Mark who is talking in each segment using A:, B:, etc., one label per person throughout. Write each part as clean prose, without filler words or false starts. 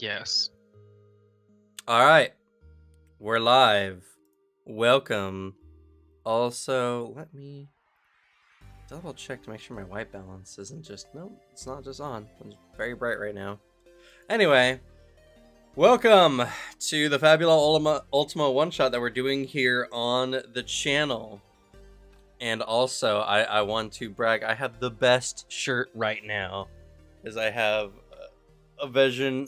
A: Yes.
B: All right, we're live. Welcome. Also, let me double check to make sure my white balance isn't just it's not just on. It's very bright right now. Anyway, welcome to the Fabula Ultima one shot that we're doing here on the channel. And also, I want to brag. I have the best shirt right now, as I have a version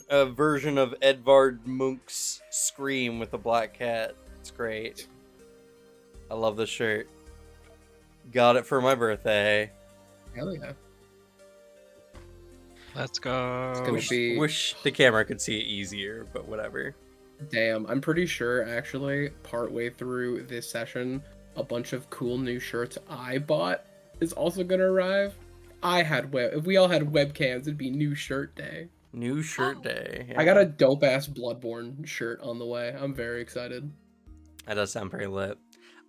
B: of Edvard Munch's Scream with a black cat. It's great. I love the shirt. Got it for my birthday.
C: Hell yeah.
A: Let's go.
C: It's gonna be...
B: Wish the camera could see it easier, but whatever.
C: Damn, I'm pretty sure, actually, partway through this session, a bunch of cool new shirts I bought is also gonna arrive. If we all had webcams, it'd be new shirt day.
B: New shirt day. Yeah.
C: I got a dope-ass Bloodborne shirt on the way. I'm very excited.
B: That does sound pretty lit.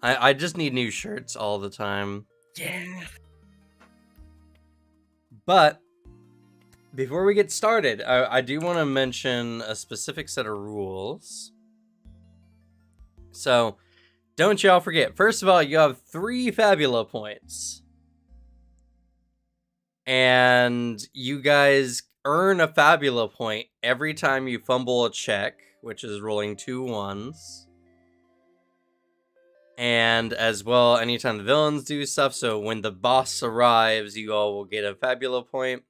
B: I just need new shirts all the time.
C: Yeah.
B: But before we get started, I do want to mention a specific set of rules. So, don't y'all forget. First of all, you have 3 Fabula points. And you guys earn a Fabula point every time you fumble a check, which is rolling 2 1s. And as well, anytime the villains do stuff, so when the boss arrives, you all will get a Fabula point.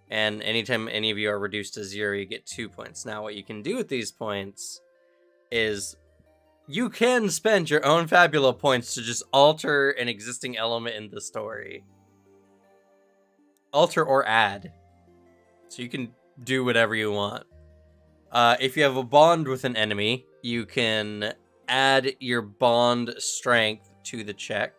B: And anytime any of you are reduced to 0, you get 2 points. Now, what you can do with these points is you can spend your own Fabula points to just alter an existing element in the story. Alter or add. So you can do whatever you want. If you have a bond with an enemy, you can add your bond strength to the check.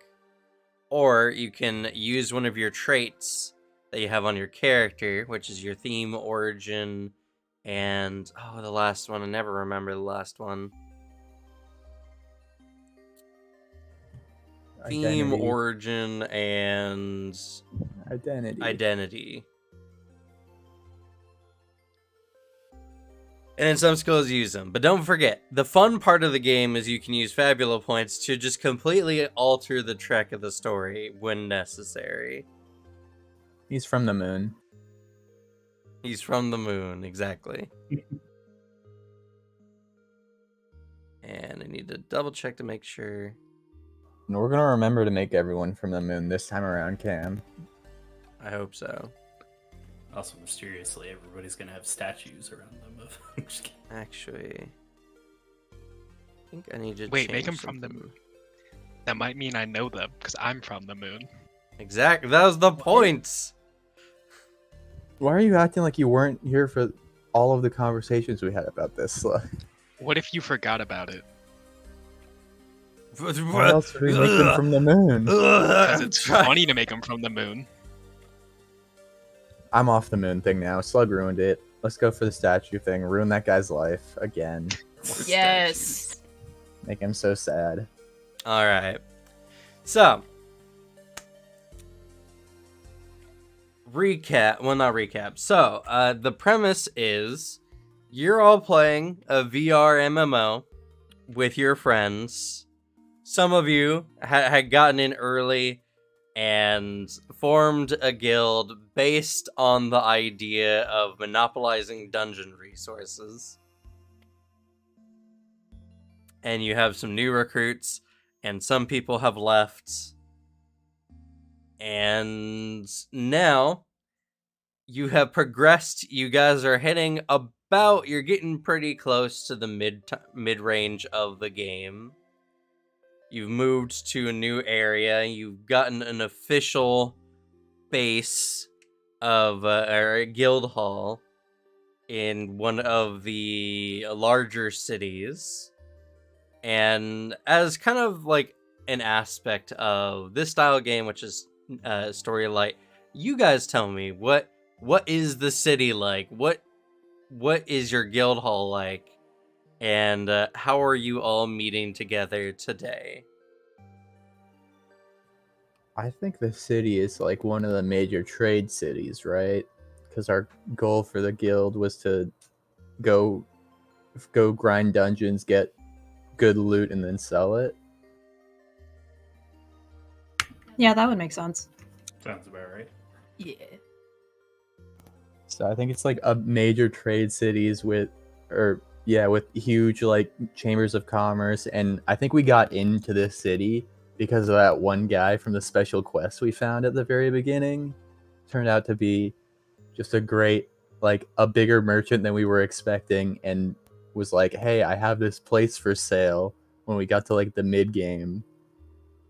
B: Or you can use one of your traits that you have on your character, which is your theme, origin, and... oh, the last one. I never remember the last one.
D: Identity.
B: Theme, origin, and... identity. And in some skills, use them. But don't forget, the fun part of the game is you can use Fabula points to just completely alter the track of the story when necessary.
D: He's from the moon.
B: He's from the moon, exactly. And I need to double check to make sure.
D: And we're gonna remember to make everyone from the moon this time around, Cam.
B: I hope so.
E: Also, mysteriously, everybody's gonna have statues around them.
B: Actually, I think I need to
A: Wait,
B: change
A: make them from the moon. That might mean I know them, because I'm from the moon.
B: Exactly, that was the point!
D: Why are you acting like you weren't here for all of the conversations we had about this?
A: What if you forgot about it?
D: Why else would we make them from the moon?
A: Because it's funny to make them from the moon.
D: I'm off the moon thing now. Slug ruined it. Let's go for the statue thing. Ruin that guy's life again.
F: Yes.
D: Make him so sad.
B: Alright. So. Recap. Well, not recap. So, the premise is you're all playing a VR MMO with your friends. Some of you had gotten in early and formed a guild based on the idea of monopolizing dungeon resources. And you have some new recruits, and some people have left. And now you have progressed. You guys are hitting about... you're getting pretty close to the mid-range of the game. You've moved to a new area. You've gotten an official base of a guild hall in one of the larger cities. And as kind of like an aspect of this style of game, which is story light, you guys tell me what is the city like? What is your guild hall like? And how are you all meeting together today?
D: I think the city is like one of the major trade cities, right? Because our goal for the guild was to go grind dungeons, get good loot, and then sell it.
G: Yeah, that would make sense.
E: Sounds about right.
F: Yeah.
D: So I think it's like a major trade cities with huge like chambers of commerce, and I think we got into this city because of that one guy from the special quest we found at the very beginning. Turned out to be just a great, like a bigger merchant than we were expecting, and was like, hey, I have this place for sale when we got to like the mid game,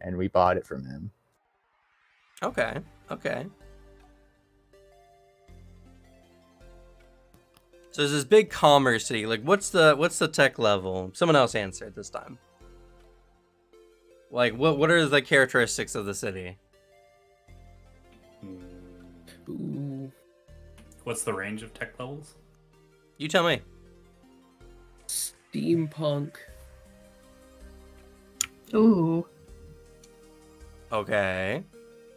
D: and we bought it from him.
B: Okay. So there's this big commerce city. Like, what's the tech level? Someone else answer it this time. Like, what are the characteristics of the city?
C: Ooh.
E: What's the range of tech levels?
B: You tell me.
C: Steampunk.
G: Ooh.
B: Okay.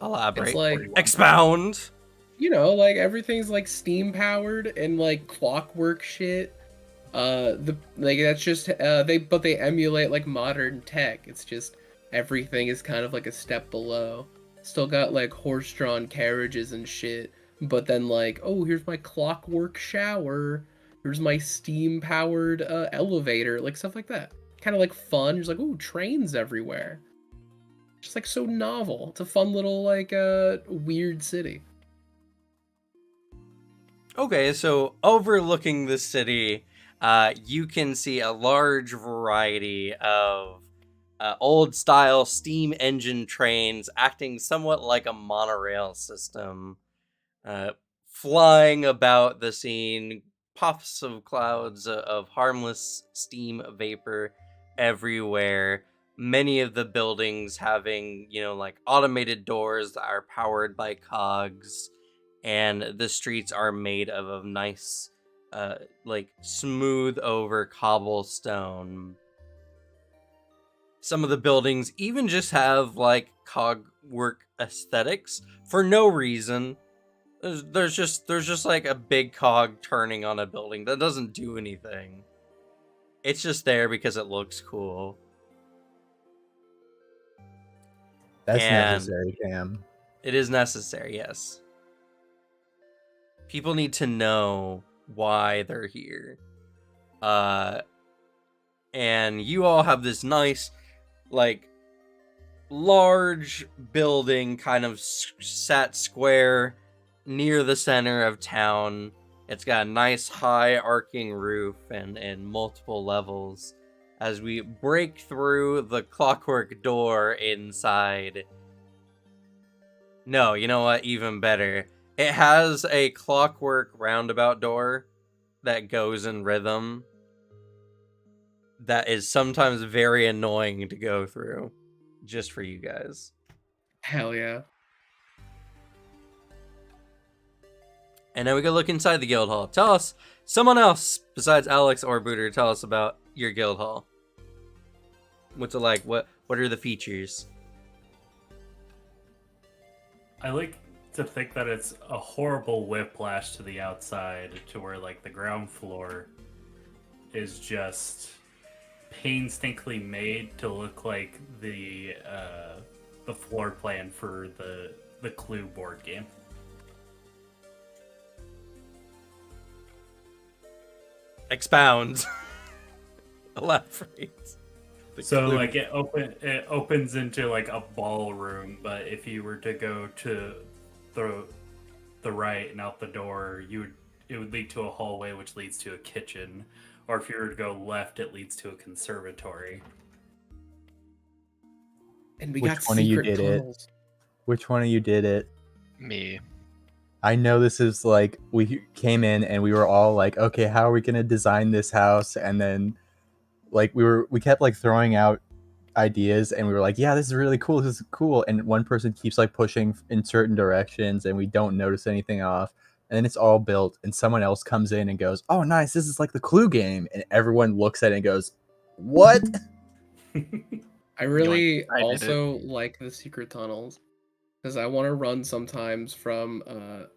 B: Elaborate.
C: It's like,
B: Expound.
C: you know, like everything's like steam powered and like clockwork shit. That's just they emulate like modern tech. It's just everything is kind of like a step below. Still got like horse-drawn carriages and shit, but then like, oh, here's my clockwork shower. Here's my steam-powered elevator, like stuff like that. Kind of like fun. There's like, ooh, trains everywhere. Just like so novel. It's a fun little like weird city.
B: Okay, so overlooking the city, you can see a large variety of old-style steam engine trains acting somewhat like a monorail system, flying about the scene, puffs of clouds of harmless steam vapor everywhere. Many of the buildings having, like automated doors that are powered by cogs, and the streets are made of a nice, like smooth over cobblestone. Some of the buildings even just have like cog work aesthetics for no reason. There's just like a big cog turning on a building that doesn't do anything. It's just there because it looks cool.
D: That's
B: And
D: necessary, Cam.
B: it is necessary, yes. People need to know why they're here. And you all have this nice, like, large building kind of sat square near the center of town. It's got a nice high arcing roof and multiple levels. As we break through the clockwork door inside. No, you know what? Even better. It has a clockwork roundabout door that goes in rhythm. That is sometimes very annoying to go through. Just for you guys.
C: Hell yeah.
B: And now we go look inside the guild hall. Tell us, someone else besides Alex or Booter, tell us about your guild hall. What's it like? What are the features?
E: I like to think that it's a horrible whiplash to the outside, to where like the ground floor is just painstakingly made to look like the floor plan for the Clue board game.
B: Expound. Elaborate.
E: So like it opens into like a ballroom, but if you were to go to the right and out the door, it would lead to a hallway which leads to a kitchen, or if you were to go left, it leads to a conservatory.
C: And we
D: Which
C: got
D: one of you
C: secret
D: did it?
C: tunnels.
D: Which one of you did it?
A: Me.
D: I know this is like, we came in and we were all like, okay, how are we gonna design this house? And then like we kept like throwing out ideas, and we were like, yeah, this is really cool, this is cool, and one person keeps like pushing in certain directions and we don't notice anything off, and then it's all built and someone else comes in and goes, oh nice, this is like the Clue game, and everyone looks at it and goes, what?
C: I really
A: I did
C: also like the secret tunnels because I want to run sometimes from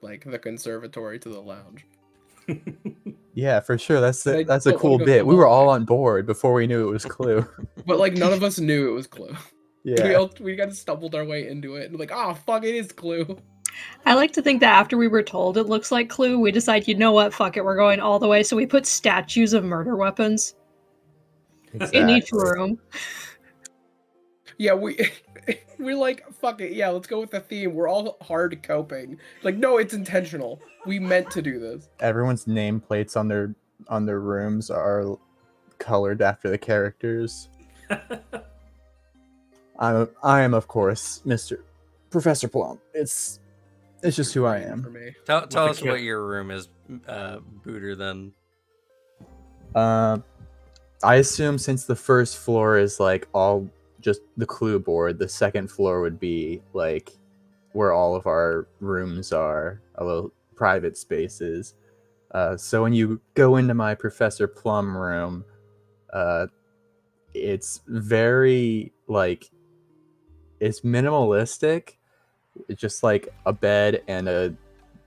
C: like the conservatory to the lounge.
D: Yeah, for sure. That's
C: I
D: that's a
C: don't wanna
D: cool
C: go
D: bit.
C: too
D: We were
C: long.
D: all on board before we knew it was Clue.
C: But like none of us knew it was Clue.
D: Yeah.
C: We kind of stumbled our way into it and like, oh fuck, it is Clue.
G: I like to think that after we were told it looks like Clue, we decide, you know what, fuck it, we're going all the way. So we put statues of murder weapons in each
D: Exactly.
G: room.
C: Yeah, we're like, fuck it, yeah, let's go with the theme. We're all hard coping. Like, no, it's intentional. We meant to do this.
D: Everyone's nameplates on their rooms are colored after the characters. I am of course Mr. Professor Plum. It's just who I
C: For
D: am.
C: me.
B: Tell
E: the
B: us
E: kid.
B: what your room is, Booter, then.
D: I assume since the first floor is like all just the clue board, the second floor would be like where all of our rooms are, a little private spaces. So when you go into my Professor Plum room, it's very like it's minimalistic. It's just like a bed and a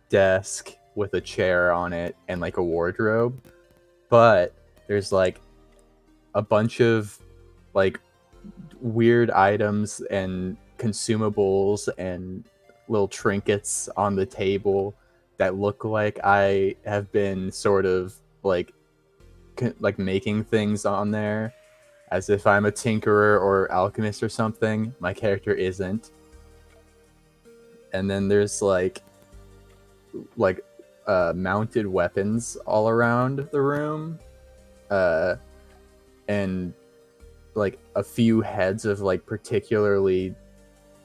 D: desk with a chair on it and like a wardrobe. But there's like a bunch of like weird items and consumables and little trinkets on the table that look like I have been sort of like making things on there as if I'm a tinkerer or alchemist or something. My character isn't. And then there's like mounted weapons all around the room. And like a few heads of like particularly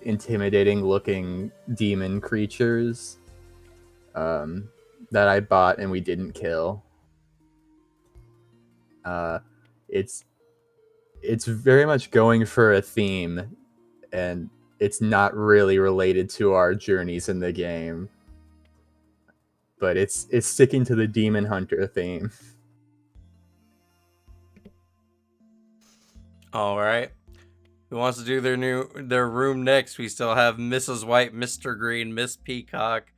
D: intimidating looking demon creatures that I bought and we didn't kill. It's very much going for a theme, and it's not really related to our journeys in the game, but it's sticking to the demon hunter theme.
B: All right. Who wants to do their room next? We still have Mrs. White, Mr. Green, Miss Peacock,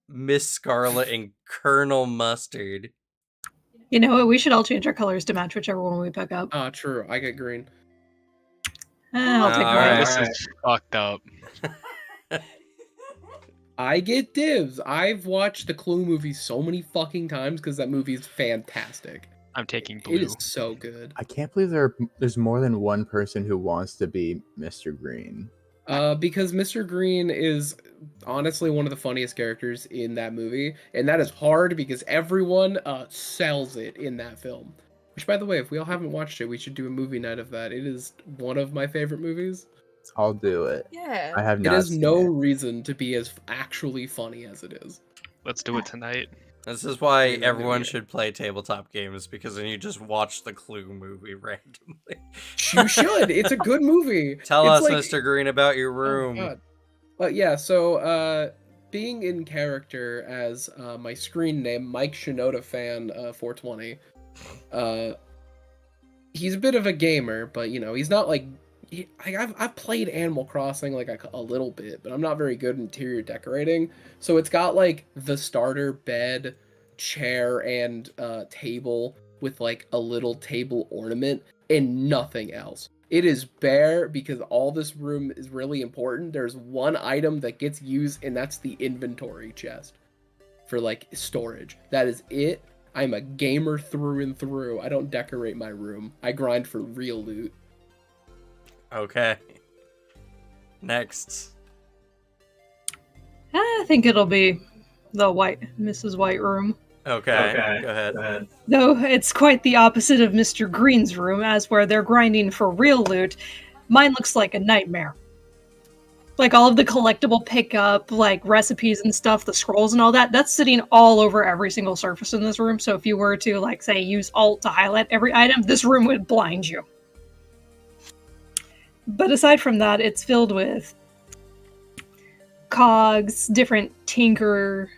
B: Miss Scarlet, and Colonel Mustard.
G: You know what? We should all change our colors to match whichever one we pick up.
C: True. I get green.
G: I'll take
B: All
G: green.
B: right.
A: This is fucked up.
C: I get dibs. I've watched the Clue movie so many fucking times because that movie is fantastic.
A: I'm taking
C: It
A: blue.
C: is so good.
D: I can't believe there's more than one person who wants to be Mr. Green.
C: Because Mr. Green is honestly one of the funniest characters in that movie, and that is hard because everyone sells it in that film. Which, by the way, if we all haven't watched it, we should do a movie night of that. It is one of my favorite movies.
D: I'll do it.
F: Yeah.
D: I have
C: It
D: not
C: has
D: seen
C: no
D: it.
C: reason to be as actually funny as it is.
A: Let's do it tonight.
B: This is why
C: Yeah,
B: everyone
C: yeah.
B: should play tabletop games, because then you just watch the Clue movie randomly.
C: You should. It's a good movie.
B: Tell
C: It's
B: us,
C: like-
B: Mr. Green, about your
C: Oh,
B: room.
C: God. Yeah, so being in character as my screen name, Mike Shinoda fan 420. He's a bit of a gamer, but you know, he's not like I've played Animal Crossing like a little bit, but I'm not very good at interior decorating. So it's got like the starter bed, chair, and table with like a little table ornament and nothing else. It is bare because all this room is really important. There's one item that gets used, and that's the inventory chest for like storage. That is it. I'm a gamer through and through. I don't decorate my room. I grind for real loot.
B: Okay. Next.
G: I think it'll be the Mrs. White room.
B: Okay. Go ahead.
G: Though it's quite the opposite of Mr. Green's room, as where they're grinding for real loot. Mine looks like a nightmare. Like all of the collectible pickup, like recipes and stuff, the scrolls and all that, that's sitting all over every single surface in this room. So if you were to, like, say, use Alt to highlight every item, this room would blind you. But aside from that, it's filled with cogs, different tinkered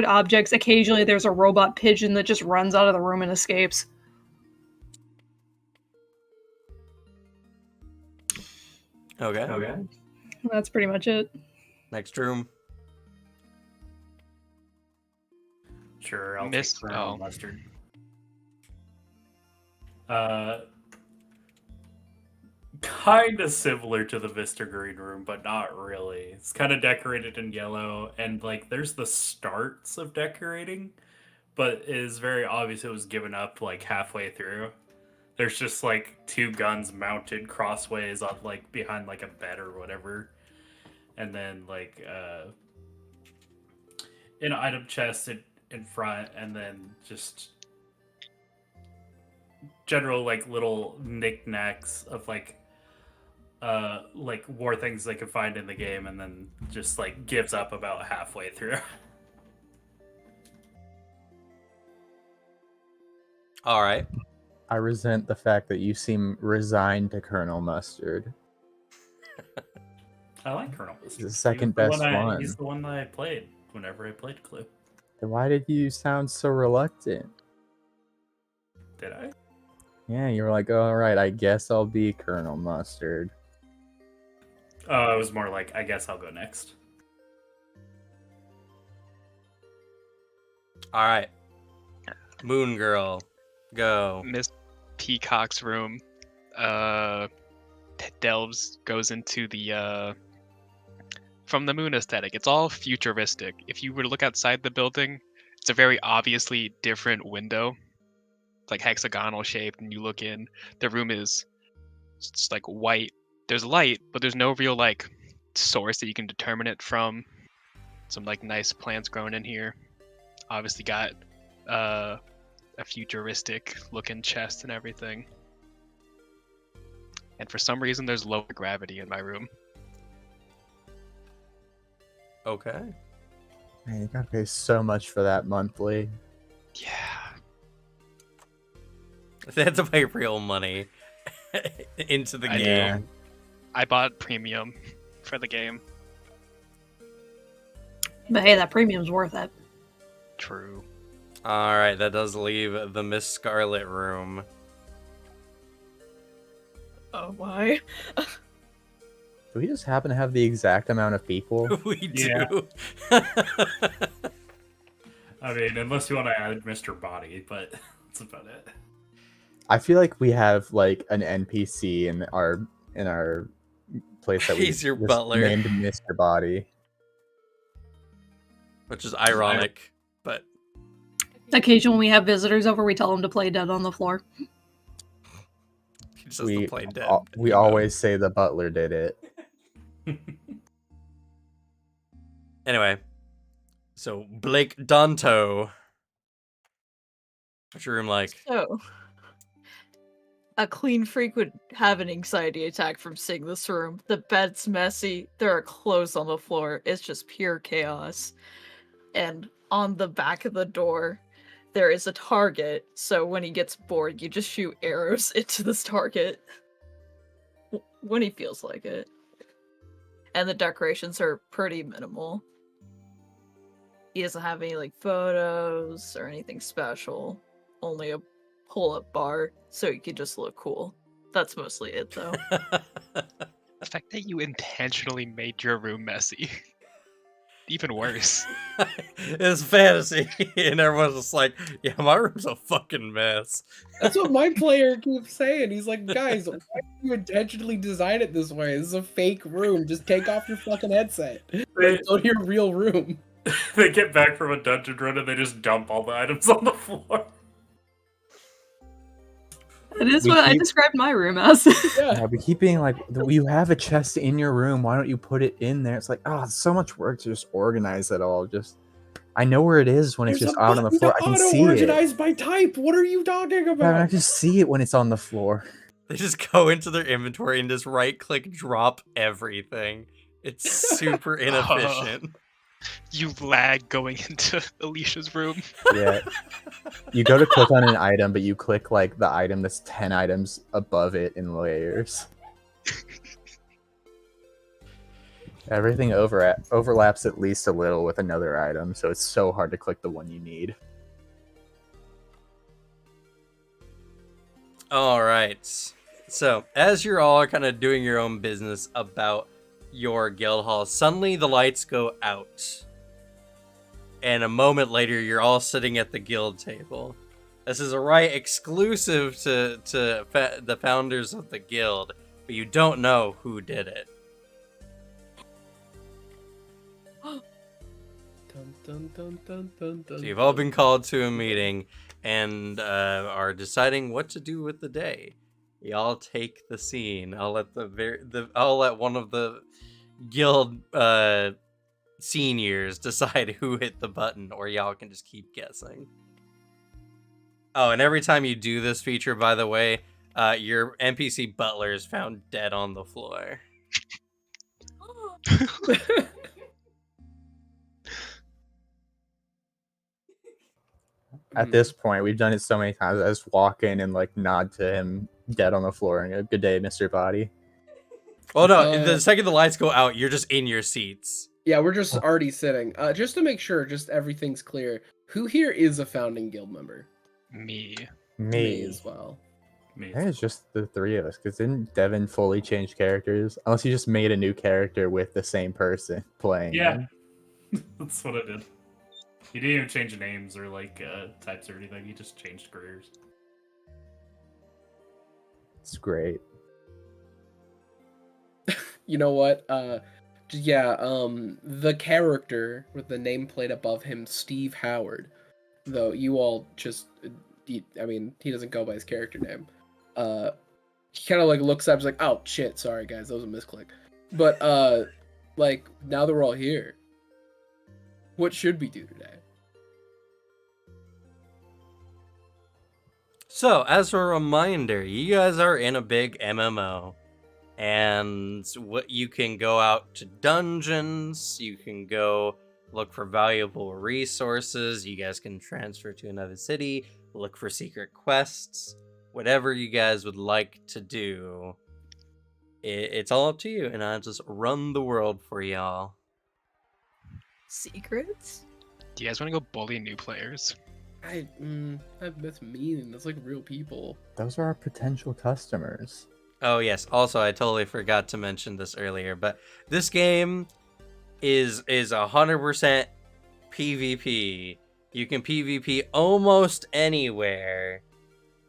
G: objects. Occasionally there's a robot pigeon that just runs out of the room and escapes.
B: Okay.
G: That's pretty much it.
B: Next room.
E: Sure, I'll
A: Miss-
E: take Colonel
A: oh.
E: Mustard. Kind of similar to the Vista Green Room, but not really. It's kind of decorated in yellow, and like there's the starts of decorating, but it is very obvious it was given up like halfway through. There's just like two guns mounted crossways on like behind like a bed or whatever, and then like an item chest in front, and then just general like little knickknacks of like war things they could find in the game, and then just like gives up about halfway through.
B: All right.
D: I resent the fact that you seem resigned to Colonel Mustard.
E: I like Colonel Mustard.
D: He's the second
E: He was
D: best one.
E: He's the one that I played whenever I played Clue.
D: Then why did you sound so reluctant?
E: Did I?
D: Yeah, you were like, all right, I guess I'll be Colonel Mustard.
E: Oh, it was more like, I guess I'll go next.
B: All right. Moon Girl, go.
A: Miss Peacock's room goes into the from the moon aesthetic. It's all futuristic. If you were to look outside the building, it's a very obviously different window. It's like hexagonal shaped, and you look in, the room is just like white. There's light, but there's no real like source that you can determine it from. Some like nice plants growing in here. Obviously got a futuristic looking chest and everything. And for some reason there's lower gravity in my room.
B: Okay.
D: Man, you gotta pay so much for that monthly.
A: Yeah.
B: They had to pay real money into the
A: I
B: game.
A: know. I bought premium for the game.
G: But hey, that premium's worth it.
A: True.
B: All right, that does leave the Miss Scarlet room.
F: Oh my.
D: Do we just happen to have the exact amount of people?
B: We do.
E: Yeah. I mean, unless you want to add Mr. Body, but that's about it.
D: I feel like we have like an NPC in our place that we
B: He's your
D: just
B: butler.
D: named Mr. Body.
B: Which is ironic, but
G: Occasionally, when we have visitors over, we tell them to play dead on the floor.
B: he just has to play dead.
D: We always say the butler did it.
B: Anyway, so Blake Danto. What's your room like?
F: So, a clean freak would have an anxiety attack from seeing this room. The bed's messy. There are clothes on the floor. It's just pure chaos. And on the back of the door, there is a target. So when he gets bored, you just shoot arrows into this target when he feels like it. And the decorations are pretty minimal. He doesn't have any like photos or anything special. Only a pull-up bar, so you can just look cool. That's mostly it, though.
A: The fact that you intentionally made your room messy. Even worse.
B: It's fantasy, and everyone's just like, "Yeah, my room's a fucking mess."
C: That's what my player keeps saying. He's like, guys, why did you intentionally design it this way? This is a fake room. Just take off your fucking headset. Go to your real room.
E: They get back from a dungeon run and they just dump all the items on the floor.
G: That is
D: We
G: what I
D: keep-
G: described my room as.
D: Yeah, we keep being like, you have a chest in your room. Why don't you put it in there? It's like, oh, it's so much work to just organize it all. Just, I know where it is when it's
C: There's
D: just
C: a
D: out on the
C: button
D: floor.
C: to
D: I can see it.
C: auto-organize by type. What are you talking
D: Yeah,
C: about?
D: I just see it when it's on the floor.
B: They just go into their inventory and just right-click, drop everything. It's super inefficient.
A: You lag going into Alicia's room.
D: Yeah. You go to click on an item, but you click like the item that's 10 items above it in layers. Everything overlaps at least a little with another item, so it's so hard to click the one you need.
B: All right. So, as you're all kind of doing your own business about your guild hall, suddenly the lights go out. and a moment later, you're all sitting at the guild table. This is a right exclusive to the founders of the guild, but you don't know who did it.
C: Dun, dun, dun, dun, dun, dun,
B: So you've all
C: dun.
B: been called to a meeting and are deciding what to do with the day. Y'all take the scene. I'll let I'll let one of the guild seniors decide who hit the button, or y'all can just keep guessing. Oh, and every time you do this feature, by the way, your NPC butler is found dead on the floor.
D: At this point, we've done it so many times. I just walk in and like nod to him dead on the floor and go, "Good day, Mr. Body."
B: Oh no! The second the lights go out, you're just in your seats.
C: Yeah, we're just already sitting. Just to make sure, just everything's clear. Who here is a founding guild member?
A: Me.
C: Me as well.
E: Me.
D: I think it's just the three of us, because didn't Devin fully change characters? Unless he just made a new character with the same person playing
E: Yeah.
D: him.
E: That's what I did. He didn't even change names or like types or anything. He just changed careers.
D: It's great.
C: You know what? The character with the nameplate above him, Steve Howard. Though you all just, he doesn't go by his character name. He kind of like looks up, he's like, "Oh shit, sorry guys, that was a misclick." But like now that we're all here, what should we do today?
B: So, as a reminder, you guys are in a big MMO. And what you can go out to dungeons, you can go look for valuable resources, you guys can transfer to another city, look for secret quests, whatever you guys would like to do. It's all up to you, and I'll just run the world for y'all.
F: Secrets?
A: Do you guys want to go bully new players?
C: That's mean. That's like real people.
D: Those are our potential customers.
B: Oh yes, also I totally forgot to mention this earlier, but this game is 100% PvP. You can PvP almost anywhere,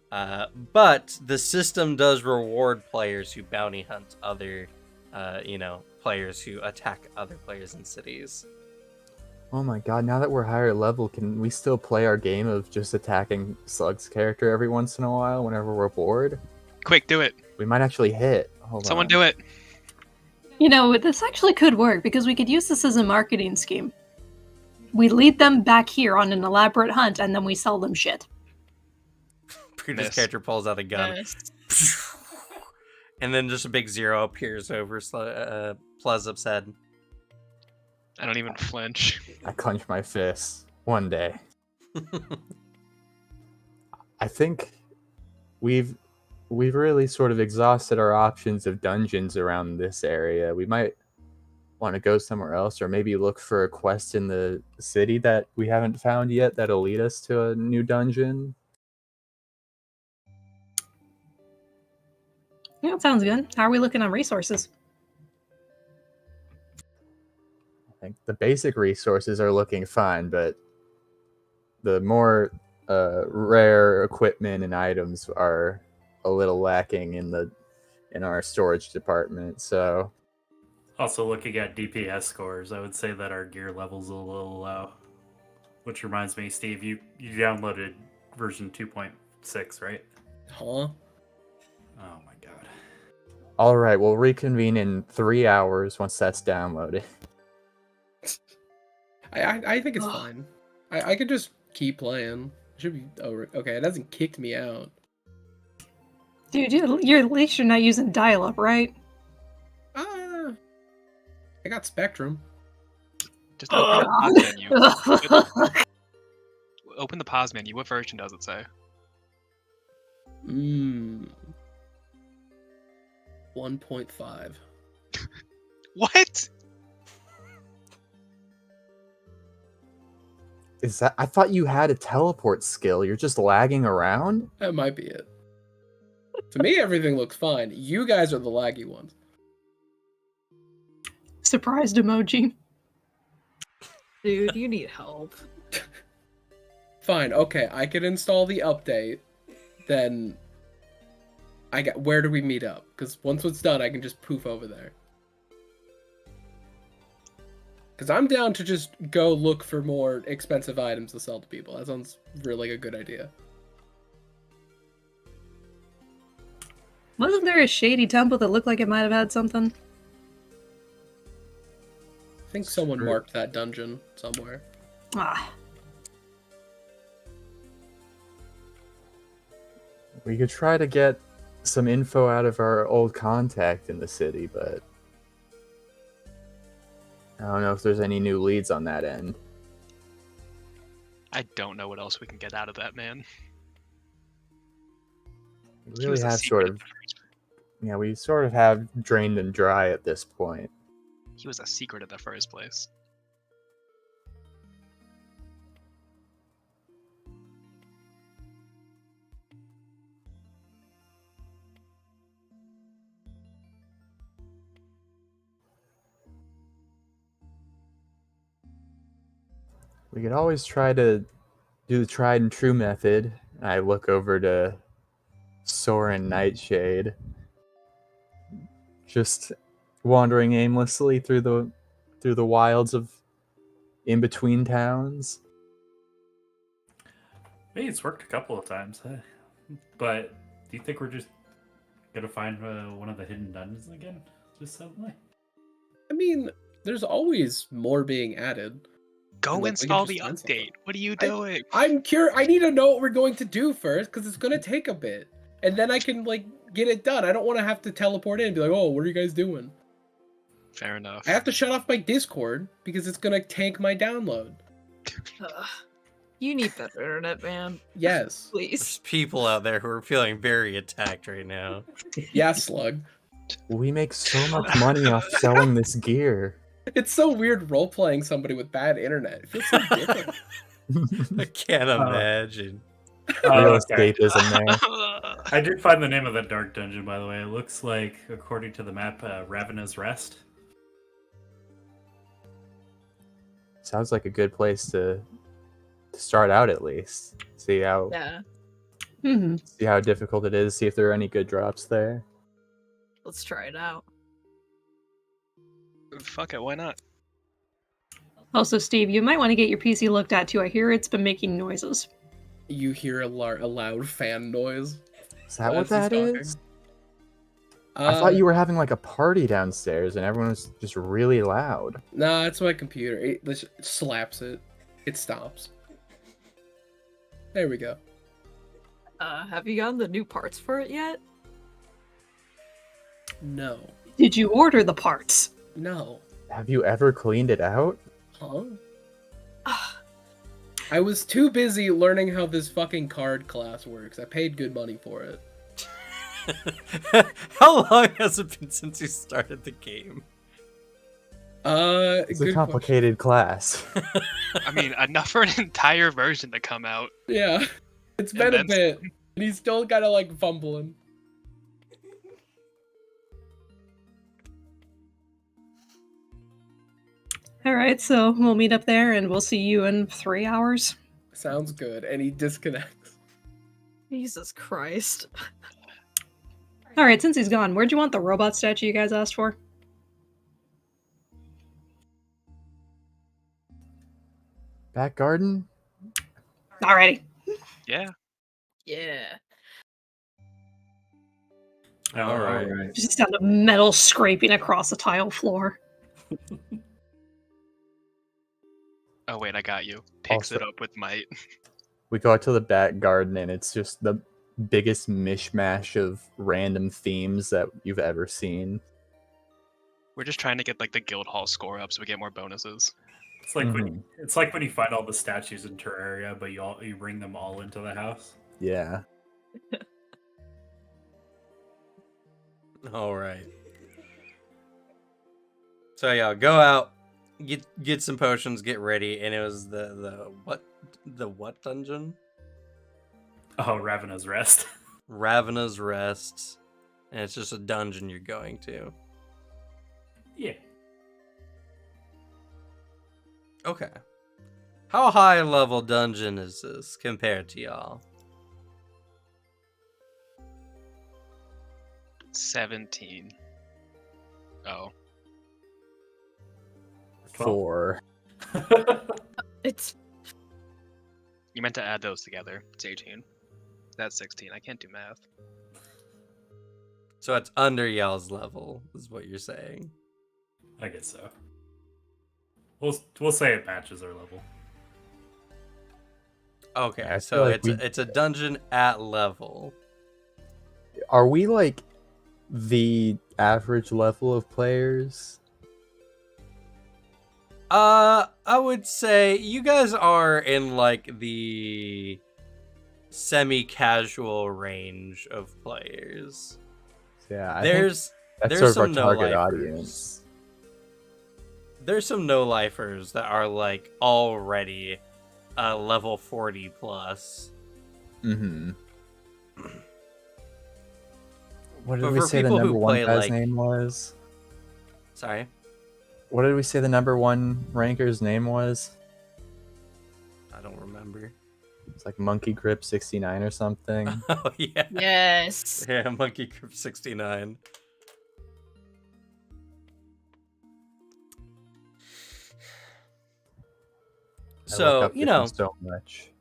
B: but the system does reward players who bounty hunt other, players who attack other players in cities.
D: Oh my god, now that we're higher level, can we still play our game of just attacking Slug's character every once in a while whenever we're bored?
A: Quick, do it.
D: We might actually hit. Hold
A: Someone
D: on.
A: do it.
G: You know, this actually could work because we could use this as a marketing scheme. We lead them back here on an elaborate hunt, and then we sell them shit.
B: Previous
A: Miss.
B: character pulls out a gun,
F: Yes.
B: and then just a big zero appears over Plezup's head.
A: I don't even flinch.
D: I clench my fists. One day. I think we've really sort of exhausted our options of dungeons around this area. We might want to go somewhere else, or maybe look for a quest in the city that we haven't found yet that'll lead us to a new dungeon.
G: Yeah, that sounds good. How are we looking on resources?
D: I think the basic resources are looking fine, but the more rare equipment and items are a little lacking in our storage department. So
E: Also, looking at DPS scores, I would say that our gear level's a little low. Which reminds me, Steve, you downloaded version 2.6, right?
C: Huh?
E: Oh my god.
D: all right, we'll reconvene in 3 hours once that's downloaded.
C: I think it's fine. I could just keep playing. It should be over. Okay, it hasn't kicked me out.
G: Dude, you're at least you're not using dial-up, right?
C: I got Spectrum.
A: Just open the pause menu. Open the pause menu. What version does it say?
C: 1.5.
A: What?
D: Is that? I thought you had a teleport skill. You're just lagging around?
C: That might be it. To me, everything looks fine. You guys are the laggy ones.
G: Surprised emoji.
F: Dude, you need help.
C: Fine, okay, I could install the update. Then where do we meet up? Because once it's done, I can just poof over there. Because I'm down to just go look for more expensive items to sell to people. That sounds really a good idea.
G: Wasn't there a shady temple that looked like it might have had something?
C: I think someone
D: Sure.
C: marked that dungeon somewhere.
G: Ah,
D: We could try to get some info out of our old contact in the city, but I don't know if there's any new leads on that end.
A: I don't know what else we can get out of that man.
D: We
A: He
D: really
A: was a
D: have
A: secret
D: sort of, yeah, we sort of have drained and dry at this point.
A: He was a secret in the first place.
D: We could always try to do the tried and true method. I look over to Soren Nightshade, just wandering aimlessly through the wilds of in between towns.
E: Hey, it's worked a couple of times, huh? But do you think we're just gonna find one of the hidden dungeons again? Just suddenly?
C: I mean, there's always more being added.
A: Go
C: Like, we
A: install
C: could
A: the
C: just find something.
A: update. What are you doing?
C: I'm curious. I need to know what we're going to do first, because it's going to take a bit. And then I can, like, get it done. I don't want to have to teleport in and be like, oh, what are you guys doing?
A: Fair enough.
C: I have to shut off my Discord, because it's going to tank my download.
F: Ugh. You need better internet, man.
C: Yes.
F: Please.
B: There's people out there who are feeling very attacked right now.
C: Yeah, Slug.
D: We make so much money off selling this gear.
C: It's so weird role-playing somebody with bad internet. It feels so different.
B: I can't imagine.
D: Real
E: Okay.
D: escapism there.
E: I did find the name of the dark dungeon, by the way. It looks like, according to the map, Ravana's Rest.
D: Sounds like a good place to start out at least. See how
F: Yeah,
D: see how difficult it is. See if there are any good drops there.
F: let's try it out.
A: Fuck it, why not?
G: Also, Steve, you might want to get your PC looked at too. I hear it's been making noises.
C: You hear a loud fan noise.
D: Is that what
C: As he's
D: that
C: talking.
D: is? I thought you were having like a party downstairs and everyone was just really loud.
C: Nah, it's my computer. It just slaps it. It stops. There we go.
F: Have you gotten the new parts for it yet?
C: No.
G: Did you order the parts?
C: No.
D: Have you ever cleaned it out?
C: Huh?
F: Ah,
C: I was too busy learning how this fucking card class works. I paid good money for it.
B: How long has it been since you started the game?
D: It's a
C: good
D: complicated class.
A: I mean, enough for an entire version to come out.
C: question. Yeah. It's
A: And
C: been a
A: then-
C: bit. And he's still kind of like fumbling.
G: All right, so we'll meet up there and we'll see you in 3 hours.
C: Sounds good. And he disconnects.
F: Jesus Christ.
G: All right, since he's gone, where'd you want the robot statue you guys asked for?
D: Back garden?
G: Alrighty.
A: Yeah.
F: Yeah.
E: All right.
G: Just sound of metal scraping across the tile floor.
A: Oh wait, I got you. Picks it
D: Also-
A: up with might.
D: We go out to the back garden and it's just the biggest mishmash of random themes that you've ever seen.
A: We're just trying to get like the guild hall score up so we get more bonuses.
E: It's like when you find all the statues in Terraria, but you bring them all into the house.
D: Yeah.
B: All right. So yeah, go out, get some potions, get ready, and it was the what dungeon?
E: Oh, Ravana's Rest.
B: Ravana's Rest, and it's just a dungeon you're going to.
E: Yeah.
B: Okay. How high level dungeon is this compared to y'all?
A: 17. Oh.
D: 4.
F: It's
A: You meant to add those together. It's 18. That's 16. I can't do math.
B: So it's under y'all's level, is what you're saying.
E: I guess so. We'll say it matches our level.
B: Okay,
D: I
B: so
D: feel like
B: it's a dungeon at level.
D: Are we like the average level of players?
B: I would say you guys are in like the semi-casual range of players.
D: Yeah, I think
B: There's
D: that's
B: there's
D: sort of
B: some
D: our target
B: no-lifers.
D: audience.
B: There's some no-lifers that are like already level 40 plus.
D: Mm-hmm. What did
B: But
D: we
B: for
D: say the
B: people
D: number
B: who
D: one
B: play,
D: guy's
B: like-
D: name was?
B: Sorry.
D: What did we say the number one ranker's name was?
B: I don't remember.
D: It's like Monkey Grip 69 or something.
B: Oh yeah.
F: yes.
B: Yeah, Monkey Grip 69.
D: I look
B: So,
D: up
B: you
D: to him
B: know,
D: so much.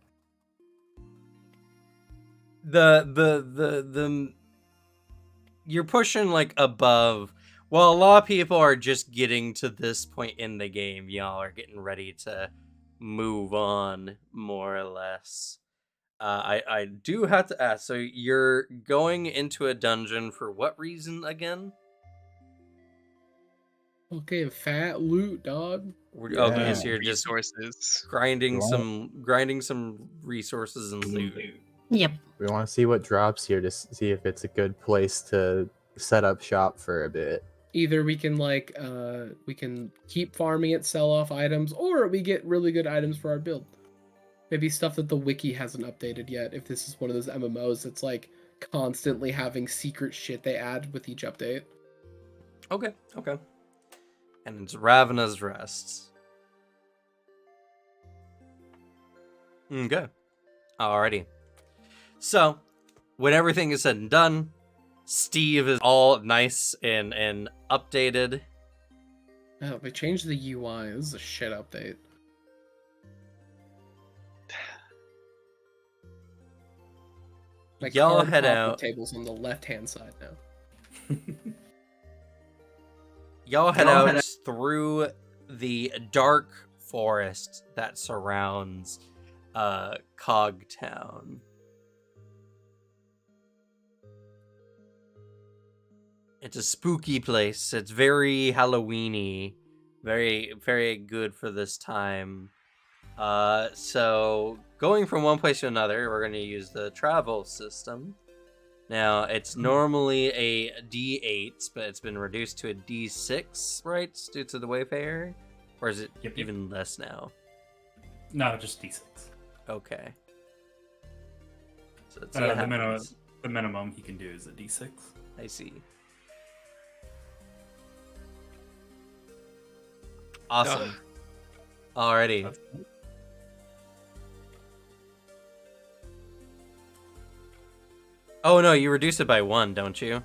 B: the you're pushing like above. Well, a lot of people are just getting to this point in the game. Y'all are getting ready to move on, more or less. I do have to ask. So you're going into a dungeon for what reason again?
C: Okay, fat loot, dog.
B: Okay,
D: Yeah.
B: so you're just
A: Resources.
B: grinding
D: Right.
B: some resources and loot.
G: Yep.
D: We want to see what drops here to see if it's a good place to set up shop for a bit.
C: Either we can we can keep farming it, sell off items, or we get really good items for our build. Maybe stuff that the wiki hasn't updated yet. If this is one of those MMOs that's like constantly having secret shit they add with each update.
B: Okay. And it's Ravana's Rest. Okay. Alrighty. So, when everything is said and done, Steve is all nice and updated.
C: Oh, they changed the UI. This is a shit update.
B: Y'all
C: card
B: head
C: coffee
B: out.
C: Tables on the left-hand side now.
B: Y'all head out through the dark forest that surrounds Cogtown. It's a spooky place. It's very Halloweeny. Very, very good for this time. So going from one place to another, we're going to use the travel system. Now, it's normally a D8, but it's been reduced to a D6, right? Due to the Wayfarer? Or is it
E: Yep.
B: even less now?
E: No, just D6.
B: Okay. So let's
E: The
B: see what
E: minimum,
B: happens.
E: the minimum he can do is a D6.
B: I see. Awesome. Alrighty.
E: That's-
B: Oh no, you reduce it by 1, don't you?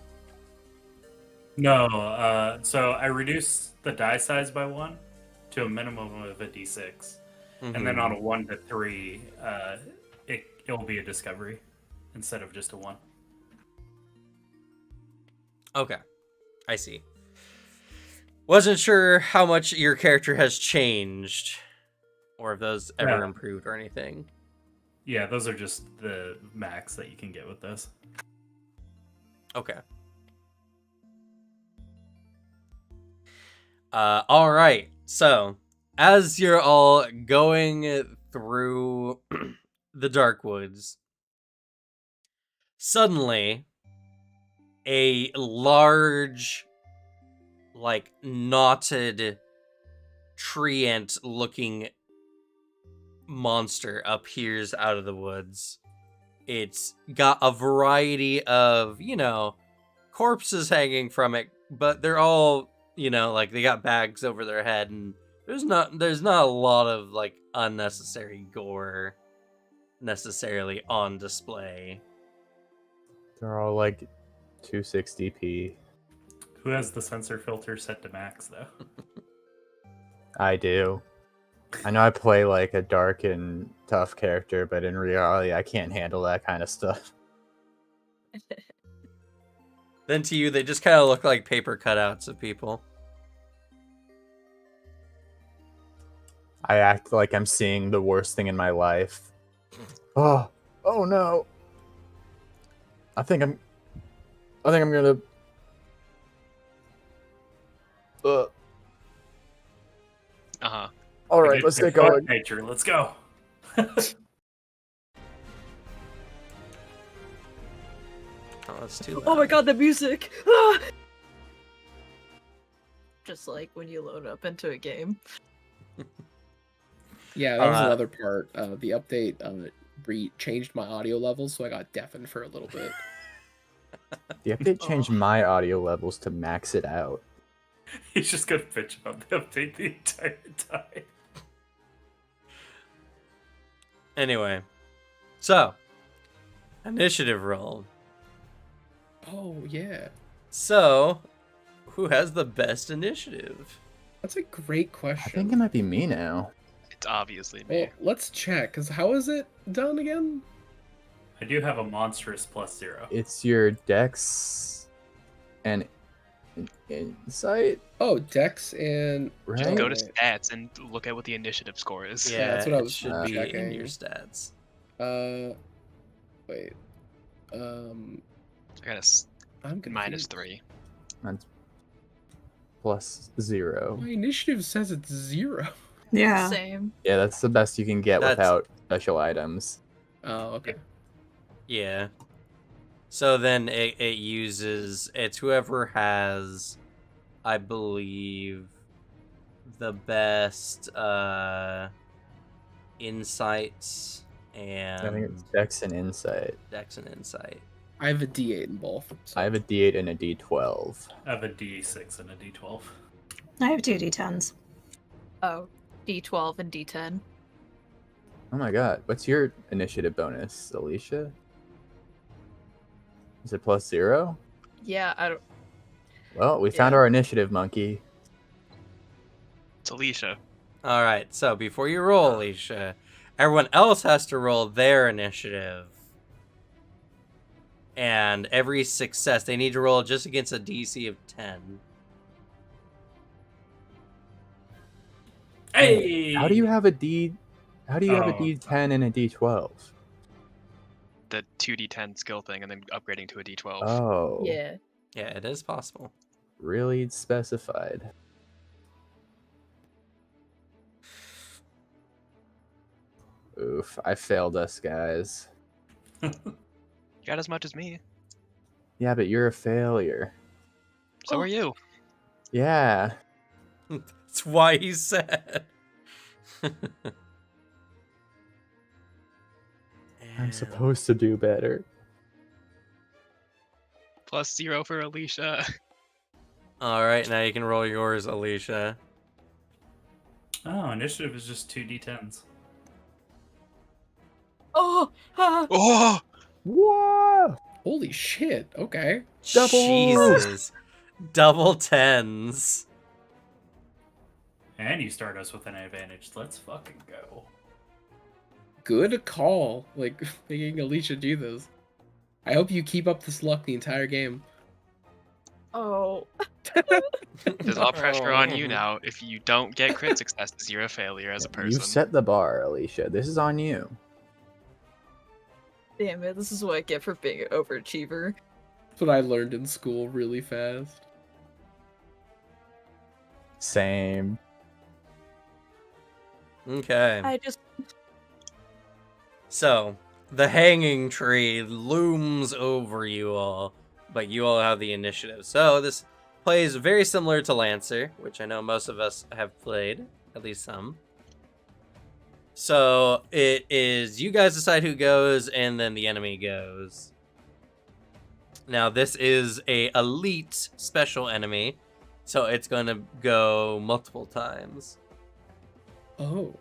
E: No, so I reduced the die size by 1 to a minimum of a D6. And then on a 1 to 3, it will be a discovery instead of just a 1.
B: Okay, I see. Wasn't sure how much your character has changed, or if those ever
E: Yeah.
B: improved or anything.
E: Yeah, those are just the max that you can get with this.
B: Okay. All right. So, as you're all going through the dark woods, suddenly a large, like, knotted treant looking monster appears out of the woods. It's got a variety of, corpses hanging from it, but they're all, like, they got bags over their head and There's not a lot of like unnecessary gore necessarily on display.
D: They're all like 260p.
E: Who has the sensor filter set to max though?
D: I do. I know I play like a dark and tough character, but in reality, I can't handle that kind of stuff.
B: Then to you, they just kind of look like paper cutouts of people.
D: I act like I'm seeing the worst thing in my life. Oh no. I think I'm gonna.
A: Uh-huh.
D: All right, let's get going.
E: Nature, let's go.
B: Oh, that's too loud.
F: Oh my god, the music! Ah! Just like when you load up into a game.
C: Yeah, that was
B: Uh,
C: another part. The update changed my audio levels, so I got deafened for a little bit.
D: The update changed my audio levels to max it out.
E: He's just gonna bitch about the update the entire time.
B: Anyway, so initiative roll.
C: Oh yeah,
B: So, who has the best initiative?
C: that's a great
D: I
C: question.
D: think it might be me now.
A: It's obviously me.
C: Well, let's check. Cause how is it done again?
E: I do have a monstrous +0.
D: It's your dex and insight,
C: Oh, Dex and
D: right?
A: Just go to
C: Right.
A: stats and look at what the initiative score is.
C: Yeah, that's what I was
B: it should be in
C: checking.
B: your stats.
C: Wait.
A: I got a
C: I'm confused.
A: -3.
D: That's +0.
C: My initiative says it's 0.
G: Yeah.
F: Same.
D: Yeah, that's the best you can get
B: That's-
D: without special items.
C: Oh, okay.
B: Yeah. So then it uses, it's whoever has, I believe, the best insights and
D: I think it's dex and insight.
B: dex and insight.
C: I have a D8 in both. So.
D: I have a D8 and a D12.
E: I have a D6 and a D12.
G: I have 2 d10s.
F: Oh, D12 and D10.
D: Oh my god, what's your initiative bonus, Alicia? Is it +0?
F: Yeah, I don't.
D: Well, we found
F: Yeah.
D: our initiative monkey.
A: It's Alicia.
B: All right, so before you roll, Alicia, everyone else has to roll their initiative. And every success, they need to roll just against a DC of 10.
E: Hey!
D: How do you have a D? How do you have a
E: Oh.
D: D10 and a D12?
A: The 2d10 skill thing and then upgrading to a d12.
D: Oh,
F: Yeah.
B: Yeah, it is possible.
D: really specified. Oof, I failed us, guys.
A: You got as much as me.
D: Yeah, but you're a failure.
A: So
F: Oh.
A: are you.
D: Yeah.
B: That's why he said.
D: I'm supposed to do better.
A: +0 for Alicia.
B: All right, now you can roll yours, Alicia.
E: Oh, initiative is just 2d10s.
F: Oh! Ah!
A: Oh!
D: Whoa!
C: Holy shit. Okay.
D: Double!
B: Jesus. Double tens.
E: And you start us with an advantage. Let's fucking go.
C: Good call. Like, making Alicia do this. I hope you keep up this luck the entire game.
F: Oh.
A: There's all pressure on you now. If you don't get crit successes, you're a failure as a person.
D: You set the bar, Alicia. This is on you.
F: Damn it, this is what I get for being an overachiever.
C: That's what I learned in school really fast.
D: Same.
B: Okay.
F: I just.
B: So, the hanging tree looms over you all, but you all have the initiative. So, this plays very similar to Lancer, which I know most of us have played, at least some. So, it is you guys decide who goes, and then the enemy goes. Now, this is a elite special enemy, so it's going to go multiple times.
C: Oh.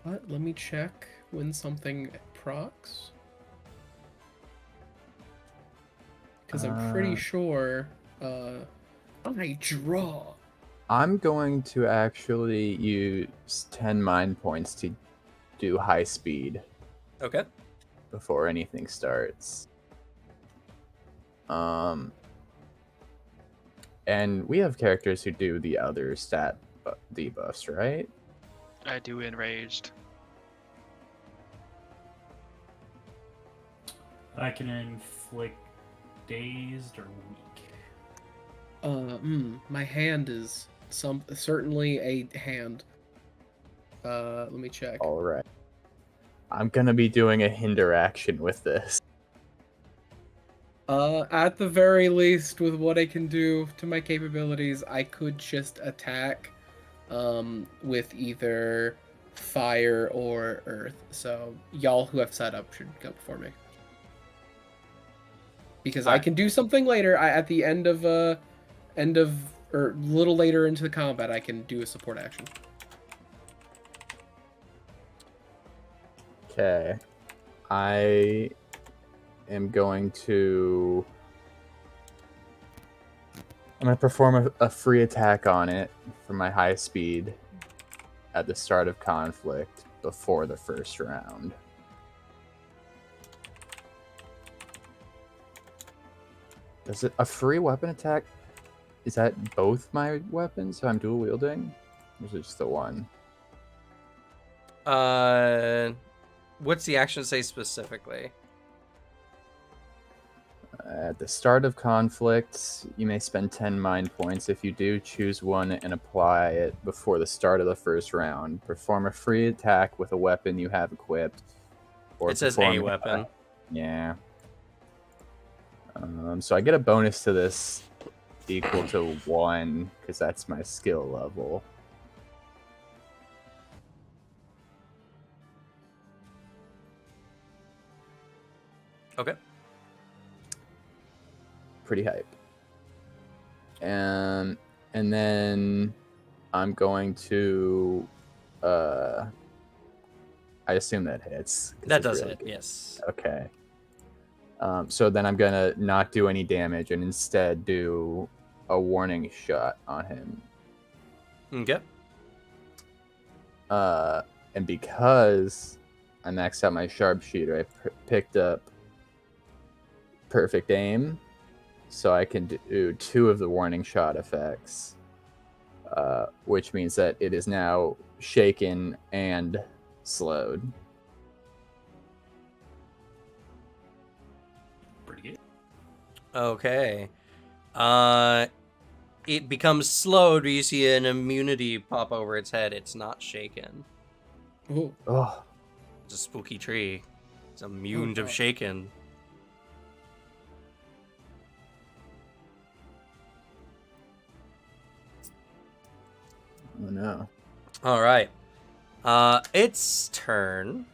C: What? Let me check when something procs. Because I'm pretty sure I draw.
D: I'm going to actually use 10 mind points to do high speed
B: Okay.
D: before anything starts. And we have characters who do the other stat debuffs, right?
A: I do enraged.
E: I can inflict dazed or weak.
C: My hand is certainly a hand. Let me check.
D: All right. I'm gonna be doing a hinder action with this.
C: At the very least, with what I can do to my capabilities, I could just attack, with either fire or earth. So y'all who have set up should go before me. Because I can do something later. At the end of or a little later into the combat, I can do a support action.
D: Okay. I am going to... I'm going to perform a free attack on it for my high speed at the start of conflict before the first round. Does it... A free weapon attack? Is that both my weapons? So I'm dual wielding? Or is it just the one?
B: What's the action say specifically?
D: At the start of conflict, you may spend 10 mind points. If you do, choose one and apply it before the start of the first round. Perform a free attack with a weapon you have equipped. Or
B: It says
D: perform
B: a weapon.
D: Yeah. So I get a bonus to this equal to 1, because that's my skill level.
B: Okay.
D: Pretty hype. And then I'm going to I assume that hits. 'cause
B: That
D: it's
B: does
D: really
B: hit,
D: good.
B: yes.
D: Okay. So then I'm gonna not do any damage and instead do a warning shot on him.
B: Okay.
D: And because I maxed out my sharpshooter, I picked up perfect aim, so I can do 2 of the warning shot effects, which means that it is now shaken and slowed.
E: Pretty good.
B: Okay. It becomes slowed. You see an immunity pop over its head. It's not shaken.
C: Ooh.
D: Oh,
B: It's a spooky tree. It's immune to
C: God.
B: shaken.
D: oh no.
B: All right. Its turn.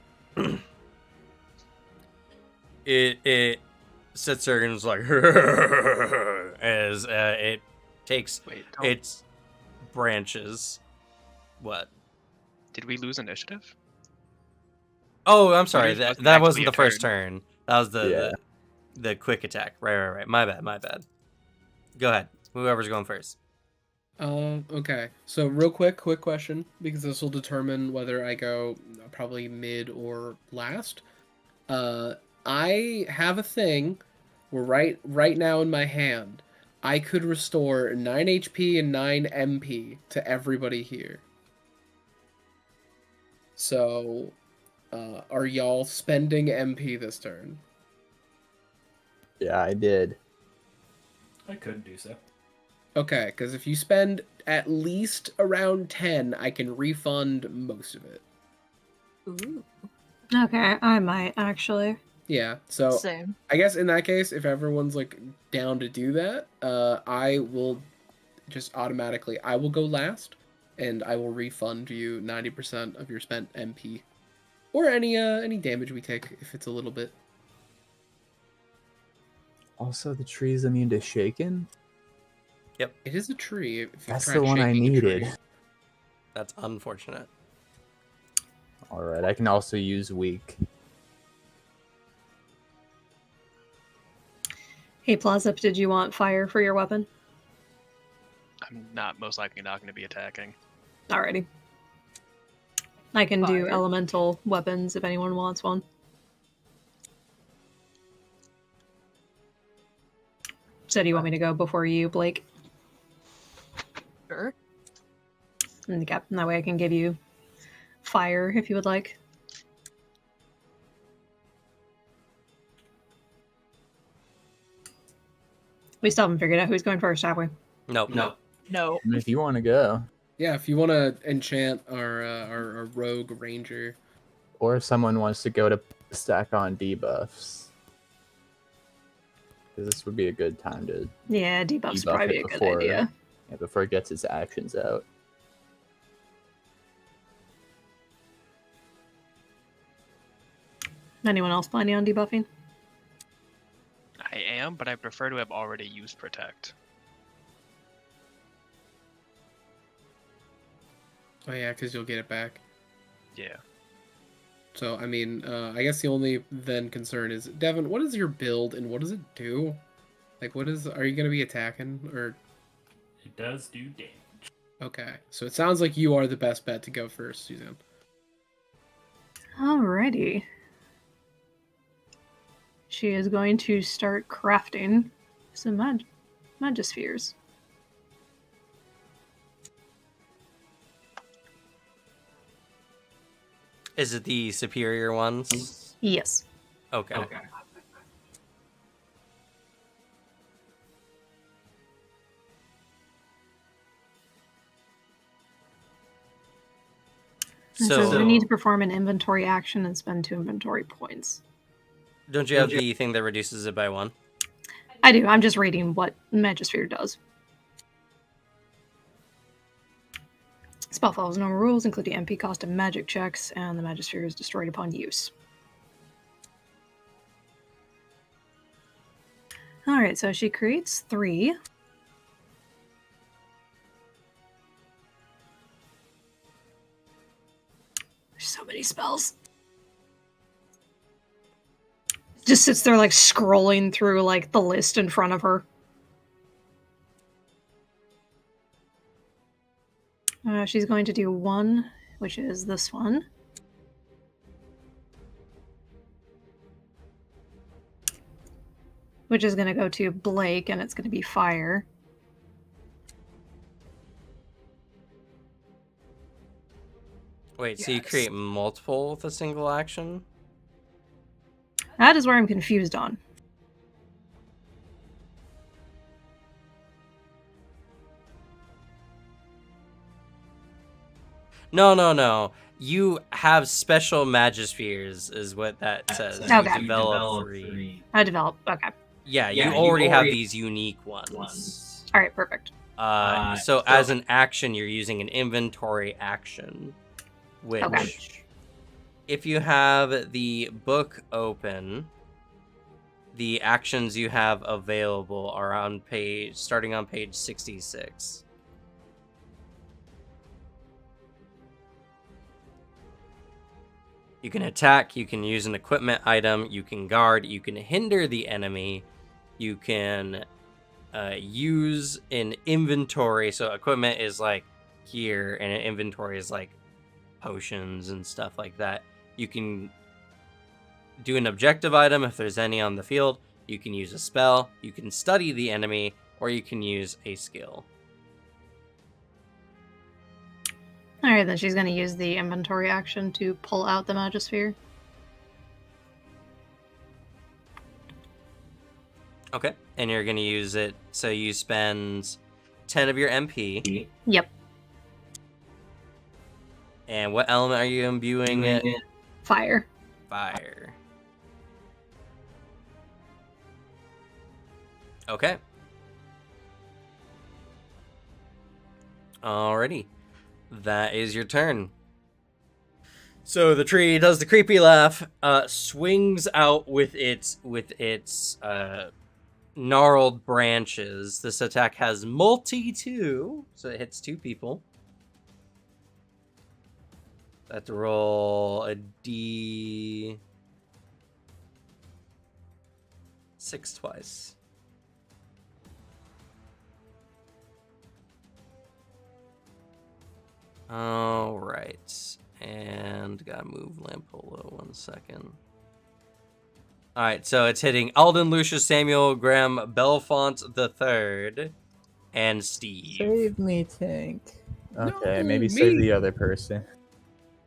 B: it sits there and is like as it takes
A: Wait, don't-
B: its branches. What?
A: did we lose initiative?
B: Oh, I'm sorry.
A: Initiative
B: That
A: wasn't
B: wasn't the
A: actually a
B: first turn. That was
D: Yeah.
B: the quick attack. Right. My bad. Go ahead. Whoever's going first.
C: Okay. So real quick question, because this will determine whether I go probably mid or last. I have a thing where right now in my hand, I could restore 9 HP and 9 MP to everybody here. So, are y'all spending MP this turn?
D: Yeah, I did.
E: I could do so.
C: Okay, because if you spend at least around 10, I can refund most of it.
F: Ooh,
G: Okay, I might actually.
C: Yeah, so
F: same.
C: I guess in that case, if everyone's like down to do that, I will just automatically, I will go last, and I will refund you 90% of your spent MP, or any damage we take if it's a little bit.
D: Also, the tree's immune to shaken?
B: Yep.
C: It is a tree. If you've
D: That's
C: tried
D: the one I
C: shaking a tree.
D: needed.
B: That's unfortunate.
D: All right, I can also use weak.
G: Hey, Plaza, did you want fire for your weapon?
A: I'm not most likely not going to be attacking.
G: Alrighty. I can do
F: Fire.
G: elemental weapons if anyone wants one. So do you want me to go before you, Blake?
F: Sure.
G: Okay, and that way I can give you fire if you would like. We still haven't figured out who's going first, have we?
B: Nope.
F: No.
D: If you want to go,
C: Yeah, if you want to enchant our rogue ranger.
D: or if someone wants to go to stack on debuffs, because this would be a good time to
G: Yeah, debuff's
D: debuff
G: probably
D: it
G: a good
D: before,
G: idea.
D: before it gets its actions out.
G: Anyone else planning on debuffing?
A: I am, but I prefer to have already used Protect.
C: Oh yeah, because you'll get it back.
A: Yeah.
C: So I mean, I guess the only then concern is, Devin, what is your build and what does it do? Like, are you gonna be attacking or?
E: It does do damage.
C: Okay, so it sounds like you are the best bet to go first, Suzanne.
G: Alrighty. She is going to start crafting some magispheres.
B: Is it the superior ones?
G: Yes.
B: Okay.
G: And so we need to perform an inventory action and spend 2 inventory points.
B: Don't you have the thing that reduces it by 1?
G: I do. I'm just reading what Magisphere does. Spell follows normal rules, including MP cost of magic checks, and the Magisphere is destroyed upon use. Alright, so she creates 3. There's so many spells. Just sits there like scrolling through like the list in front of her. She's going to do 1, which is this one. Which is going to go to Blake, and it's going to be fire.
B: Wait, so you create multiple with a single action?
G: That is where I'm confused on.
B: No. You have special magispheres, is what that says.
G: Okay.
B: You develop 3.
G: I developed. Okay.
B: Yeah, you already have these unique ones.
G: Alright, perfect.
B: So as an action, you're using an inventory action. Which, if you have the book open, the actions you have available are on starting on page 66. You can attack, you can use an equipment item, you can guard, you can hinder the enemy, you can use an inventory. So equipment is like here, and an inventory is like potions and stuff like that. You can do an objective item if there's any on the field. You can use a spell, you can study the enemy, or you can use a skill.
G: Alright, then she's going to use the inventory action to pull out the Magisphere.
B: Okay, and you're going to use it, so you spend 10 of your MP.
G: Yep.
B: And what element are you imbuing it?
G: Fire.
B: Fire. Okay. Alrighty. That is your turn. So the tree does the creepy laugh, swings out with its gnarled branches. This attack has multi-2, so it hits 2 people. I have to roll a D6 twice. All right, and gotta move Lampolo 1 second. All right, so it's hitting Alden, Lucius, Samuel, Graham, Belfont III, and Steve.
D: Save me, tank. Okay,
C: No,
D: maybe save
C: me.
D: the other person.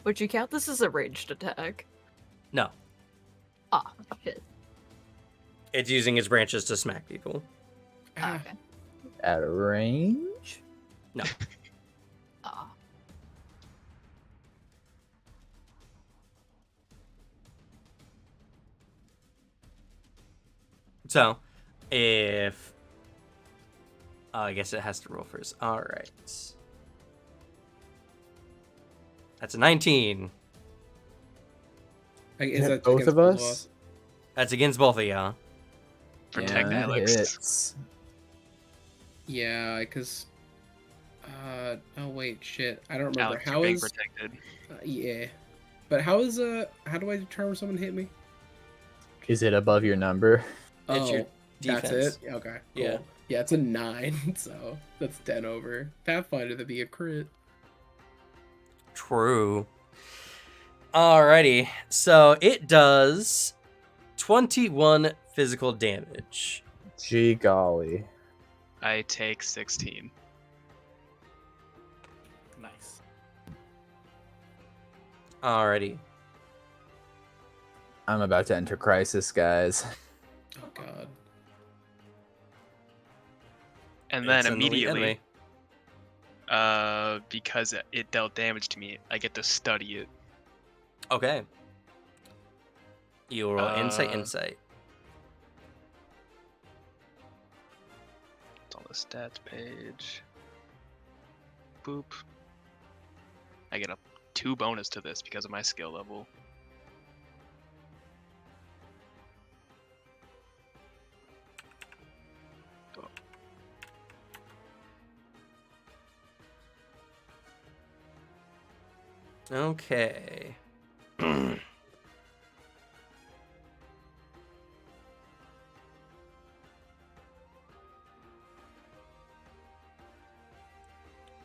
F: Would you count this as a ranged attack?
B: No,
F: Ah, shit.
B: it's using its branches to smack people.
F: Ah, okay.
D: At a range?
B: No.
F: Ah.
B: So, if... Oh, I guess it has to roll first. All right. That's a 19.
C: Is
D: Hit
C: that
D: both
C: against
D: of us?
B: That's against both of y'all.
A: Protect
D: Yeah,
A: Alex.
D: hits.
C: Yeah, because. Oh wait, shit. I don't remember
A: Alex,
C: how
A: you're being
C: is.
A: protected.
C: Yeah, but how is how do I determine someone hit me?
D: Is it above your number?
B: It's your
C: That's
B: defense.
C: it. Okay. Cool.
B: Yeah.
C: Yeah, it's a 9, so that's 10 over. Pathfinder to be a crit.
B: True. Alrighty. So it does 21 physical damage.
D: Gee golly.
A: I take 16.
E: Nice.
B: Alrighty.
D: I'm about to enter crisis, guys.
C: Oh god.
A: And then
B: It's an elite
A: immediately,
B: enemy.
A: because it dealt damage to me, I get to study it.
B: Okay. You roll insight.
A: It's on the stats page. Boop. I get a 2 bonus to this because of my skill level.
B: Okay.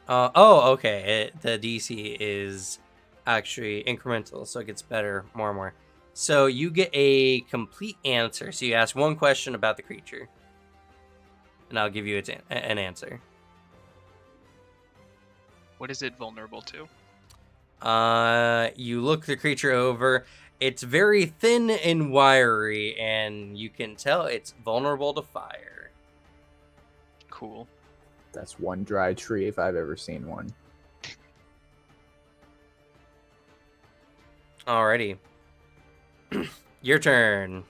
B: Okay. The DC is actually incremental, so it gets better more and more. So you get a complete answer. So you ask one question about the creature, and I'll give you an answer.
A: What is it vulnerable to?
B: You look the creature over. It's very thin and wiry, and you can tell it's vulnerable to fire.
A: Cool.
D: That's one dry tree if I've ever seen one.
B: Alrighty. Your turn.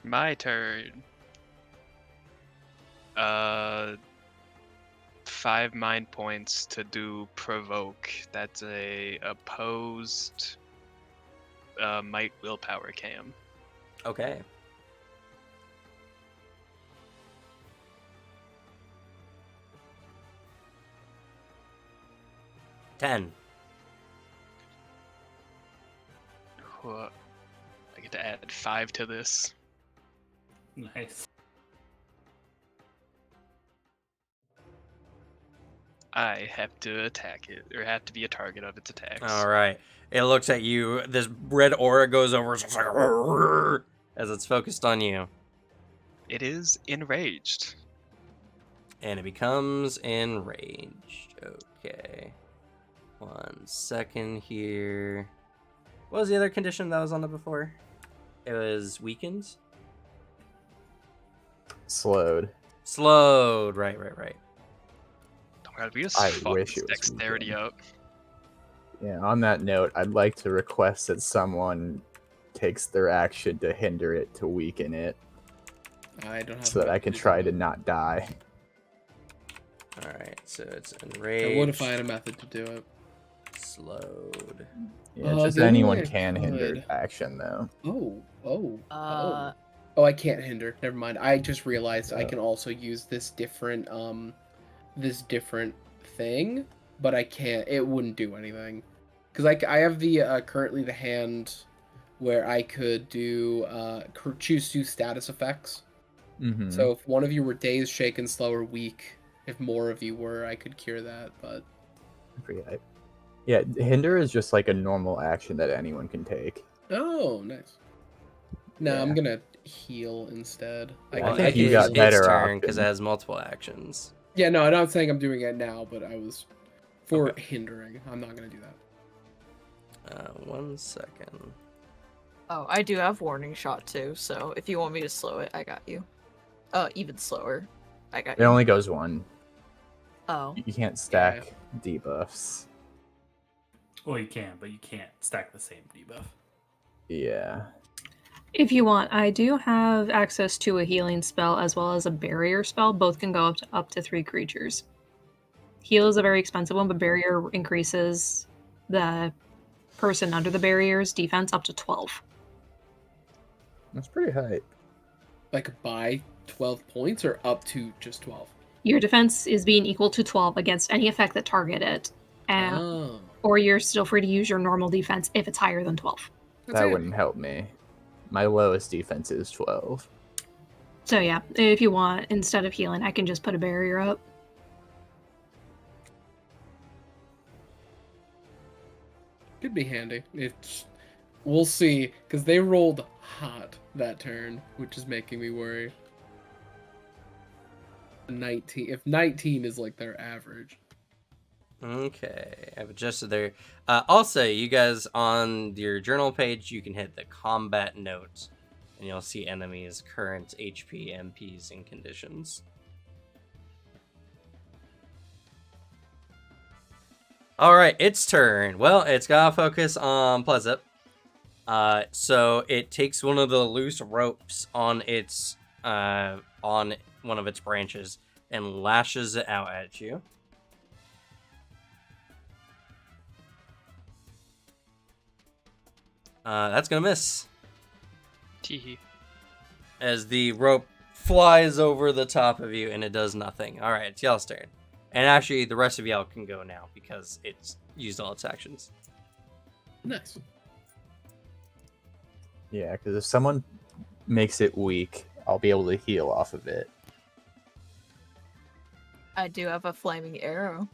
A: My turn. 5 mind points to do provoke. That's a opposed might willpower cam.
B: Okay. Ten.
A: I get to add 5 to this.
E: Nice.
B: Alright.
A: I have to attack it, or have to be a target of its attacks.
B: All right. It looks at you. This red aura goes over it's just like, as it's focused on you.
A: It is enraged.
B: And it becomes enraged. Okay. 1 second here. What was the other condition that was on it before? It was weakened?
D: Slowed.
B: Slowed. Right.
A: Oh my god, we just
D: I
A: fucked
D: wish
A: this
D: it was
A: dexterity
D: weakened.
A: up.
D: Yeah, on that note, I'd like to request that someone takes their action to hinder it, to weaken it,
C: I don't have.
D: so that I can try to not die.
B: Alright, so it's enraged.
C: I would if I had a method to do it.
B: Slowed.
D: Yeah,
C: Oh,
D: just
C: the only
D: anyone
C: way I
D: can hinder
C: could-
D: action, though.
C: Oh. Oh, I can't hinder. Never mind. I just realized I
D: Oh.
C: can also use this different thing, but I can't. It wouldn't do anything, because I have the currently the hand where I could do choose 2 status effects.
D: Mm-hmm.
C: So if one of you were dazed, shaken, slow, or weak, if more of you were, I could cure that. But
D: I forget. Yeah, hinder is just like a normal action that anyone can take.
C: oh, nice. No,
D: Yeah.
C: I'm gonna heal instead.
D: Yeah, I
B: Well,
D: think
B: it
D: you
B: is
D: got better
B: its turn because it
D: options.
B: has multiple actions.
C: Yeah, no, I'm not saying I'm doing it now, but I was for
B: Okay.
C: hindering. I'm not gonna do that.
B: 1 second.
F: Oh, I do have warning shot too, so if you want me to slow it, I got you. Even slower. I got
D: It
F: you.
D: only goes one.
F: Oh.
D: You can't stack debuffs.
E: Well, you can, but you can't stack the same debuff.
D: Yeah.
G: If you want, I do have access to a healing spell as well as a barrier spell. Both can go up to 3 creatures. Heal is a very expensive one, but barrier increases the person under the barrier's defense up to 12.
D: That's pretty high.
C: Like by 12 points or up to just 12?
G: Your defense is being equal to 12 against any effect that target it.
C: Oh.
G: Or you're still free to use your normal defense if it's higher than 12.
C: That's
D: That
C: it.
D: wouldn't help me. My lowest defense is 12.
G: So yeah, if you want, instead of healing, I can just put a barrier up.
C: Could be handy. We'll see, because they rolled hot that turn, which is making me worry. 19. If 19 is like their average.
B: Okay, I've adjusted there. Also, you guys on your journal page, you can hit the combat note, and you'll see enemies' current HP, MPs, and conditions. Alright, its turn. Well, it's gotta focus on Pleasant. So it takes one of the loose ropes on its on one of its branches and lashes it out at you. That's gonna miss
A: Teehee.
B: as the rope flies over the top of you and it does nothing. All right, it's y'all's turn. And actually, the rest of y'all can go now because it's used all its actions.
C: Nice.
D: Yeah, because if someone makes it weak, I'll be able to heal off of it.
F: I do have a flaming arrow.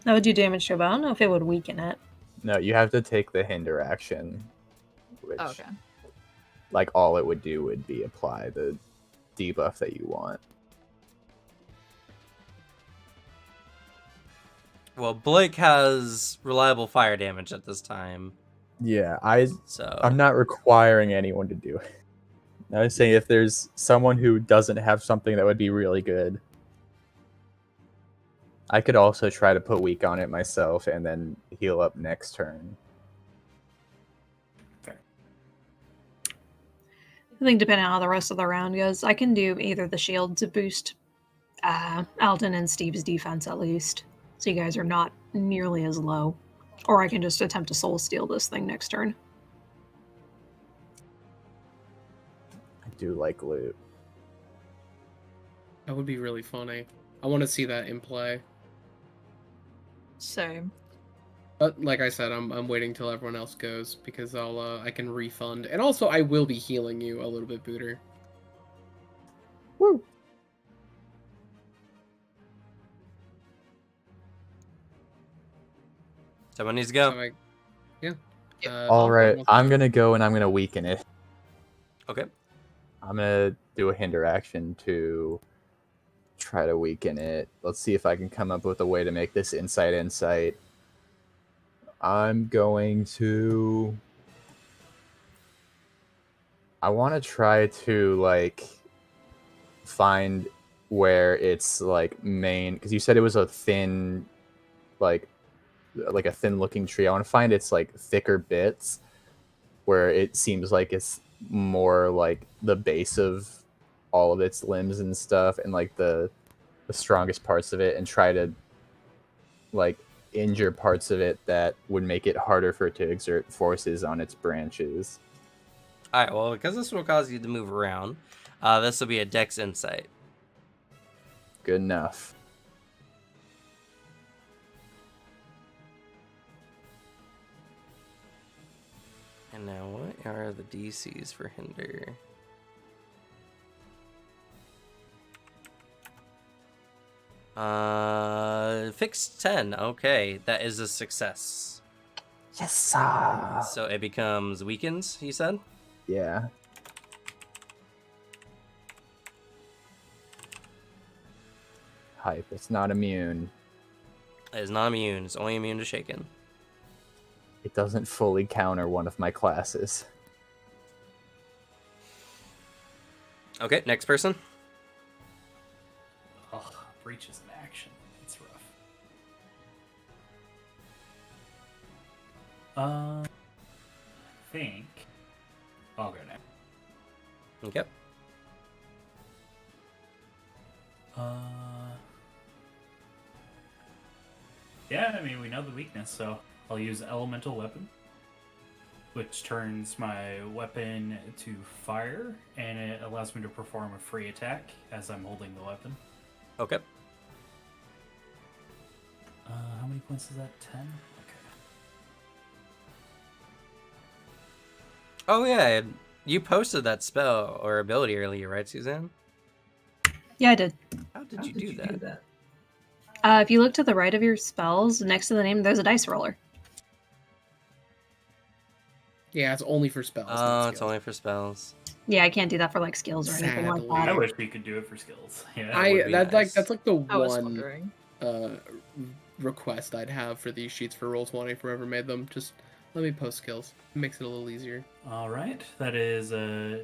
G: That would do damage to it, but I don't know if it would weaken it.
D: No, you have to take the hinder action, which,
F: Okay.
D: like, all it would do would be apply the debuff that you want.
B: Well, Blake has reliable fire damage at this time,
D: Yeah,
B: so
D: I'm not requiring anyone to do it. I was saying if there's someone who doesn't have something that would be really good, I could also try to put weak on it myself and then heal up next turn.
G: I think depending on how the rest of the round goes, I can do either the shield to boost Alden and Steve's defense at least, so you guys are not nearly as low. Or I can just attempt to soul steal this thing next turn.
D: I do like loot.
C: That would be really funny. I want to see that in play.
F: Same.
C: But like I said, I'm waiting till everyone else goes because I can refund, and also I will be healing you a little bit, Booter.
D: Woo!
B: someone needs to go.
C: So yeah.
D: All right,
C: I'll-
D: I'm gonna go and I'm gonna weaken it.
B: Okay.
D: I'm gonna do a hinder action to try to weaken it. Let's see if I can come up with a way to make this insight. I'm going to. I want to try to like find where it's like main, because you said it was a thin, like a thin looking tree. I want to find its like thicker bits where it seems like it's more like the base of all of its limbs and stuff, and like the strongest parts of it, and try to like injure parts of it that would make it harder for it to exert forces on its branches.
B: All right, well, because this will cause you to move around, this will be a Dex Insight.
D: Good enough.
B: And now, what are the DCs for Hinder? Fixed 10. Okay, that is a success.
D: Yes, sir.
B: So it becomes weakens, you said?
D: Yeah. Hype. It's not immune.
B: It is not immune. It's only immune to shaken.
D: It doesn't fully counter one of my classes.
B: Okay, next person.
E: Oh, breach is an action. It's rough. I think I'll go now.
B: Okay.
E: Yeah, I mean, we know the weakness, so I'll use Elemental Weapon, which turns my weapon to fire, and it allows me to perform a free attack as I'm holding the weapon.
B: Okay.
E: How many points is that? 10? Okay.
B: Oh, yeah. You posted that spell or ability earlier, right, Suzanne?
G: Yeah, I did.
B: How did you do that?
G: If you look to the right of your spells, next to the name, there's a dice roller.
C: Yeah, it's only for spells.
B: Oh,
C: not
B: it's
C: skills.
B: only for spells.
G: Yeah, I can't do that for like skills or anything like
C: Sadly.
E: I
G: that.
E: wish we could do it for skills. Yeah.
B: would be nice.
C: That's like the
F: I was
C: one
F: wondering.
C: request I'd have for these sheets for Roll20 if we ever made them. Just let me post skills. It makes it a little easier.
E: All right, that is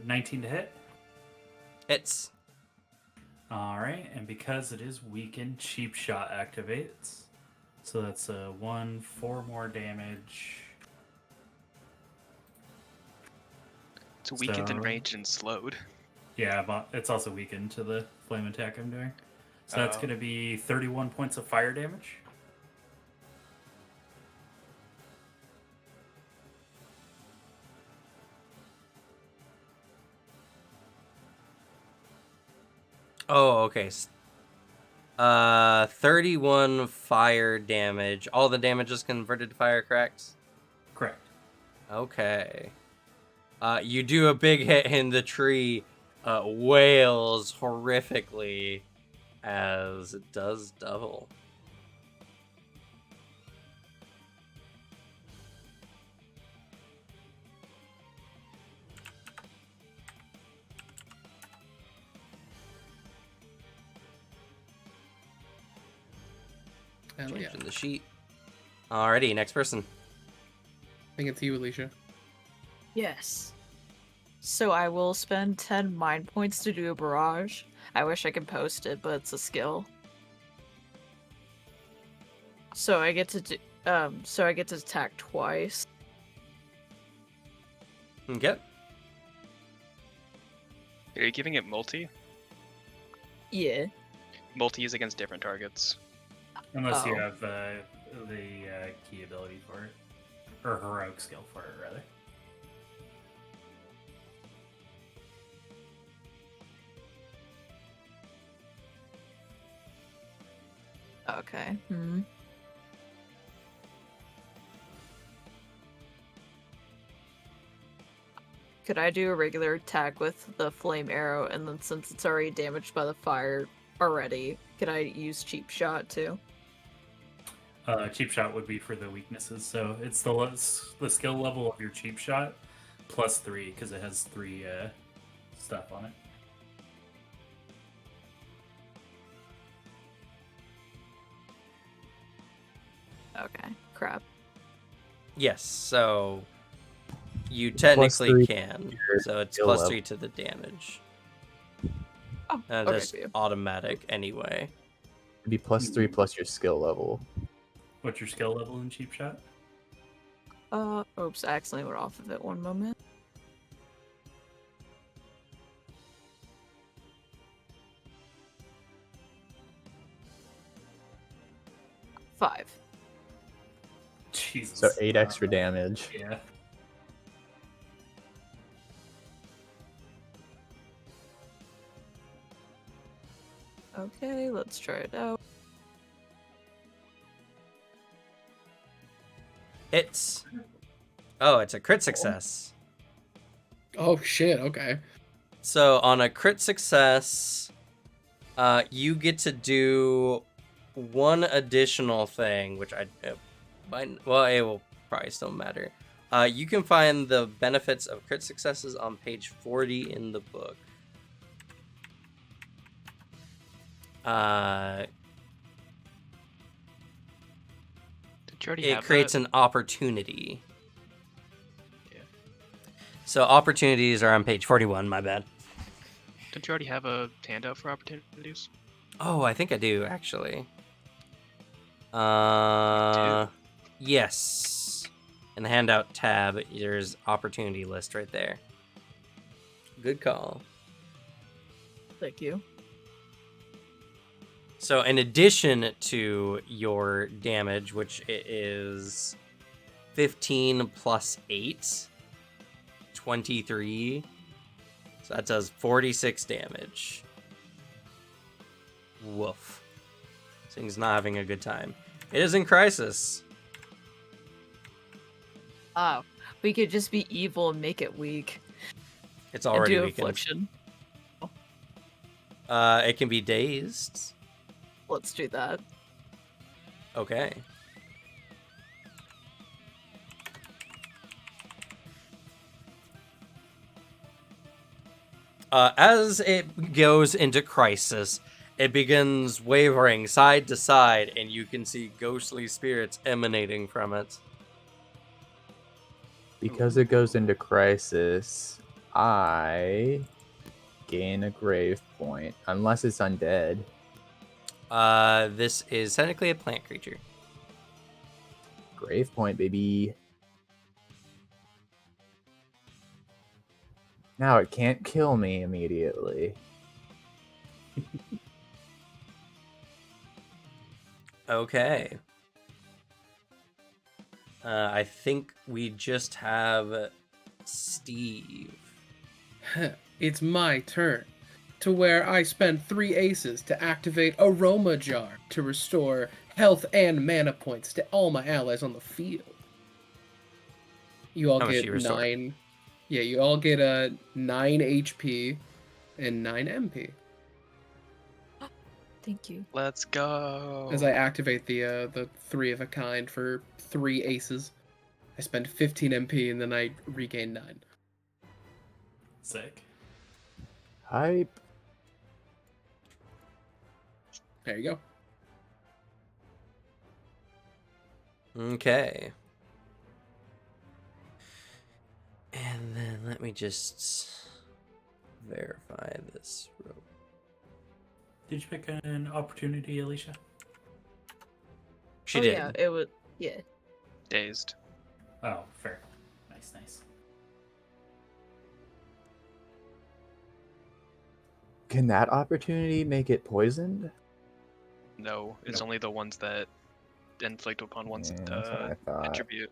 E: 19 to hit.
B: It's
E: All right, and because it is weakened, Cheap Shot activates. So that's 4 more damage.
A: It's weakened,
E: So-
A: enraged, and slowed.
E: Yeah, but it's also weakened to the flame attack I'm doing. So that's
A: Oh.
E: going to be 31 points of fire damage.
B: Oh, okay. 31 fire damage. All the damage is converted to fire cracks?
E: Correct.
B: Okay. You do a big hit and the tree wails horrifically as it does double.
C: Hell yeah.
B: Changing the sheet. Alrighty, next person.
C: I think it's you, Alicia.
F: Yes. So I will spend 10 mind points to do a barrage. I wish I could post it, but it's a skill. So I get to do, attack twice.
B: Okay.
A: Are you giving it multi?
F: Yeah.
A: Multi is against different targets.
E: Unless you
F: Oh.
E: have the key ability for it. Or heroic skill for it, rather.
F: Okay. Hmm. Could I do a regular attack with the flame arrow, and then since it's already damaged by the fire already, could I use cheap shot too?
E: Cheap Shot would be for the weaknesses, so it's the skill level of your Cheap Shot plus 3, because it has 3 stuff on it.
F: Okay. Crap.
B: Yes, so you technically
D: three
B: can.
D: your
B: So it's
D: skill
B: plus
D: level.
B: 3 to the damage.
F: Oh,
B: And
F: okay.
B: that's
F: for you.
B: automatic anyway.
D: It'd be +3 plus your skill level.
E: What's your skill level in Cheap Shot?
F: Oops, I accidentally went off of it. One moment. Five.
E: Jesus.
D: So 8 extra damage.
E: Yeah.
F: Okay, let's try it out.
B: It's a crit success.
C: Oh shit. Okay.
B: So on a crit success, you get to do one additional thing, which it will probably still matter. You can find the benefits of crit successes on page 40 in the book.
A: Did you already
B: It
A: have
B: creates
A: that?
B: an opportunity.
A: Yeah.
B: So opportunities are on page 41, my bad.
A: Don't you already have a handout for opportunities?
B: Oh, I think I do, actually. Yes. In the handout tab, there's opportunity list right there. Good call.
F: Thank you.
B: So in addition to your damage, which is 15 plus 8, 23. So that does 46 damage. Woof. This thing's not having a good time. It is in crisis.
F: Oh, we could just be evil and make it weak.
B: It's
F: And
B: already
F: do
B: weakened.
F: affliction.
B: It can be dazed.
F: Let's do that.
B: Okay. As it goes into crisis, it begins wavering side to side, and you can see ghostly spirits emanating from it.
D: Because it goes into crisis, I gain a grave point. Unless it's undead.
B: This is technically a plant creature.
D: Grave point, baby. Now it can't kill me immediately.
B: Okay. I think we just have Steve.
C: It's my turn. To where I spend 3 aces to activate Aroma Jar to restore health and mana points to all my allies on the field. You all
B: How much do
C: get
B: you restore?
C: 9. Yeah, you all get a 9 HP and 9 MP
F: Thank you.
A: Let's go.
C: as I activate the 3 of a kind for 3 aces. I spend 15 MP and then I regain 9.
E: Sick.
D: Hype.
C: There you go.
B: Okay. And then let me just verify this real.
E: Did you pick an opportunity, Alicia?
B: She did.
F: Yeah, it was. Yeah.
A: Dazed.
E: Oh, fair. Nice, nice.
D: Can that opportunity make it poisoned?
A: No, it's
E: No.
A: only the ones that inflict upon one's
D: Yeah, that's what I thought.
A: attribute.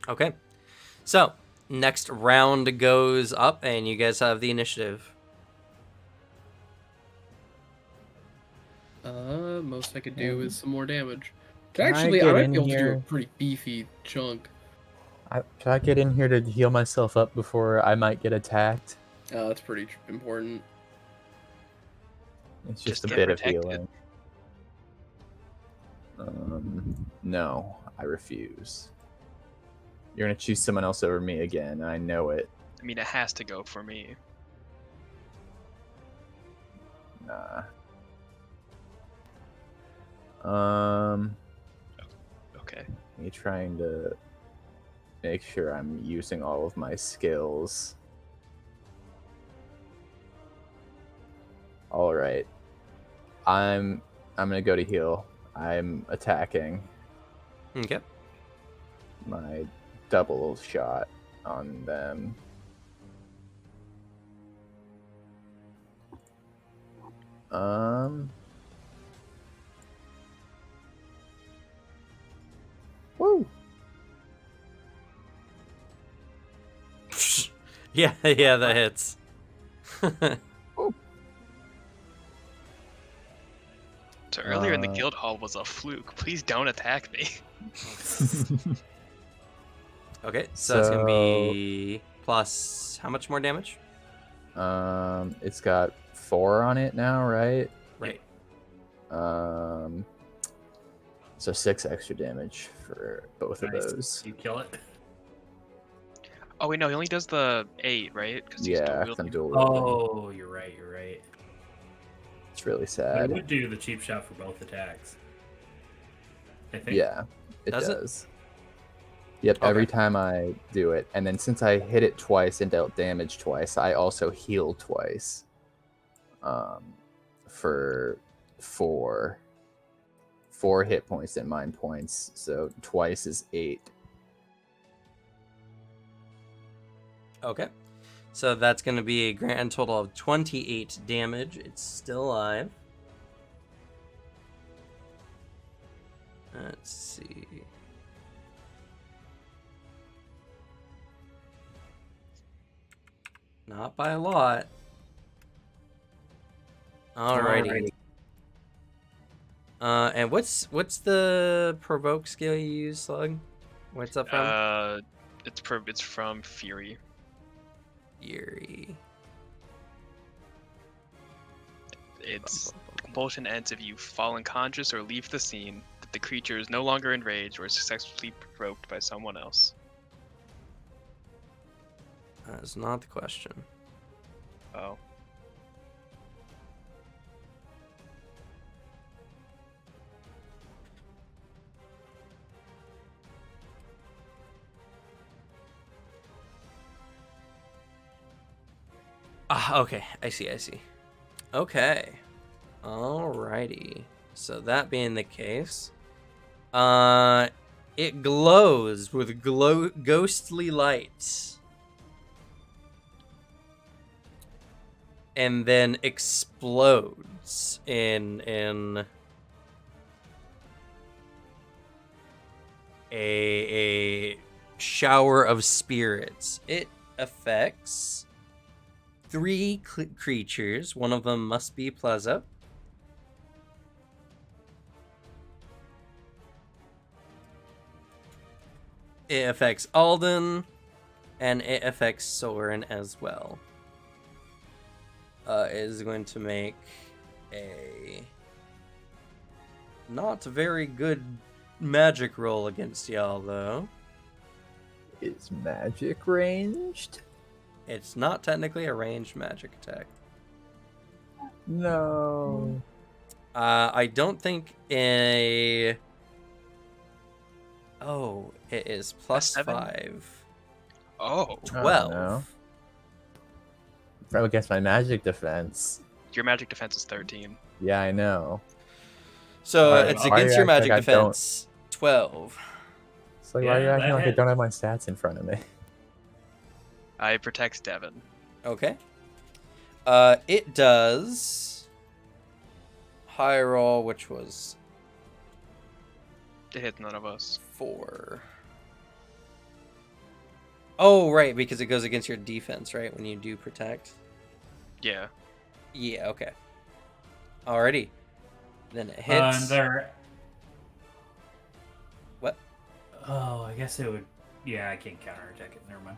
B: Okay. So, next round goes up, and you guys have the initiative.
C: Most I could do is some more damage.
D: Can I
C: Actually, I
D: get
C: might
D: in
C: be able to do a
D: here?
C: pretty beefy chunk.
D: Should I get in here to heal myself up before I might get attacked?
C: That's pretty important.
D: It's just
A: Just
D: a
A: get
D: bit of
A: protected.
D: healing. No, I refuse. You're gonna choose someone else over me again. I know it.
A: I mean, it has to go for me.
D: Nah.
A: Okay.
D: Me trying to make sure I'm using all of my skills. I'm gonna go to heal. I'm attacking
B: Okay.
D: my double shot on them. Woo.
B: Yeah, yeah, that hits.
A: So earlier in the
D: Uh,
A: guild hall was a fluke. Please don't attack me.
B: Okay, so that's gonna be plus how much more damage?
D: It's got 4 on it now, right?
B: Right.
D: So 6 extra damage for both of
E: Nice.
D: those.
E: You kill it.
A: Oh wait, no, he only does the 8, right? Because he's
D: Yeah,
A: dual
D: 'cause I'm
A: wielding.
D: dual wielding.
E: Oh, you're right. You're right.
D: It's really
E: But it
D: sad.
E: would do the cheap shot for both attacks. I think.
D: Yeah, it
B: Does it?
D: does. Yep, every
B: Okay.
D: time I do it. And then since I hit it twice and dealt damage twice, I also heal twice. For 4 hit points and mind points. So twice is 8.
B: Okay. So that's going to be a grand total of 28 damage. It's still alive. Let's see. Not by a lot. Alrighty. And what's the provoke skill you use, Slug? What's up from?
A: It's from Fury.
B: Fury.
A: Its compulsion ends if you fall unconscious or leave the scene, that the creature is no longer enraged or successfully provoked by someone else.
B: That is not the question.
A: Oh.
B: Ah, okay. I see. Okay. Alrighty. So that being the case, it glows with ghostly light, and then explodes in a shower of spirits. It affects 3 creatures. One of them must be Plaza. It affects Alden, and it affects Soren as well. It is going to make a not very good magic roll against y'all, though.
D: Is magic ranged?
B: It's not technically a ranged magic attack.
D: No.
B: I don't think a... Oh, it is plus
A: 7?
B: 5.
A: Oh.
B: 12.
D: know. Against my magic defense.
A: Your magic defense is 13.
D: Yeah, I know.
B: So
D: Why-
B: it's
D: why are
B: against
D: you
B: your
D: acting
B: magic
D: like I don't-
B: defense. 12.
D: It's like, why are you
E: Yeah,
D: acting
E: that
D: like I
E: hit.
D: don't have my stats in front of me?
A: I protect Devin.
B: Okay. It does high roll, which was
A: It hits none of us.
B: 4. Oh, right, because it goes against your defense, right? When you do protect.
A: Yeah.
B: Yeah, okay. Alrighty. Then it
E: And
B: hits.
E: there.
B: What?
E: Oh, I guess it would. Yeah, I can't counterattack it. Never mind.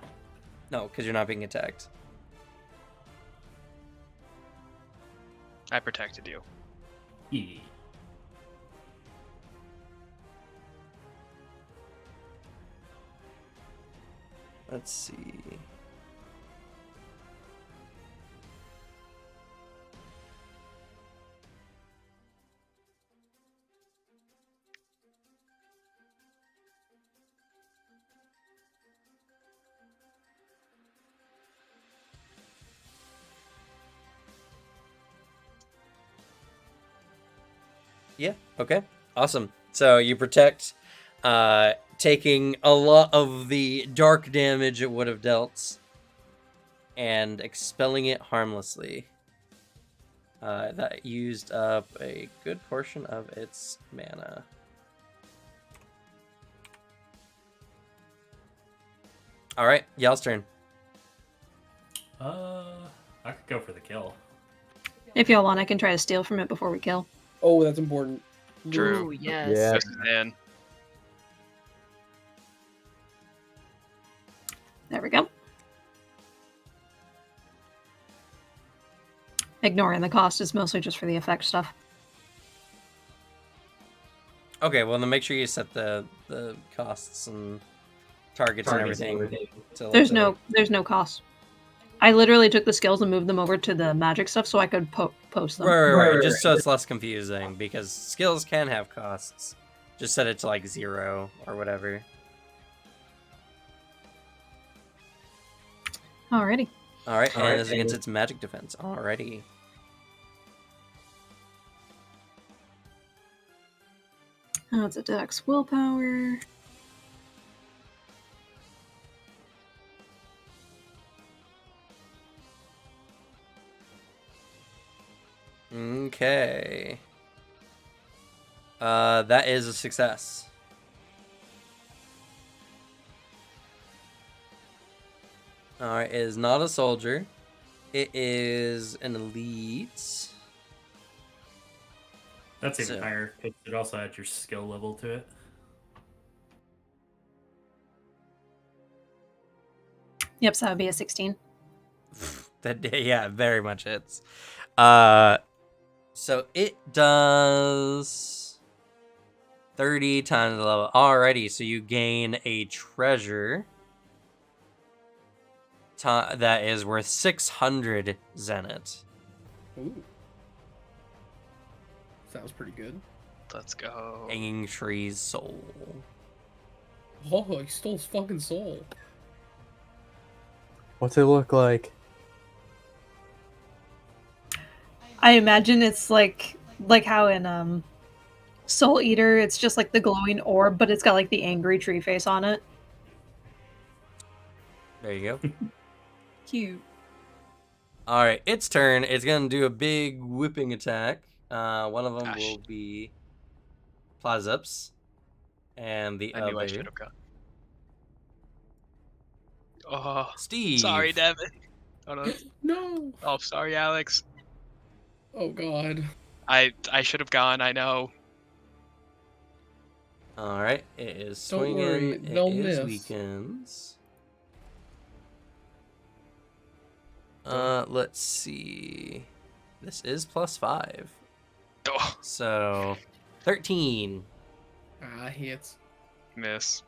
B: No, because you're not being attacked.
A: I protected you.
E: Yeah.
B: Let's see. Yeah. Okay. Awesome. So you protect, taking a lot of the dark damage it would have dealt, and expelling it harmlessly. That used up a good portion of its mana. All right, y'all's turn.
E: I could go for the kill.
G: If y'all want, I can try to steal from it before we kill.
C: Oh, that's important.
A: True.
F: Ooh, yes.
D: Yeah.
A: This is Dan.
G: There we go. Ignoring the cost is mostly just for the effect stuff.
B: Okay, well then make sure you set the costs and targets and everything.
G: There's no cost. I literally took the skills and moved them over to the magic stuff so I could post them.
B: Right. Just so it's less confusing, because skills can have costs. Just set it to like 0 or whatever.
G: Alrighty.
B: All right, and it's against its magic defense. Alrighty.
G: That's a dex willpower.
B: Okay. That is a success. Alright, it is not a soldier. It is an elite.
E: That's even
B: So-
E: higher, because it also adds your skill level to it.
G: Yep, so that would be a 16.
B: Yeah, very much hits. So it does 30 times the level. Alrighty, so you gain a treasure that is worth 600 zenith.
C: Ooh. Sounds pretty good.
A: Let's go.
B: Hanging Tree's soul.
C: Oh, he stole his fucking soul.
D: What's it look like?
G: I imagine it's like how in Soul Eater, it's just like the glowing orb, but it's got like the angry tree face on it.
B: There you go.
F: Cute.
B: Alright, its turn. It's gonna do a big whipping attack. One of them
A: Gosh.
B: will be Plazups. And the
A: I knew I
B: other,
A: should have got. Oh,
B: Steve.
A: sorry, Devin. Oh, no.
C: No.
A: Oh, sorry, Alex.
C: Oh god.
A: I should have gone. I know.
B: Alright, it is
C: Don't
B: swinging.
C: worry,
B: It
C: they'll
B: is
C: miss.
B: weakens. Let's see. This is +5.
A: Oh,
B: So 13.
C: Ah, hits.
A: miss.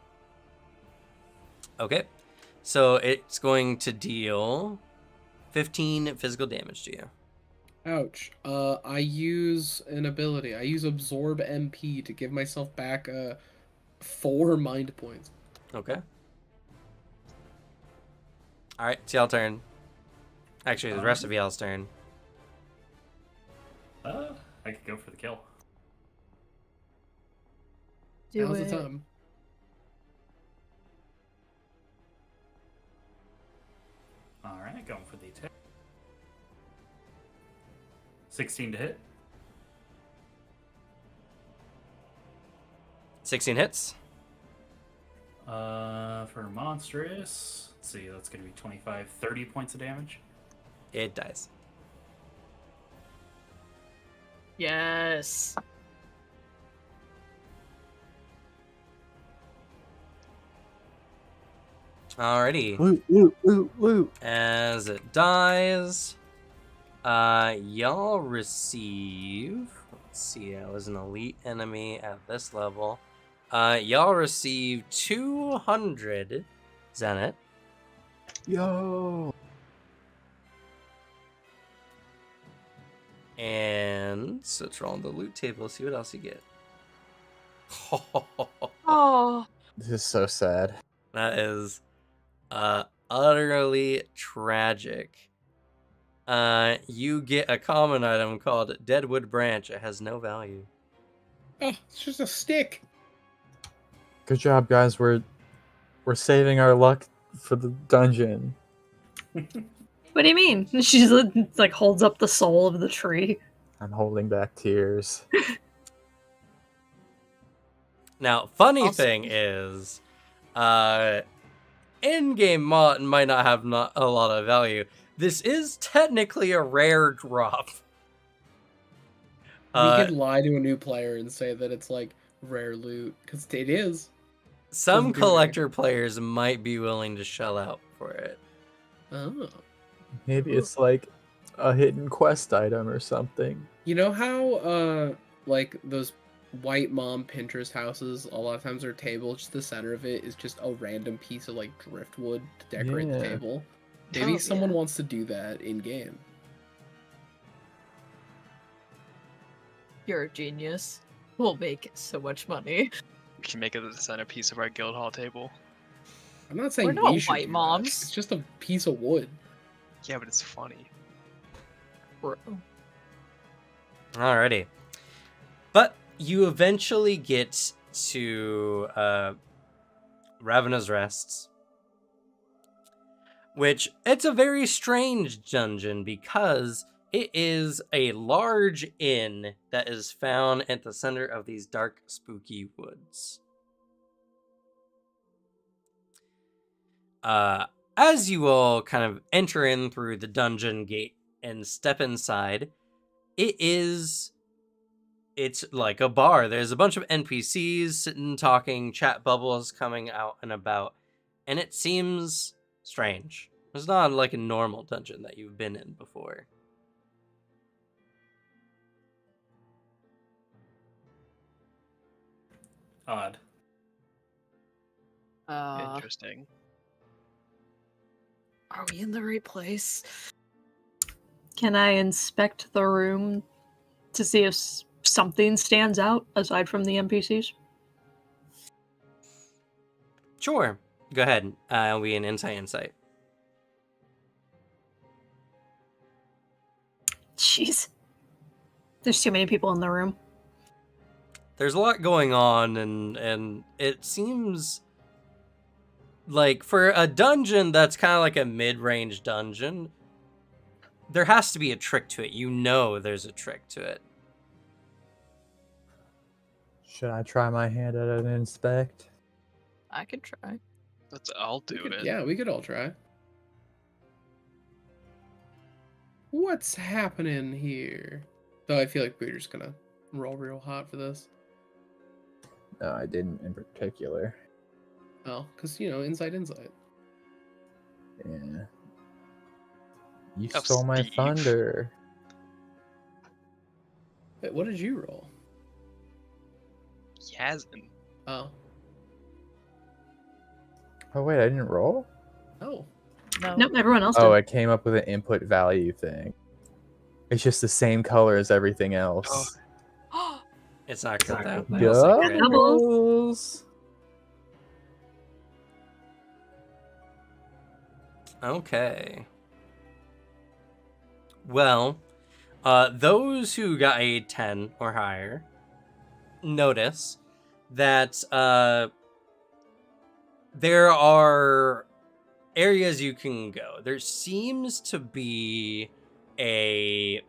B: Okay. So it's going to deal 15 physical damage to you.
C: Ouch. I use an ability. I use Absorb MP to give myself back 4 mind points.
B: Okay. Alright, it's y'all's turn. Actually, the rest of y'all's turn.
E: I could go for the kill.
F: Do
C: Now's
F: it.
C: the time.
E: Alright, going for the attack. 16 to hit.
B: 16 hits.
E: For monstrous, let's see, that's going to be 25, 30 points of damage.
B: It dies.
F: Yes.
B: Alrighty.
D: Loot, loot, loot, loot.
B: As it dies, y'all receive. Let's see, I was an elite enemy at this level. Y'all receive 200 zenith.
D: Yo.
B: And so let's roll on the loot table, see what else you get.
F: Oh.
D: This is so sad.
B: That is utterly tragic. You get a common item called Deadwood Branch. It has no value.
C: Oh, it's just a stick.
D: Good job, guys. We're saving our luck for the dungeon.
G: What do you mean? She's like holds up the soul of the tree.
D: I'm holding back tears.
B: Now, funny
F: Also-
B: thing is, in-game might not have a lot of value. This is technically a rare drop.
C: We could lie to a new player and say that it's like rare loot, because it is.
B: Some
C: Doesn't do
B: collector players might be willing to shell out for it.
C: Oh.
D: Maybe it's like a hidden quest item or something.
C: You know how like those white mom Pinterest houses, a lot of times their table, just the center of it is just a random piece of like driftwood to decorate the
D: Yeah.
C: table. Maybe
F: Oh,
C: someone
F: yeah.
C: wants to do that in game.
F: You're a genius. We'll make so much money.
A: We can make it the centerpiece of our guild hall table.
C: I'm not saying
F: We're not
C: we should
F: white
C: do that.
F: moms.
C: It's just a piece of wood.
A: Yeah, but it's funny.
F: Bro.
B: Alrighty. But you eventually get to Ravana's Rests, which it's a very strange dungeon because it is a large inn that is found at the center of these dark, spooky woods. As you all kind of enter in through the dungeon gate and step inside, it's like a bar. There's a bunch of NPCs sitting, talking, chat bubbles coming out and about, and it seems strange. It's not like a normal dungeon that you've been in before.
E: Odd.
A: Interesting.
F: Are we in the right place?
G: Can I inspect the room to see if something stands out aside from the NPCs?
B: Sure. Go ahead. It'll be an insight.
G: Jeez. There's too many people in the room.
B: There's a lot going on, and it seems like for a dungeon that's kind of like a mid-range dungeon, there has to be a trick to it. You know there's a trick to it.
D: Should I try my hand at an inspect?
F: I could try.
A: I'll do it.
C: Yeah, we could all try. What's happening here? Though I feel like we're just gonna roll real hot for this.
D: No, I didn't in particular.
C: Oh, because, you know, insight.
D: Yeah. You
A: Oh,
D: stole my
A: Steve.
D: thunder.
C: Wait, what did you roll?
A: He hasn't.
C: Oh.
D: Oh wait, I didn't roll?
C: Oh.
F: No.
G: Nope, everyone else did.
D: Oh, it came up with an input value thing. It's just the same color as everything else.
B: It's not good though.
D: Doubles.
B: Okay. Well, those who got a 10 or higher notice that there are areas you can go. There seems to be a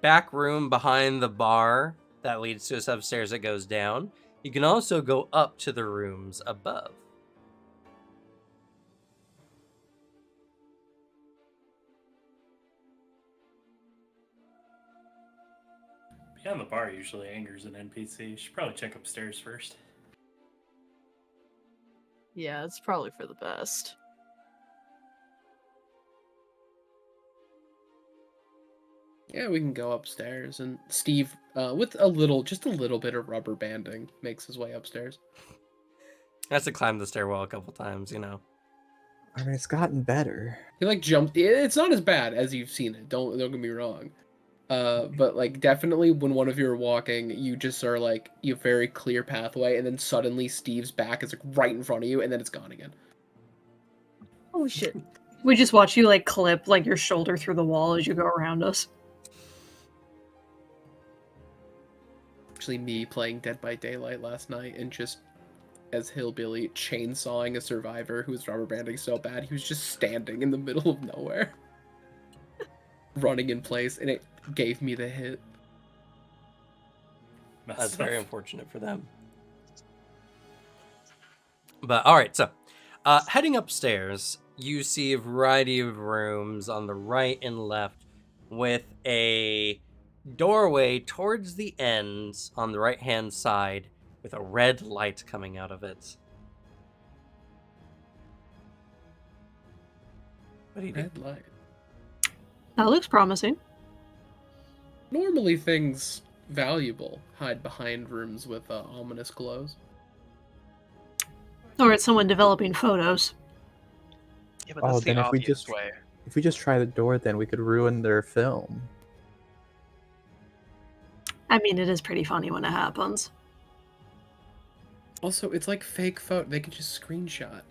B: back room behind the bar that leads to a substairs that goes down. You can also go up to the rooms above.
E: Behind the bar usually angers an NPC. You should probably check upstairs first.
F: Yeah, it's probably for the best.
C: Yeah, we can go upstairs, and Steve, with just a little bit of rubber banding, makes his way upstairs.
B: Has to climb the stairwell a couple times, you know.
D: I mean, it's gotten better.
C: He like jumped. It's not as bad as you've seen it. Don't get me wrong. But like definitely when one of you are walking, you just are like you have very clear pathway, and then suddenly Steve's back is like right in front of you, and then it's gone again.
F: Oh shit.
G: We just watch you like clip like your shoulder through the wall as you go around us.
C: actually me playing Dead by Daylight last night and just as Hillbilly chainsawing a survivor who was rubber banding so bad he was just standing in the middle of nowhere, running in place, and it gave me the hit.
B: That's very unfortunate for them. But all right, so heading upstairs, you see a variety of rooms on the right and left, with a doorway towards the ends on the right-hand side with a red light coming out of it. What do you do?
C: Red light.
G: That looks promising.
C: Normally things valuable hide behind rooms with ominous glows.
G: Or it's someone developing photos.
A: Yeah, but that's the
D: then if we
A: obvious
D: just
A: way.
D: if we just try the door, then we could ruin their film.
G: I mean, it is pretty funny when it happens.
C: Also, it's like fake photo. They could just screenshot.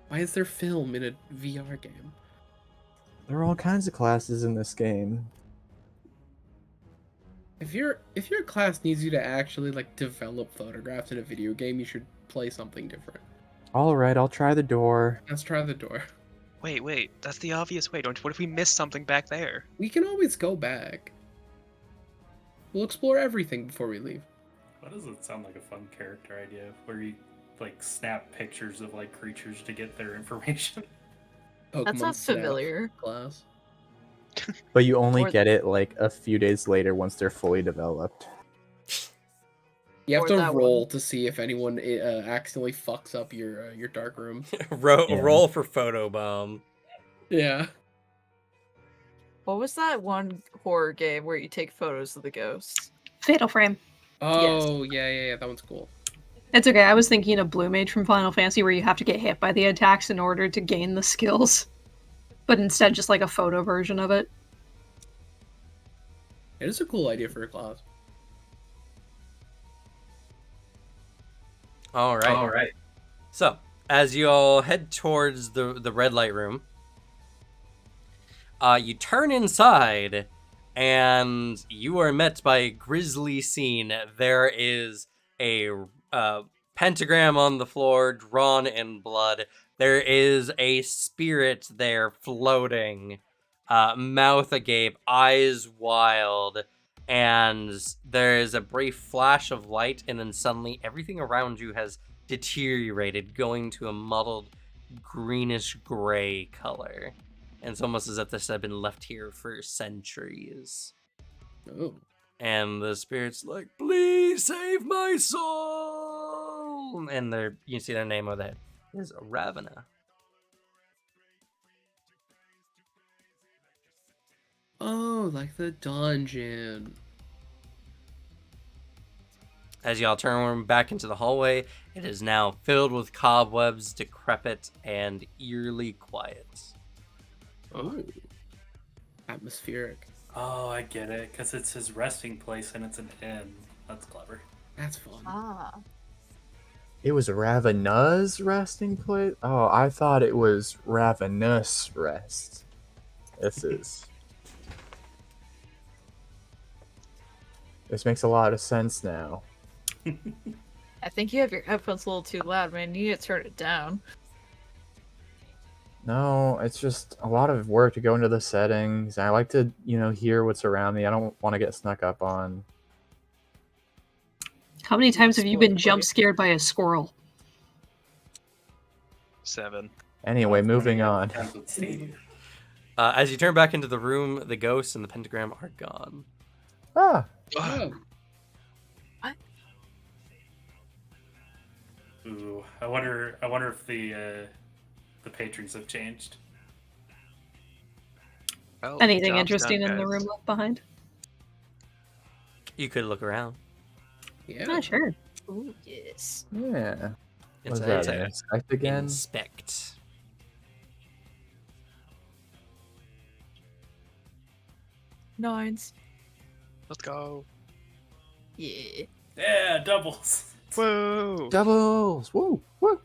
C: Why is there film in a VR game?
D: There are all kinds of classes in this game.
C: If your class needs you to actually like develop photographs in a video game, you should play something different.
D: All right, I'll try the door.
C: Let's try the door.
A: Wait, that's the obvious way. What if we miss something back there?
C: We can always go back. We'll explore everything before we leave.
E: Why does it sound like a fun character idea where you like snap pictures of like creatures to get their information?
F: That
C: Pokemon
F: sounds
C: Snap
F: familiar.
C: class.
D: But you only
F: Or-
D: get it like a few days later once they're fully developed.
C: You have
F: Or
C: to
F: that
C: roll
F: one.
C: to see if anyone accidentally fucks up your dark room.
D: Yeah.
B: Roll for photobomb.
C: Yeah.
F: What was that one horror game where you take photos of the ghosts?
G: Fatal Frame.
C: Oh, yeah. That one's cool.
G: It's okay. I was thinking of Blue Mage from Final Fantasy, where you have to get hit by the attacks in order to gain the skills. But instead, just like a photo version of it.
C: It is a cool idea for a class.
B: All right. So, as you all head towards the red light room, you turn inside, and you are met by a grisly scene. There is a pentagram on the floor, drawn in blood. There is a spirit there floating, mouth agape, eyes wild, and there is a brief flash of light, and then suddenly everything around you has deteriorated, going to a muddled greenish gray color. And it's almost as if this had been left here for centuries.
C: Oh.
B: And the spirit's like, "Please save my soul!" And you see their name over there. It is Ravana.
C: Oh, like the dungeon.
B: As y'all turn back into the hallway, it is now filled with cobwebs, decrepit, and eerily quiet.
C: Oh. Atmospheric.
E: Oh, I get it, because it's his resting place and it's an inn. That's clever.
C: That's fun.
F: Ah.
D: It was Ravana's resting place? Oh, I thought it was Ravenous rest. This makes a lot of sense now.
F: I think you have your headphones a little too loud, man. You need to turn it down.
D: No, it's just a lot of work to go into the settings. I like to, hear what's around me. I don't want to get snuck up on.
G: How many times have you been jump scared by a squirrel?
A: 7.
D: Anyway, moving on.
E: Depends with Steve.
B: As you turn back into the room, the ghosts and the pentagram are gone.
D: Ah,
C: Oh.
E: Ooh, I wonder if the patrons have changed.
A: Well,
G: Anything
A: job's
G: interesting
A: done,
G: in the
A: guys.
G: room left behind?
B: You could look around.
C: Yeah.
G: Oh, sure.
F: Ooh, yes.
D: yeah.
B: It's
D: What's
B: a,
D: that?
B: it's
D: An
B: a
D: inspect again?
B: inspect.
F: Nines.
A: Let's go.
F: Yeah.
E: Yeah, doubles.
A: Whoa!
D: Doubles! Woo! Woo!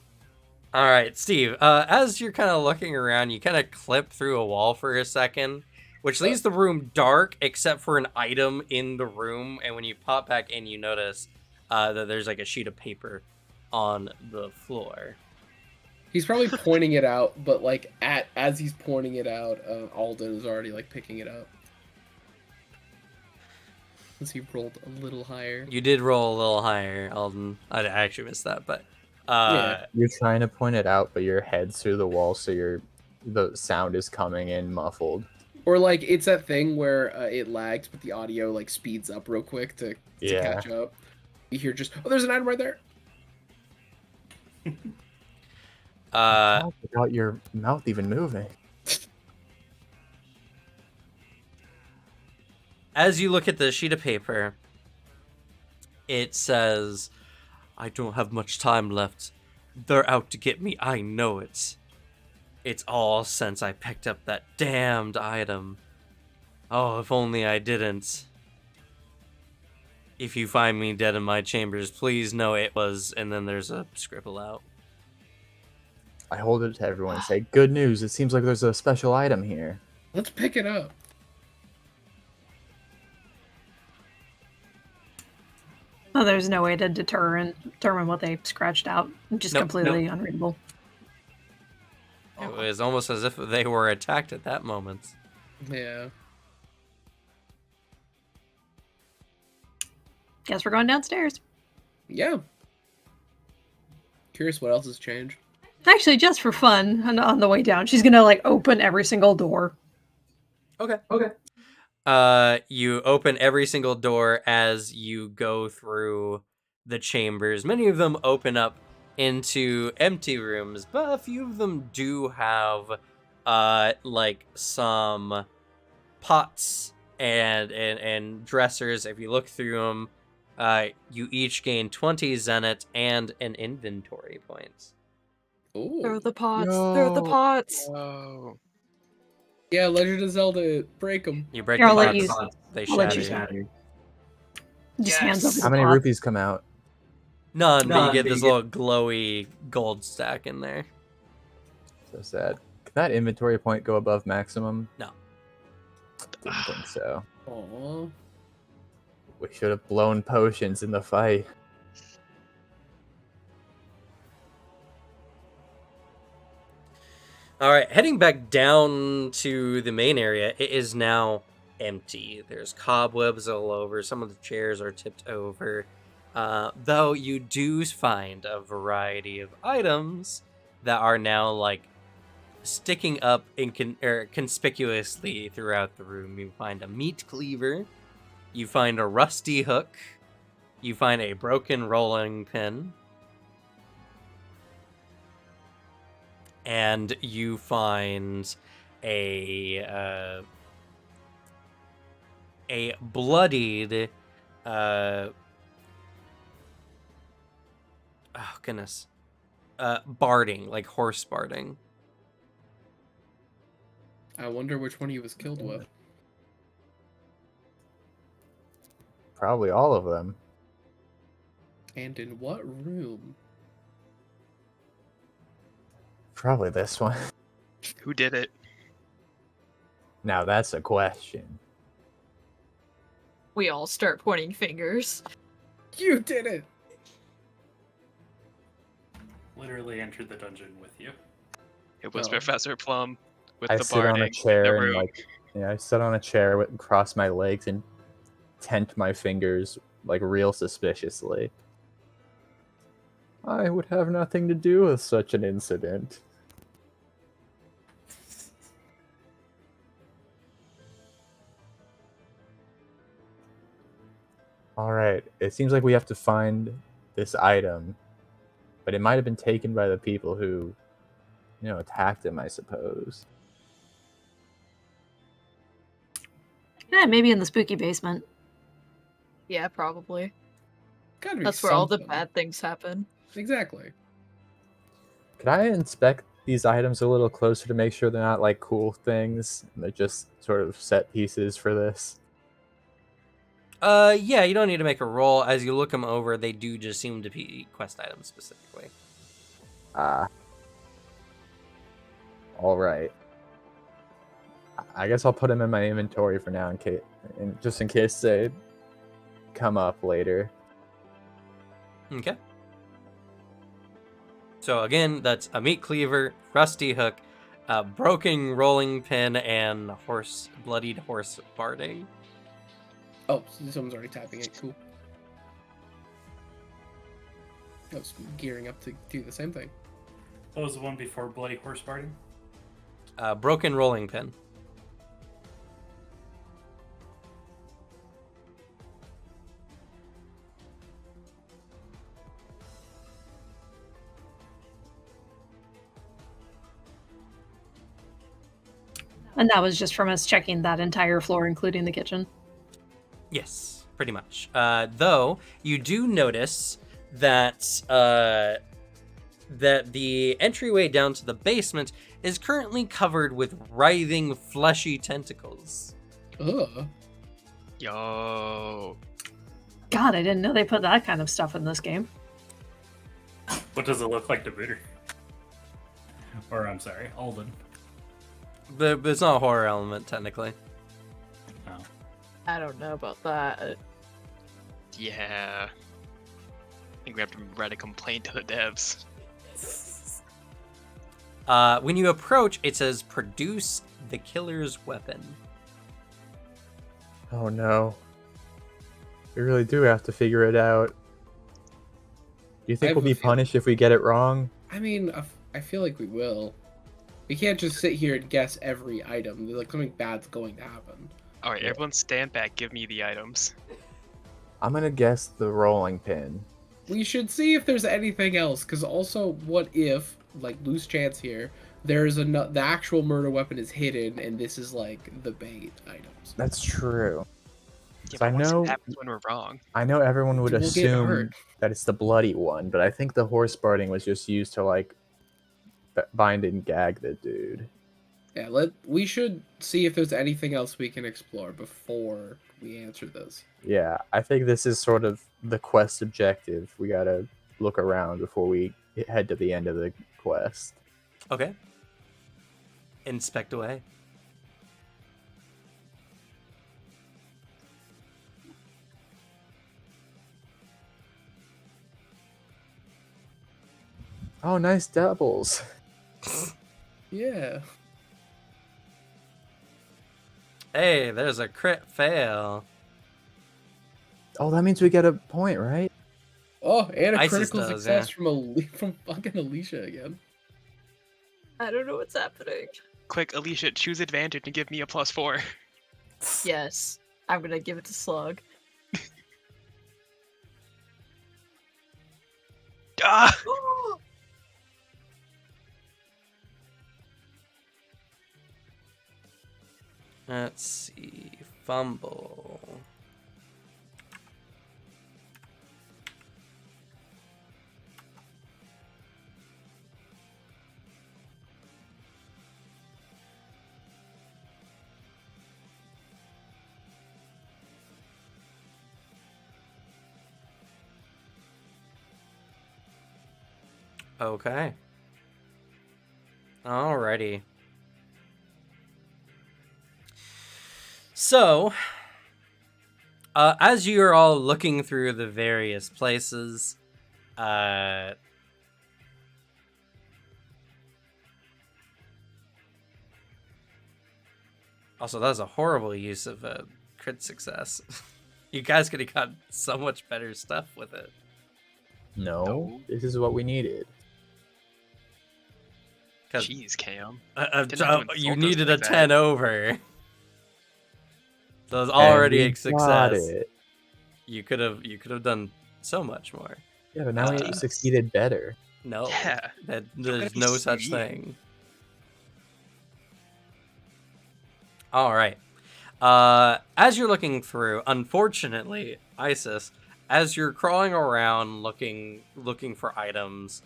B: All right, Steve. As you're kind of looking around, you kind of clip through a wall for a second, which leaves the room dark except for an item in the room. And when you pop back in, you notice that there's like a sheet of paper on the floor.
C: He's probably pointing it out, but like as he's pointing it out, Alden is already like picking it up. Since he rolled a little higher.
B: You did roll a little higher, Alden. I actually missed that, but
C: Yeah.
D: You're trying to point it out, but your head's through the wall, so the sound is coming in muffled.
C: Or like it's that thing where it lags, but the audio like speeds up real quick to catch up. You hear just, oh, there's an item right there.
D: Without your mouth even moving.
B: As you look at the sheet of paper, it says, I don't have much time left. They're out to get me, I know it. It's all since I picked up that damned item. Oh, if only I didn't. If you find me dead in my chambers, please know it was... And then there's a scribble out.
D: I hold it to everyone and say, good news, it seems like there's a special item here.
C: Let's pick it up.
G: Oh, there's no way to determine what they scratched out. Just
B: Nope,
G: completely unreadable.
B: It was almost as if they were attacked at that moment.
C: Yeah.
G: Guess we're going downstairs.
C: Yeah. Curious what else has changed.
G: Actually, just for fun, on the way down, she's gonna like open every single door.
B: Okay. You open every single door as you go through the chambers. Many of them open up into empty rooms, but a few of them do have like some pots and dressers. If you look through them, you each gain 20 zenith and an inventory point.
C: Ooh.
F: Throw the pots. Throw the pots.
A: Oh.
C: Yeah, Legend of Zelda, break them.
B: You break
G: Here,
B: the
G: I'll let
B: pots,
G: you-
B: they
G: I'll let you
B: shatter.
G: Just hands over
D: How
G: the
D: many
G: pot.
D: rupees come out?
B: None, but you get this little glowy gold stack in there.
D: So sad. Can that inventory point go above maximum?
B: No.
D: Didn't think so.
C: Aww.
D: We should have blown potions in the fight.
B: Alright, heading back down to the main area, it is now empty. There's cobwebs all over, some of the chairs are tipped over. Though you do find a variety of items that are now, like, sticking up conspicuously throughout the room. You find a meat cleaver, you find a rusty hook, you find a broken rolling pin, and you find a bloodied oh goodness, barding, like horse barding.
C: I wonder which one he was killed with.
D: Probably all of them.
C: And in what room?
D: Probably this one.
A: Who did it?
D: Now that's a question.
F: We all start pointing fingers.
C: You did it!
E: Literally entered the dungeon with you.
A: It was
C: Oh.
A: Professor Plum with
D: I
A: the
D: sit on a
A: barding in the
D: chair and
A: room.
D: I sit on a chair with cross my legs and tent my fingers like real suspiciously. I would have nothing to do with such an incident. Alright, it seems like we have to find this item, but it might have been taken by the people who, attacked him, I suppose.
G: Yeah, maybe in the spooky basement.
F: Yeah, probably.
C: Gotta be
F: That's where all the
C: something.
F: bad things happen.
C: Exactly.
D: Could I inspect these items a little closer to make sure they're not like cool things? And they're just sort of set pieces for this.
B: Yeah, you don't need to make a roll. As you look them over, they do just seem to be quest items specifically.
D: All right. I guess I'll put them in my inventory for now, just in case they come up later.
B: Okay. So again, that's a meat cleaver, rusty hook, broken rolling pin, and bloodied horse barding.
C: Oh, someone's already tapping it. Cool. I was gearing up to do the same thing.
E: What was the one before bloody horse barding?
B: Broken rolling pin.
G: And that was just from us checking that entire floor, including the kitchen.
B: Yes, pretty much. Though you do notice that that the entryway down to the basement is currently covered with writhing, fleshy tentacles.
C: Ugh.
A: Yo.
G: God, I didn't know they put that kind of stuff in this game.
E: What does it look like to Booter? Or, I'm sorry, Alden.
B: But it's not a horror element, technically.
E: Oh.
F: I don't know about that.
A: Yeah. I think we have to write a complaint to the devs.
B: When you approach, it says, "Produce the killer's weapon."
D: Oh no. We really do have to figure it out. Do you
C: I
D: think
C: have
D: we'll
C: a
D: be
C: feeling-
D: punished if we get it wrong?
C: I mean, I feel like we will. We can't just sit here and guess every item. Like, something bad's going to happen.
A: Alright,
D: Yeah.
A: everyone stand back, give me the items.
D: I'm gonna guess the rolling pin.
C: We should see if there's anything else, because also, what if, like, loose chance here, the actual murder weapon is hidden, and this is, like, the bait items.
D: That's true.
A: Yeah,
D: So I
A: but what's
D: know-
A: happens when we're wrong?
D: I know everyone would
C: We'll get
D: assume
C: hurt.
D: that it's the bloody one, but I think the horse barding was just used to like bind and gag the dude.
C: Yeah, we should see if there's anything else we can explore before we answer this.
D: Yeah, I think this is sort of the quest objective. We gotta look around before we head to the end of the quest.
B: Okay. Inspect away.
D: Oh, nice doubles.
C: Yeah.
B: Hey, there's a crit fail.
D: Oh, that means we get a point, right?
C: Oh, and a
B: Isis
C: critical
B: does,
C: success from fucking Alicia again.
F: I don't know what's happening.
A: Quick, Alicia, choose advantage and give me a +4.
F: Yes, I'm gonna give it to Slug.
A: Ah!
B: Let's see. Fumble. Okay. Alrighty. So, as you're all looking through the various places, also that was a horrible use of a crit success. You guys could have got so much better stuff with it.
D: No,
A: No.
D: this is what we needed.
B: 'Cause,
A: Jeez, Cam. Didn't
B: you
A: have to insult us
B: needed a
A: like that.
B: 10 over. So it's already
D: And
B: a
D: we got
B: success.
D: it.
B: You could have done so much more.
D: Yeah, but now we
A: Jeez.
D: succeeded better.
B: No,
A: Yeah.
B: there's
A: be
B: no such
A: sweet.
B: thing. All right. As you're looking through, unfortunately, Isis, as you're crawling around looking for items,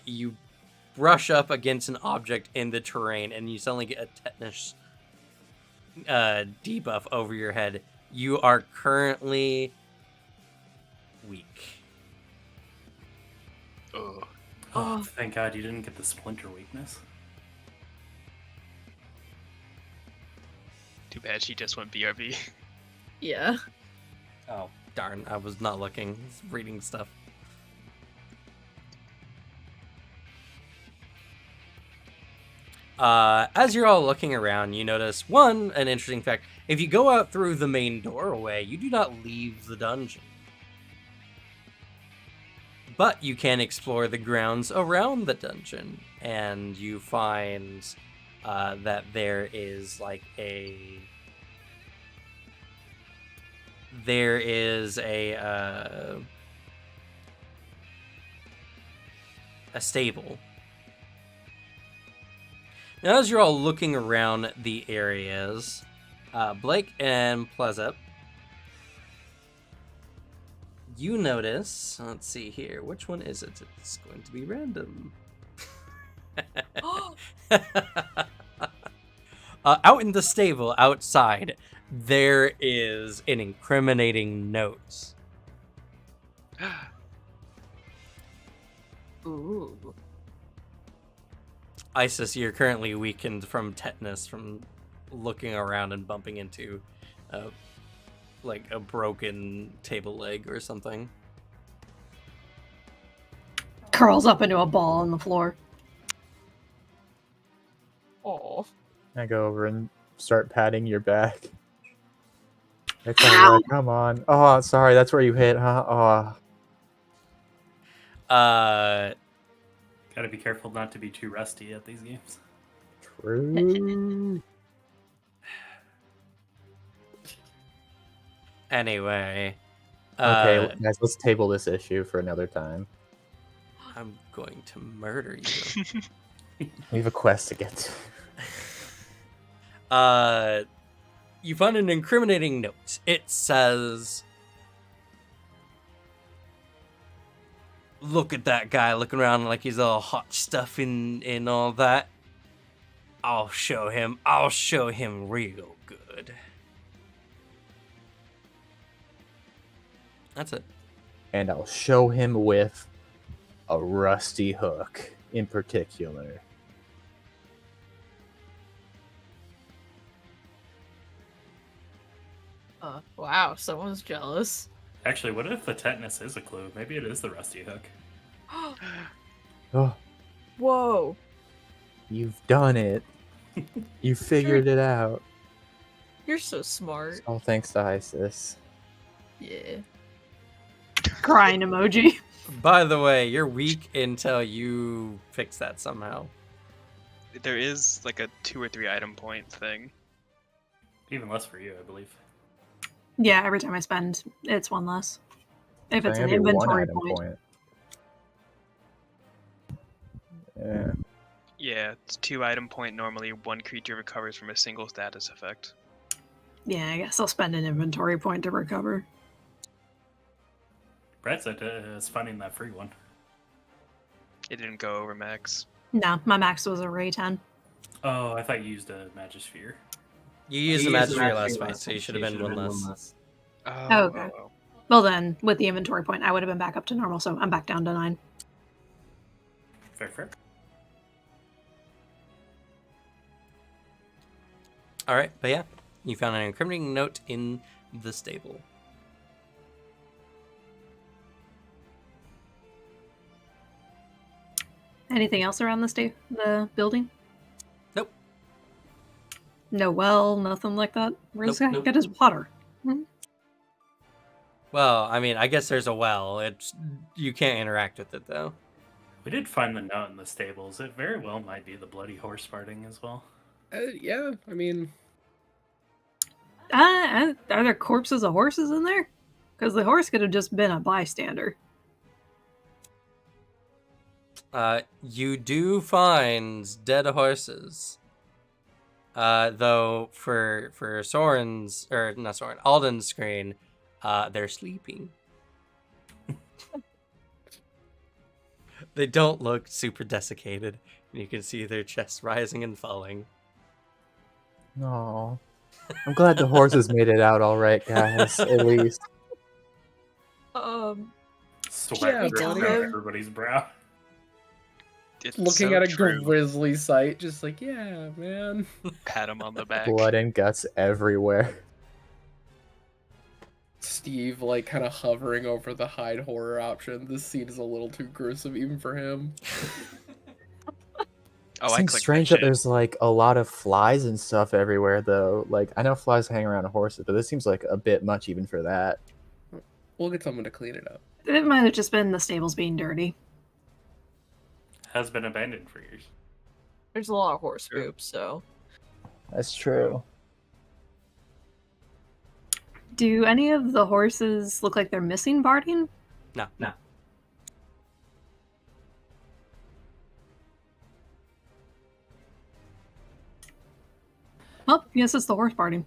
B: you brush up against an object in the terrain, and you suddenly get a tetanus debuff over your head. You are currently weak.
A: Ugh.
E: Oh, thank God you didn't get the splinter weakness.
A: bad she just went BRB.
F: Yeah.
B: Oh, darn. I was not looking. I was reading stuff. As you're all looking around, you notice, an interesting fact. If you go out through the main doorway, you do not leave the dungeon. But you can explore the grounds around the dungeon, and you find that there is like a stable. Now, as you're all looking around the areas, Blake and Pleasup, you notice, let's see here, which one is it? It's going to be random. Out in the stable outside, there is an incriminating note.
F: Ooh.
B: Isis, you're currently weakened from tetanus from looking around and bumping into like a broken table leg or something.
G: Curls up into a ball on the floor.
F: Oh.
D: I go over and start patting your back. It's alright, come on. Oh, sorry, that's where you hit, huh? Oh.
E: Gotta be careful not to be too rusty at these games.
D: True.
B: Anyway.
D: Okay, guys, let's table this issue for another time.
B: I'm going to murder you.
D: We have a quest to get to.
B: You find an incriminating note. It says, "Look at that guy looking around like he's all hot stuff and all that. I'll show him real good." That's it.
D: And I'll show him with a rusty hook in particular.
F: Wow, someone's jealous.
E: Actually, what if the tetanus is a clue? Maybe it is the rusty hook.
D: Oh,
F: Whoa.
D: you've done it. You figured it out.
F: You're so smart.
D: All thanks to Isis.
F: Yeah.
G: Crying emoji.
B: By the way, you're weak until you fix that somehow.
A: There is like a 2 or 3 item point thing.
E: Even less for you, I believe.
G: Yeah, every time I spend, it's one less. If it's
D: I
G: an
D: think it'd be one
G: inventory
D: item
G: point.
D: Yeah.
A: Yeah, it's 2 item point normally. 1 creature recovers from a single status effect.
G: Yeah, I guess I'll spend an inventory point to recover.
E: Brad said it's finding that free one.
A: It didn't go over max.
G: No, my max was a Ray 10.
E: Oh, I thought you used a Magisphere.
B: You used the Magisphere last fight, so you should have been one less.
A: Oh,
G: okay. Well then, with the inventory point, I would have been back up to normal, so I'm back down to 9.
E: Fair.
B: Alright, but yeah, you found an incriminating note in the stable.
G: Anything else around the building?
B: Nope.
G: No well, nothing like that? Where's
B: Nope,
G: this guy
B: nope.
G: get his water?
B: Well, I mean, I guess there's a well. You can't interact with it, though.
E: We did find the note in the stables. It very well might be the bloody horse farting as well.
C: Yeah, I mean,
G: Are there corpses of horses in there? Because the horse could have just been a bystander.
B: You do find dead horses. Though for Soren's, or not Soren, Alden's screen, they're sleeping. They don't look super desiccated. You can see their chests rising and falling.
D: No. I'm glad the horses made it out all right, guys. At least.
E: Sweat
C: Yeah,
E: dripping
C: buddy.
E: down everybody's brow.
A: It's
C: Looking
A: so
C: at a
A: true.
C: grisly sight, just like, yeah, man.
A: Pat him on the back.
D: Blood and guts everywhere.
C: Steve, like, kind of hovering over the hide horror option. This scene is a little too gruesome even for him.
A: Oh, I
D: Seems
A: clicked
D: strange
A: that
D: that
A: shit.
D: there's like a lot of flies and stuff everywhere, though. Like, I know flies hang around horses, but this seems like a bit much even for that.
C: We'll get someone to clean it up.
G: It might have just been the stables being dirty.
E: Has been abandoned for years.
F: There's a lot of horse
A: Sure.
F: poop, so
D: That's true.
G: Do any of the horses look like they're missing Barding?
B: No.
G: Oh, yes, it's the horse Barding.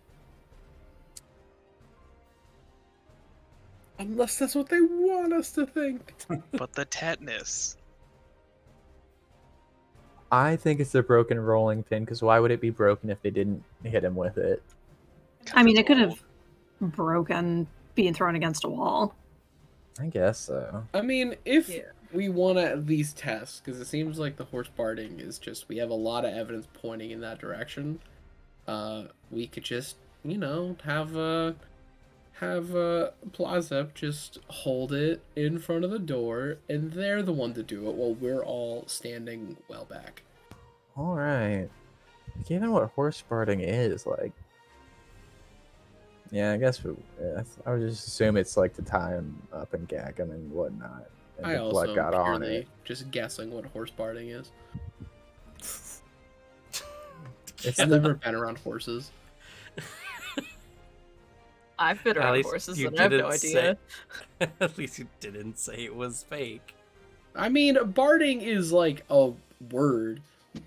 C: Unless that's what they want us to think.
A: But the tetanus.
D: I think it's the broken rolling pin, because why would it be broken if they didn't hit him with it?
G: I mean,
A: It's
G: it could
A: old.
G: have broken being thrown against a wall.
D: I guess so.
C: I mean, if
F: Yeah.
C: we want to at least test, because it seems like the horse barding is just, we have a lot of evidence pointing in that direction. We could just, you know, have Plazep just hold it in front of the door, and they're the one to do it while we're all standing well back.
D: All right. Given what horse barding is, like, yeah, I guess I would just assume it's like to tie him up and gag him and whatnot. And
C: I
D: the
C: also
D: blood got on
C: purely
D: it.
C: just guessing what horse barding is.
D: It's
C: I've never been around horses.
F: I've been
B: At
F: around
B: least
F: horses
B: you
F: and I have no
B: didn't
F: idea.
B: say- At least you didn't say it was fake.
C: I mean, barding is like a word.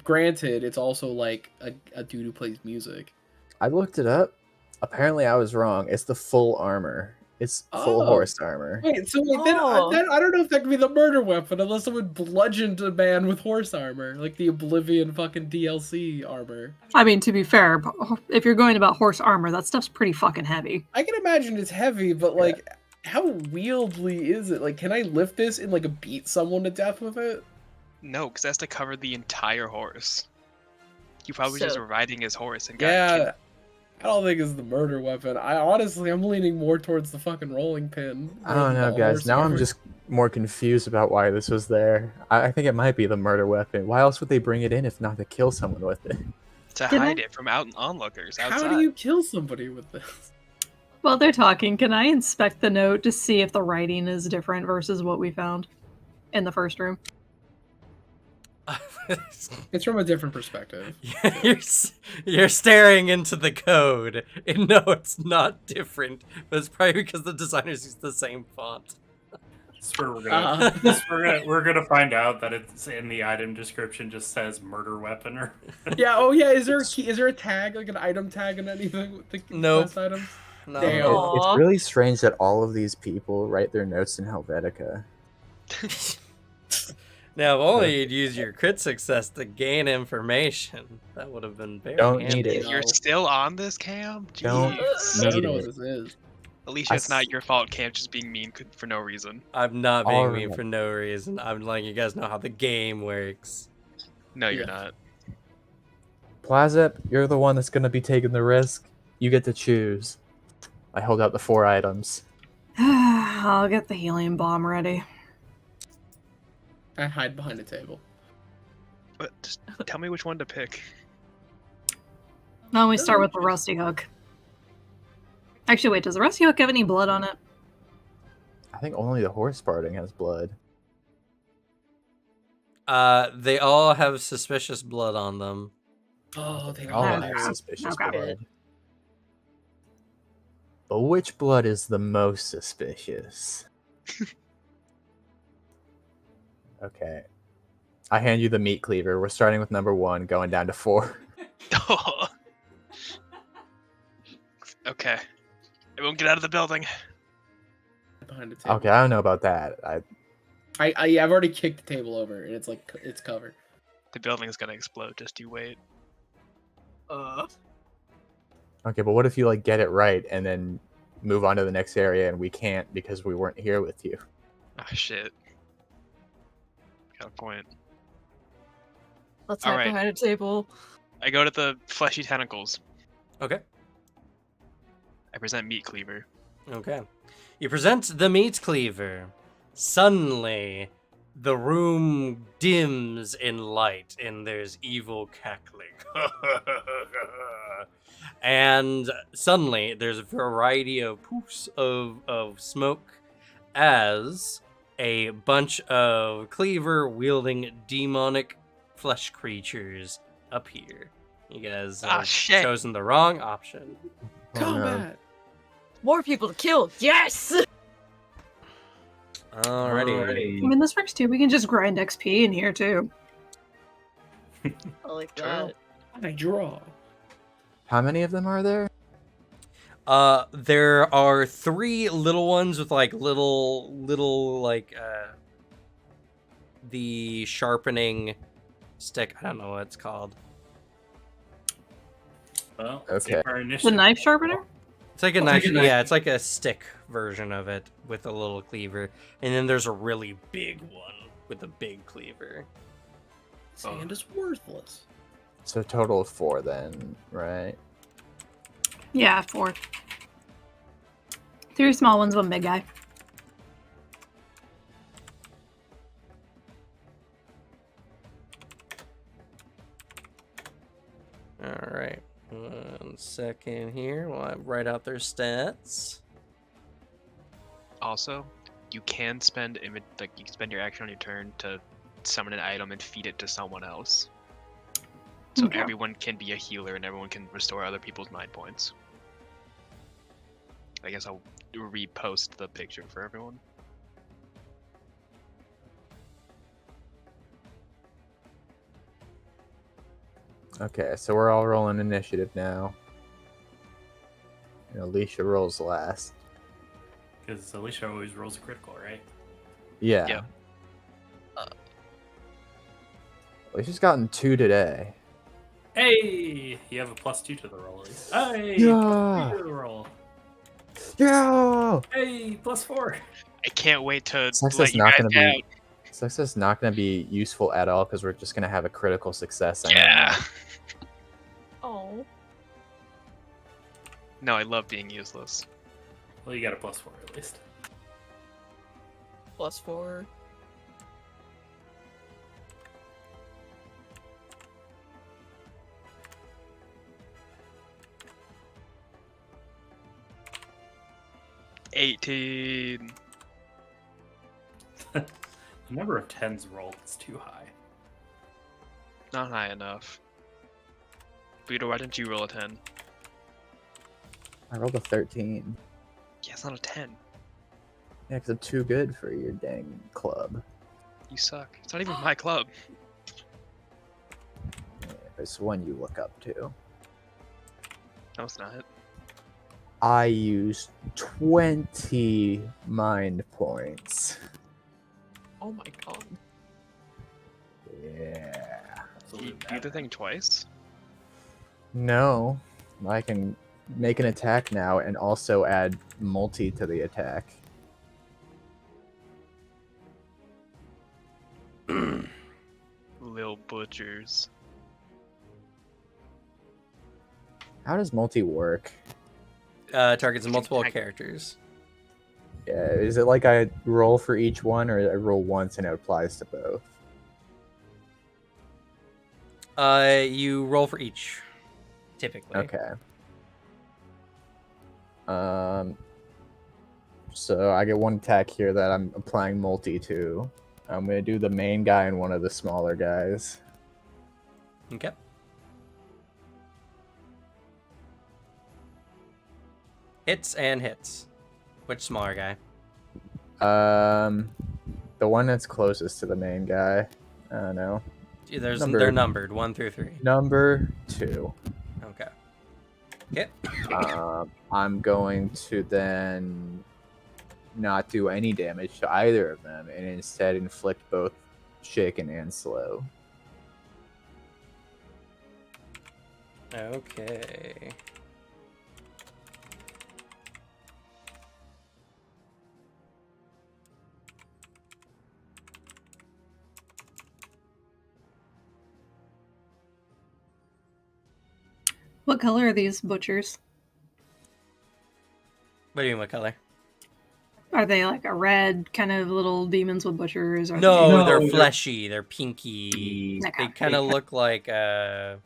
C: Granted, it's also like a dude who plays music.
D: I looked it up. Apparently, I was wrong. It's the full armor. It's full
C: Oh.
D: horse armor.
C: Wait, so like,
F: Oh.
C: then I don't know if that could be the murder weapon unless someone bludgeoned a man with horse armor, like the Oblivion fucking DLC armor.
G: I mean, to be fair, if you're going about horse armor, that stuff's pretty fucking heavy.
C: I can imagine it's heavy, but like, how wieldly is it? Like, can I lift this and like beat someone to death with it?
A: No, because it has to cover the entire horse. You probably just
F: So-
A: were riding his horse and got
C: Yeah,
A: killed.
C: I don't think it's the murder weapon. I'm leaning more towards the fucking rolling pin.
D: I don't know,
C: The
D: guys.
C: horse
D: Now I'm
C: armor.
D: just more confused about why this was there. I think it might be the murder weapon. Why else would they bring it in if not to kill someone with it?
A: To
G: Did
A: hide
G: I-
A: it from onlookers outside.
C: How do you kill somebody with this?
G: While they're talking, can I inspect the note to see if the writing is different versus what we found in the first room?
C: It's from a different perspective.
B: You're staring into the code, and no, it's not different. But it's probably because the designers use the same font.
E: That's where we're gonna
C: Uh,
E: find out that it's in the item description just says murder weapon or
C: yeah. Oh yeah. Is there a key? Is there a tag, like an item tag, in anything with the
B: Nope.
C: quest items?
B: No.
C: Damn.
D: It's
F: Aw.
D: really strange that all of these people write their notes in Helvetica.
B: Now, if only you'd use your crit success to gain information. That would have been very
D: Don't
B: handy.
D: need it.
A: You're still on this, Cam?
D: Don't
A: Jeez.
C: I don't
D: need
C: know what
D: it.
C: this is.
A: Alicia, it's not
D: s-
A: your fault. Cam just being mean for no reason.
B: I'm not being
D: All
B: mean
D: right.
B: for no reason. I'm letting you guys know how the game works.
A: No, you're
C: Yeah.
A: not.
D: Plazep, you're the one that's going to be taking the risk. You get to choose. I hold out the 4 items.
G: I'll get the helium bomb ready.
C: I hide behind a table.
A: But just tell me which one to pick.
G: Now we start with the rusty hook. Actually, wait, does the rusty hook have any blood on it?
D: I think only the horse barding has blood.
B: They all have suspicious blood on them.
C: Oh, they
D: All
C: all
G: Okay.
D: have suspicious
G: Okay.
D: blood. But which blood is the most suspicious? Okay. I hand you the meat cleaver. We're starting with number 1, going down to 4.
A: Okay. Everyone get out of the building.
C: behind a table.
D: Okay, I don't know about that.
C: I've already kicked the table over, and it's like it's covered.
A: The building is gonna explode. Just you wait.
D: Okay, but what if you like get it right and then move on to the next area and we can't because we weren't here with you?
A: Oh shit. Got a point.
F: Let's hide
A: Alright.
F: behind a table.
A: I go to the fleshy tentacles.
B: Okay.
A: I present meat cleaver.
B: Okay. You present the meat cleaver. Suddenly, the room dims in light and there's evil cackling. And suddenly, there's a variety of poofs of smoke as a bunch of cleaver-wielding demonic flesh creatures appear. You guys
A: Ah,
B: have
A: shit.
B: chosen the wrong option.
D: Oh, no.
C: Combat.
F: More people to kill. Yes.
B: Alrighty.
G: I mean, this works too. We can just grind XP in here too.
F: I like that.
C: I draw.
D: How many of them are there?
B: There are 3 little ones with like little the sharpening stick. I don't know what it's called.
E: Well,
D: Okay.
E: save our
G: The
E: initiative.
G: knife sharpener?
B: It's like a knife. Yeah, it's like a stick version of it with a little cleaver. And then there's a really big one with a big cleaver.
C: Sand is worthless.
D: So a total of 4 then, right?
G: Yeah, 4. 3 small ones, 1 big guy.
B: All right. 1 second here while I write out their stats.
A: Also, you can spend you can spend your action on your turn to summon an item and feed it to someone else. So
G: Okay.
A: everyone can be a healer and everyone can restore other people's mind points. I guess I'll repost the picture for everyone.
D: Okay, so we're all rolling initiative now. And Alicia rolls last.
E: Because Alicia always rolls a critical, right?
D: Yeah.
A: Yep.
D: Alicia's gotten 2 today.
E: Hey! You have a +2 to the roll, at least. Hey!
D: Yeah.
E: +3 to the roll.
D: Yeah!
E: Hey! +4.
A: I can't wait to
D: Success
A: let you
D: not
A: guys
D: gonna
A: down.
D: be success not gonna be useful at all because we're just gonna have a critical success.
A: Yeah.
F: Oh.
A: No, I love being useless.
E: Well, you got a +4 at least.
F: +4.
A: $18.
E: The number of 10s rolled is too high.
A: Not high enough. Budo, why didn't you roll a 10?
D: I rolled a 13.
A: Yeah, it's not a 10.
D: Yeah, because I'm too good for your dang club.
A: You suck. It's not even my club.
D: Yeah, there's one you look up to.
A: No, it's not.
D: I used 20 mind points.
F: Oh my god.
D: Yeah.
A: You do the thing twice?
D: No, I can make an attack now and also add multi to the attack.
A: Lil Butchers.
D: How does multi work?
B: Targets multiple
A: hack-
B: characters.
D: Yeah, is it like I roll for each one, or I roll once and it applies to both?
B: You roll for each, typically.
D: Okay. So I get one attack here that I'm applying multi to. I'm gonna do the main guy and one of the smaller guys.
B: Okay. Hits and hits. Which smaller guy?
D: The one that's closest to the main guy. I don't know.
B: They're numbered 1 through 3.
D: Number 2.
B: Okay. Okay.
D: I'm going to then not do any damage to either of them and instead inflict both shaken and slow.
B: Okay.
G: What color are these butchers?
B: What do you mean, what color?
G: Are they like a red kind of little demons with butchers? Or
B: No, they're fleshy. They're pinky.
G: Okay.
B: They kind of look like they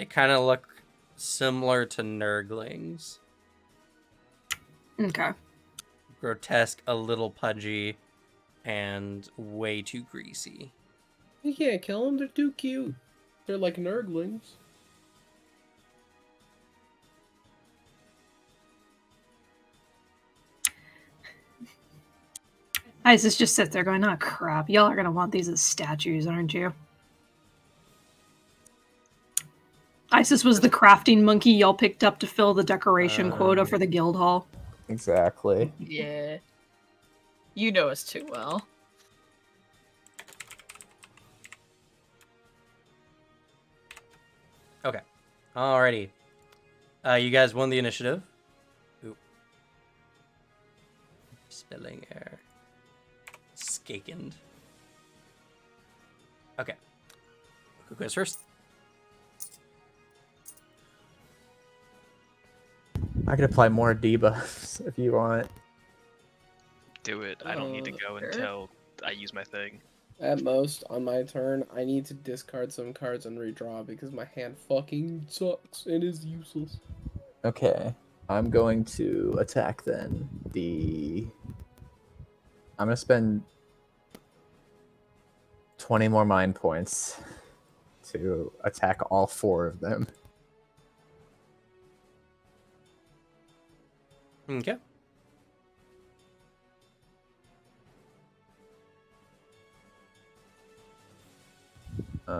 B: kind of look similar to Nurglings.
G: Okay.
B: Grotesque, a little pudgy, and way too greasy.
C: You can't kill them. They're too cute. They're like Nurglings.
G: Isis just sits there going, "Oh crap! Y'all are gonna want these as statues, aren't you?" Isis was the crafting monkey y'all picked up to fill the decoration quota for the guild hall.
D: Exactly.
F: Yeah. You know us too well.
B: Okay. Alrighty. You guys won the initiative. Oop. Spelling error. Skakened. Okay. Who goes first?
D: I could apply more debuffs if you want.
A: Do it. I don't need to go
F: Sure.
A: until I use my thing.
C: At most, on my turn, I need to discard some cards and redraw because my hand fucking sucks and is useless.
D: Okay. I'm going to attack then. I'm going to spend 20 more mind points to attack all 4 of them.
B: Okay.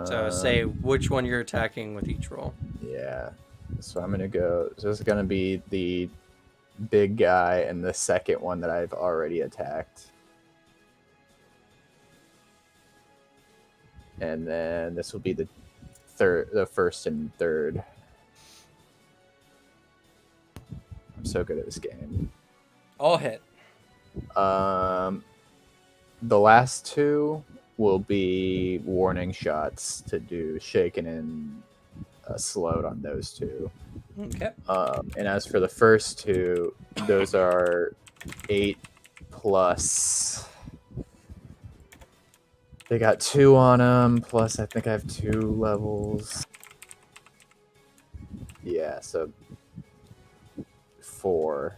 B: So say which one you're attacking with each roll.
D: Yeah. So I'm going to go. So this is going to be the big guy and the second one that I've already attacked. And then this will be the first and third. I'm so good at this game.
B: All hit.
D: The last 2 will be warning shots to do shaken and slowed on those 2.
B: Okay.
D: And as for the first 2, those are 8 plus. They got 2 on them, plus I think I have 2 levels. Yeah, so 4.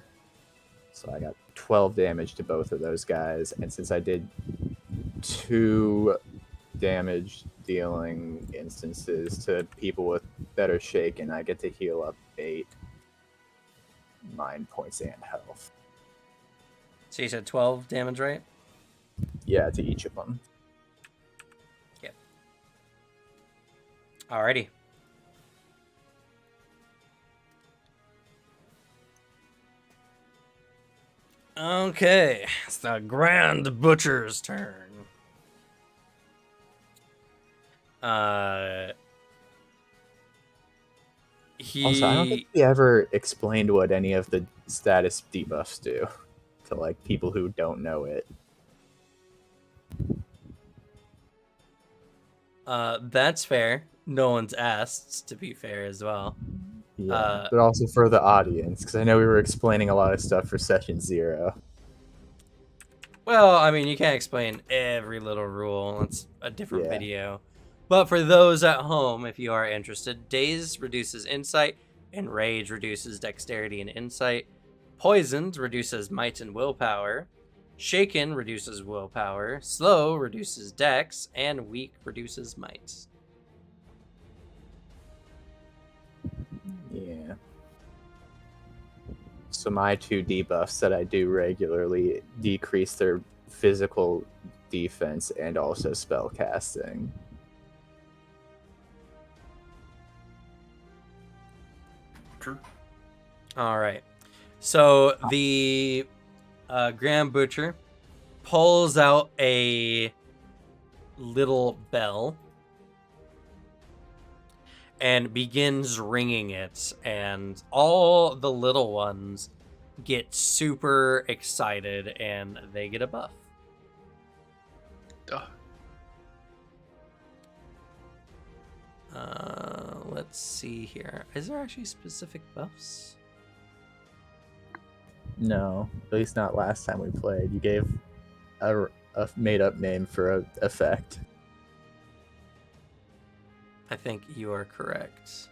D: So I got 12 damage to both of those guys, and since I did 2 damage dealing instances to people that are shaken, I get to heal up 8 mind points and health.
B: So you said 12 damage, right?
D: Yeah, to each of them.
B: Yep. Alrighty. Okay, it's the Grand Butcher's turn.
D: Also, I don't think he ever explained what any of the status debuffs do to like people who don't know it.
B: That's fair. No one's asked, to be fair, as well.
D: Yeah, but also for the audience, because I know we were explaining a lot of stuff for session 0.
B: Well, I mean, you can't explain every little rule. It's a different
D: Yeah.
B: video. But for those at home, if you are interested, Daze reduces insight, and Rage reduces dexterity and insight. Poisoned reduces might and willpower. Shaken reduces willpower. Slow reduces dex, and weak reduces might.
D: Yeah. So my 2 debuffs that I do regularly decrease their physical defense and also spell casting.
E: True.
B: All right. So the Grand Butcher pulls out a little bell and begins ringing it, and all the little ones get super excited and they get a buff.
A: Ugh.
B: let's see here. Is there actually specific buffs?
D: No, at least not last time we played. You gave a made-up name for a effect.
B: I think you are correct.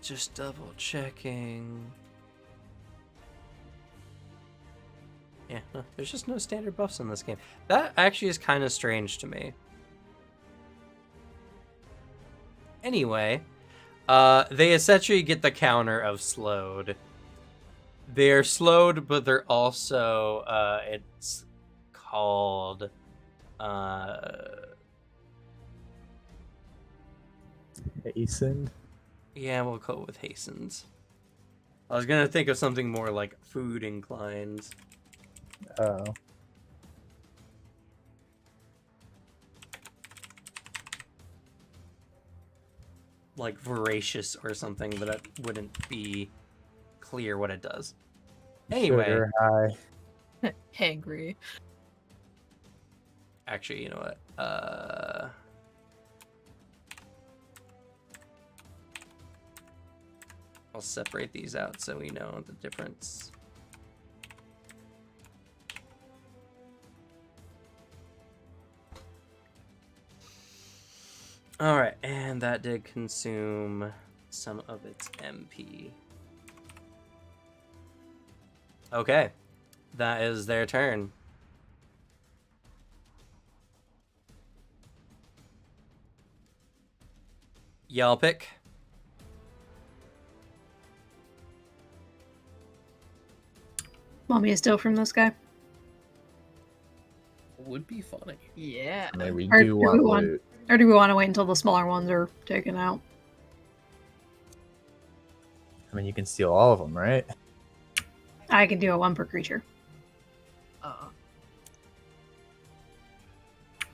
B: Just double checking. Yeah, no, there's just no standard buffs in this game. That actually is kind of strange to me. Anyway, they essentially get the counter of slowed. They're slowed, but they're also, it's called,
D: Hastened.
B: yeah, we'll go with hastened. I was gonna think of something more like food inclined.
D: Oh.
B: Like voracious or something, but that wouldn't be clear what it does. Anyway,
D: Sugar high.
F: Hangry.
B: actually, you know what? I'll separate these out so we know the difference. Alright, and that did consume some of its MP. Okay, that is their turn. Y'all pick.
G: Want me to steal from this guy?
C: Would be funny.
F: Yeah.
D: I mean, we
G: Or
D: do
G: do
D: want
G: we want-
D: loot.
G: Or do we want to wait until the smaller ones are taken out?
D: I mean, you can steal all of them, right?
G: I can do a 1 per creature.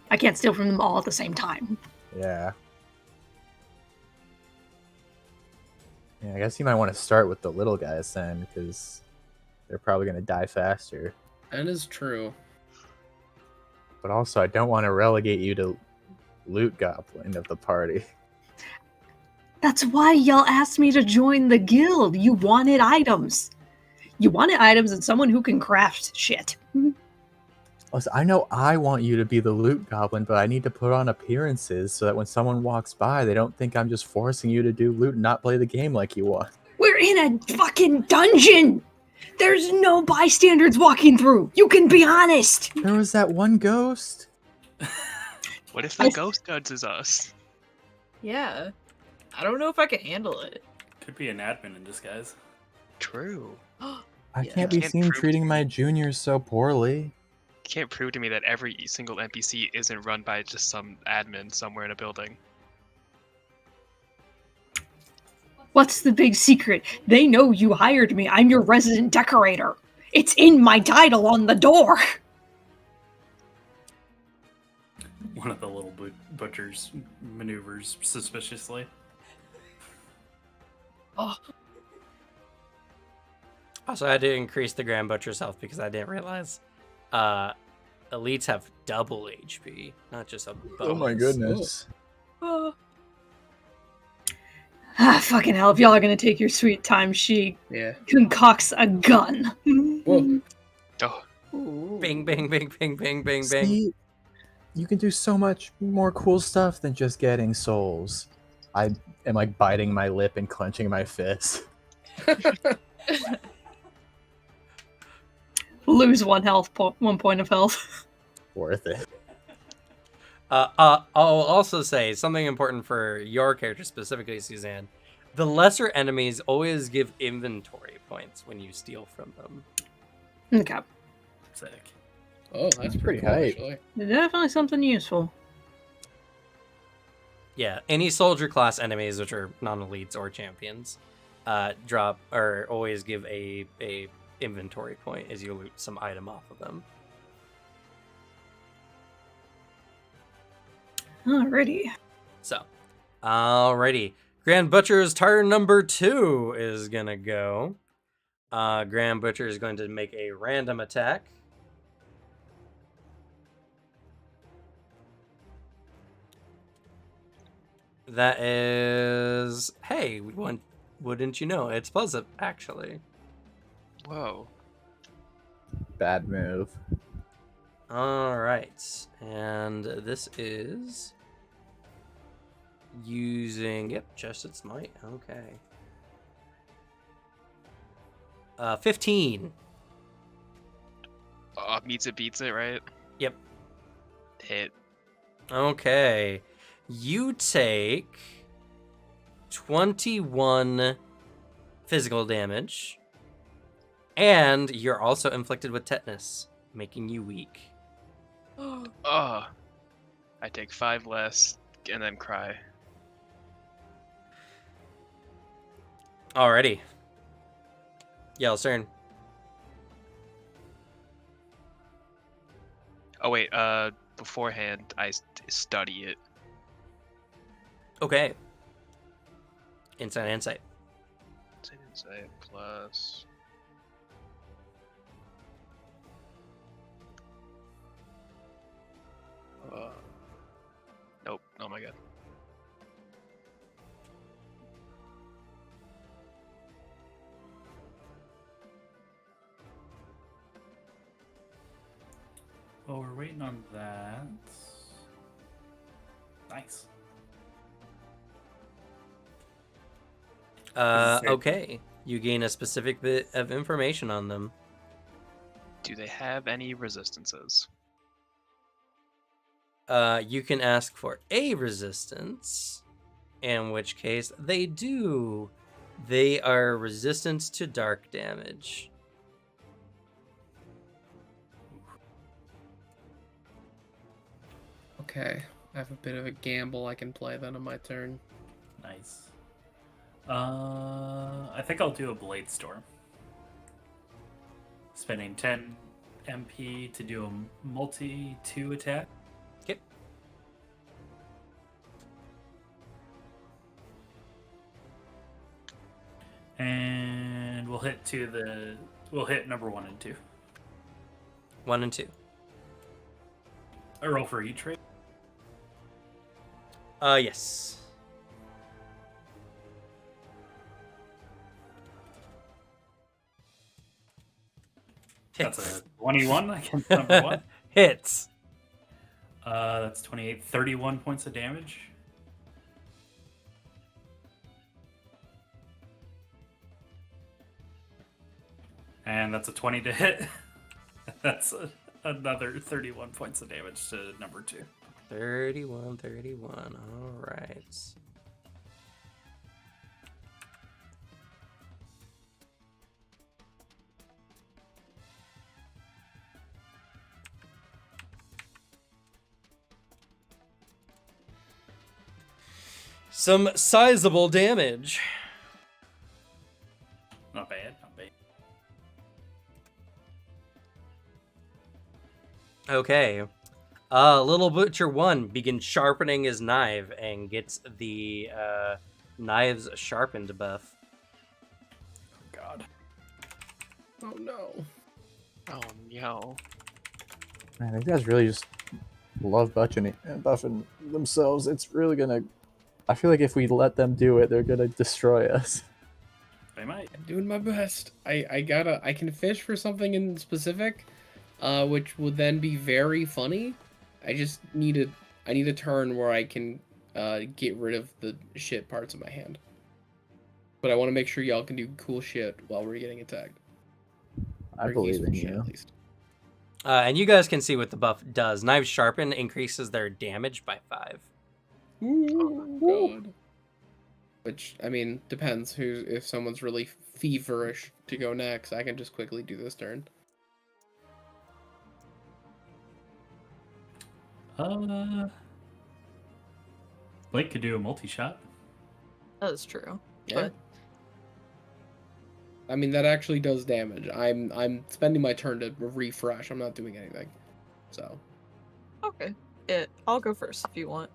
G: I can't steal from them all at the same time.
D: Yeah. Yeah, I guess you might want to start with the little guys then, because they're probably going to die faster.
C: That is true.
D: But also, I don't want to relegate you to loot goblin of the party.
G: That's why y'all asked me to join the guild. You wanted items. You wanted items and someone who can craft shit.
D: Listen, I know I want you to be the loot goblin, but I need to put on appearances so that when someone walks by, they don't think I'm just forcing you to do loot and not play the game like you want.
G: We're in a fucking dungeon. There's no bystanders walking through. You can be honest.
D: There was that one ghost.
A: What if the ghost judges us?
F: Yeah. I don't know if I can handle it.
E: Could be an admin in disguise.
A: True.
D: I
F: Yeah.
D: can't be
A: Can't
D: seen
A: prove
D: treating
A: to
D: my juniors so poorly.
A: You can't prove to me that every single NPC isn't run by just some admin somewhere in a building.
G: What's the big secret? They know you hired me. I'm your resident decorator. It's in my title on the door.
E: One of the little butchers maneuvers suspiciously.
F: Oh,
B: Also, I had to increase the Grand Butcher's health because I didn't realize elites have double HP, not just a bonus.
D: Oh my goodness.
F: oh.
G: Fucking hell, if y'all are gonna take your sweet time, she
C: Yeah.
G: concocts a gun.
C: Whoa.
A: Oh,
F: Ooh.
B: Bing, bing, bing, bing, bing, bing, bing.
D: See, you can do so much more cool stuff than just getting souls. I am like biting my lip and clenching my fist.
G: Lose 1 point of health.
D: Worth it.
B: I'll also say something important for your character, specifically Suzanne. The lesser enemies always give inventory points when you steal from them.
G: Okay.
E: Sick.
C: Oh, that's pretty
D: Pretty
C: cool,
D: hype.
C: actually.
G: Definitely something useful.
B: Yeah, any soldier class enemies, which are non-elites or champions, drop or always give a inventory point as you loot some item off of them.
G: Alrighty.
B: So, alrighty. Grand Butcher's turn number 2 is gonna go. Grand Butcher is going to make a random attack. That is... Hey, wouldn't you know? It's Buzzup, actually.
A: Whoa.
D: Bad move.
B: Alright. And this is... using... Yep, just its might. Okay. 15.
A: Meets it, beats it, right?
B: Yep.
A: Hit.
B: Okay. You take 21 physical damage, and you're also inflicted with tetanus, making you weak.
A: Oh. I take 5 less and then cry.
B: Alrighty. Yell's turn.
A: Oh wait, beforehand I study it.
B: Okay. Insight.
A: Insight plus. Nope. Oh my god.
E: Oh, we're waiting on that. Nice.
B: Okay. You gain a specific bit of information on them.
A: Do they have any resistances?
B: You can ask for a resistance, in which case they do. They are resistant to dark damage.
C: Okay, I have a bit of a gamble I can play then on my turn.
E: Nice. I think I'll do a Blade Storm. Spending 10 MP to do a multi-2 attack.
B: Okay.
E: And we'll hit number 1 and 2.
B: 1 and 2.
E: I roll for each, right?
B: Yes.
E: That's a 21 against number 1.
B: Hits.
E: That's 28, 31 points of damage. And that's a 20 to hit. That's another 31 points of damage to number 2.
B: 31. All right. Some sizable damage.
E: Not bad, not bad.
B: Okay. Little Butcher 1 begins sharpening his knife and gets the knives sharpened buff.
E: Oh god.
C: Oh no.
A: Oh no.
D: Man, these guys really just love buffing themselves. It's really gonna... I feel like if we let them do it, they're gonna destroy us.
E: They might.
C: I'm doing my best. I can fish for something in specific, which would then be very funny. I just need a turn where I can get rid of the shit parts of my hand. But I want to make sure y'all can do cool shit while we're getting attacked.
D: I
C: Or
D: believe
C: useful
D: in
C: shit,
D: you.
C: at least.
B: And you guys can see what the buff does. Knives Sharpen increases their damage by 5.
C: Ooh, God. Which, I mean, depends. If someone's really feverish to go next, I can just quickly do this turn.
E: Blake could do a multi-shot.
F: That is true.
C: Yeah.
F: But
C: I mean, that actually does damage. I'm spending my turn to refresh. I'm not doing anything. So.
F: okay. I'll go first if you want.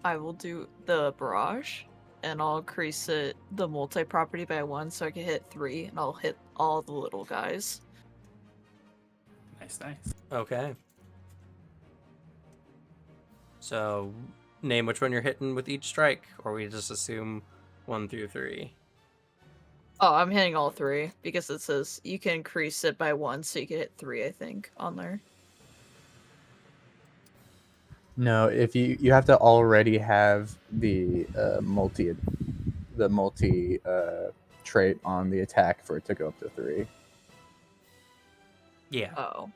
F: I will do the barrage, and I'll increase it the multi-property by 1 so I can hit 3, and I'll hit all the little guys.
E: Nice.
B: Okay. So, name which one you're hitting with each strike, or we just assume 1 through 3.
F: Oh, I'm hitting all 3, because it says you can increase it by 1 so you can hit 3, I think, on there.
D: No, if you have to already have the multi trait on the attack for it to go up to 3.
B: Yeah.
F: Oh.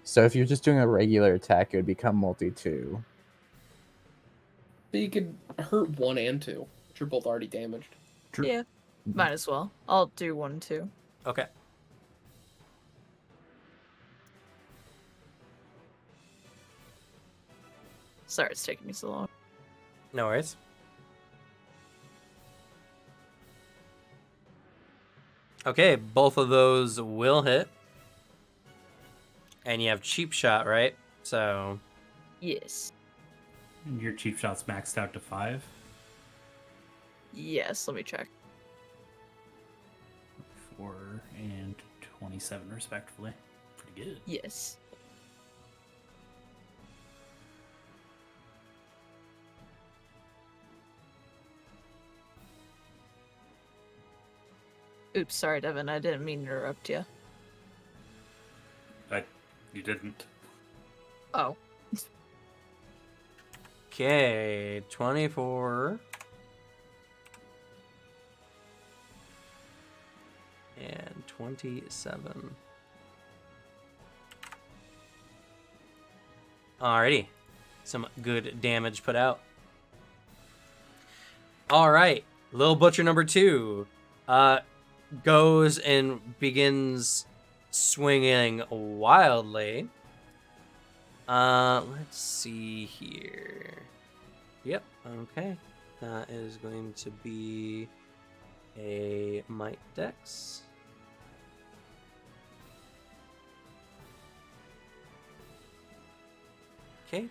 D: So if you're just doing a regular attack, it would become multi 2.
C: But you could hurt 1 and 2, which are both already damaged.
D: True.
F: Yeah, might as well. I'll do 1 and 2.
B: Okay.
F: Sorry, it's taking me so long.
B: No worries. Okay, both of those will hit. And you have cheap shot, right? So,
F: Yes.
E: And your cheap shot's maxed out to 5.
F: Yes, let me check.
E: 4 and 27 respectively. Pretty good.
F: Yes. Oops, sorry, Devin. I didn't mean to interrupt you.
E: You didn't.
F: Oh.
B: okay, 24. And 27. Alrighty. Some good damage put out. Alright. Little Butcher number 2 goes and begins swinging wildly. Let's see here. Yep, okay. That is going to be a Might Dex. Okay.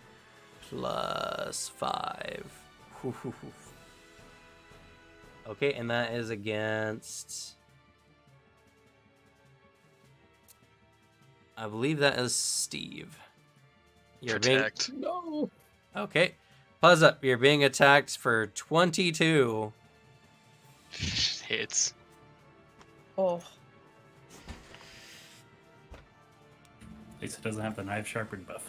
B: Plus 5. Okay, and that is against... I believe that is Steve. You're
A: Protect.
C: No.
B: Okay. Pause up. You're being attacked for 22.
A: Hits.
F: Oh.
E: At least it doesn't have the knife sharpened buff.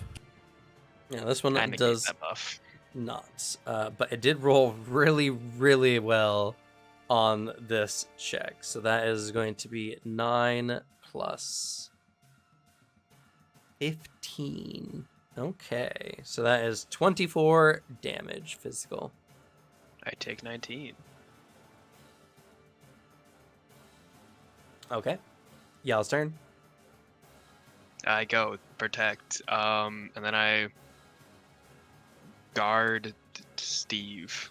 B: Yeah, this one
A: I negate
B: does
A: that buff.
B: not. But it did roll really, really well on this check. So that is going to be 9 plus 15. Okay. So that is 24 damage physical.
A: I take 19.
B: Okay. Y'all's turn.
A: I go protect, and then I guard Steve.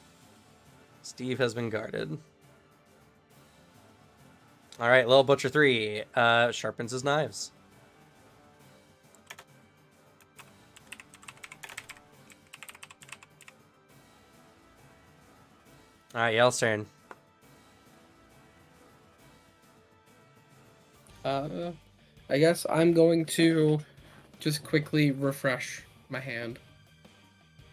B: Steve has been guarded. All right, Little Butcher 3 sharpens his knives. All right, y'all's turn.
C: I guess I'm going to just quickly refresh my hand.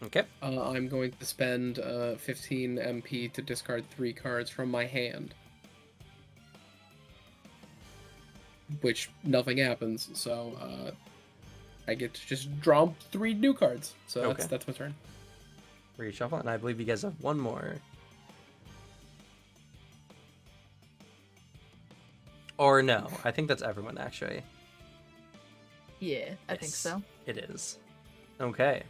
B: Okay.
C: I'm going to spend 15 MP to discard 3 cards from my hand. Which nothing happens, so I get to just draw 3 new cards. So
B: Okay.
C: that's my turn.
B: Reshuffle, and I believe you guys have one more. Or no, I think that's everyone actually.
F: Yeah, I think
B: Yes,
F: so.
B: It is. Okay.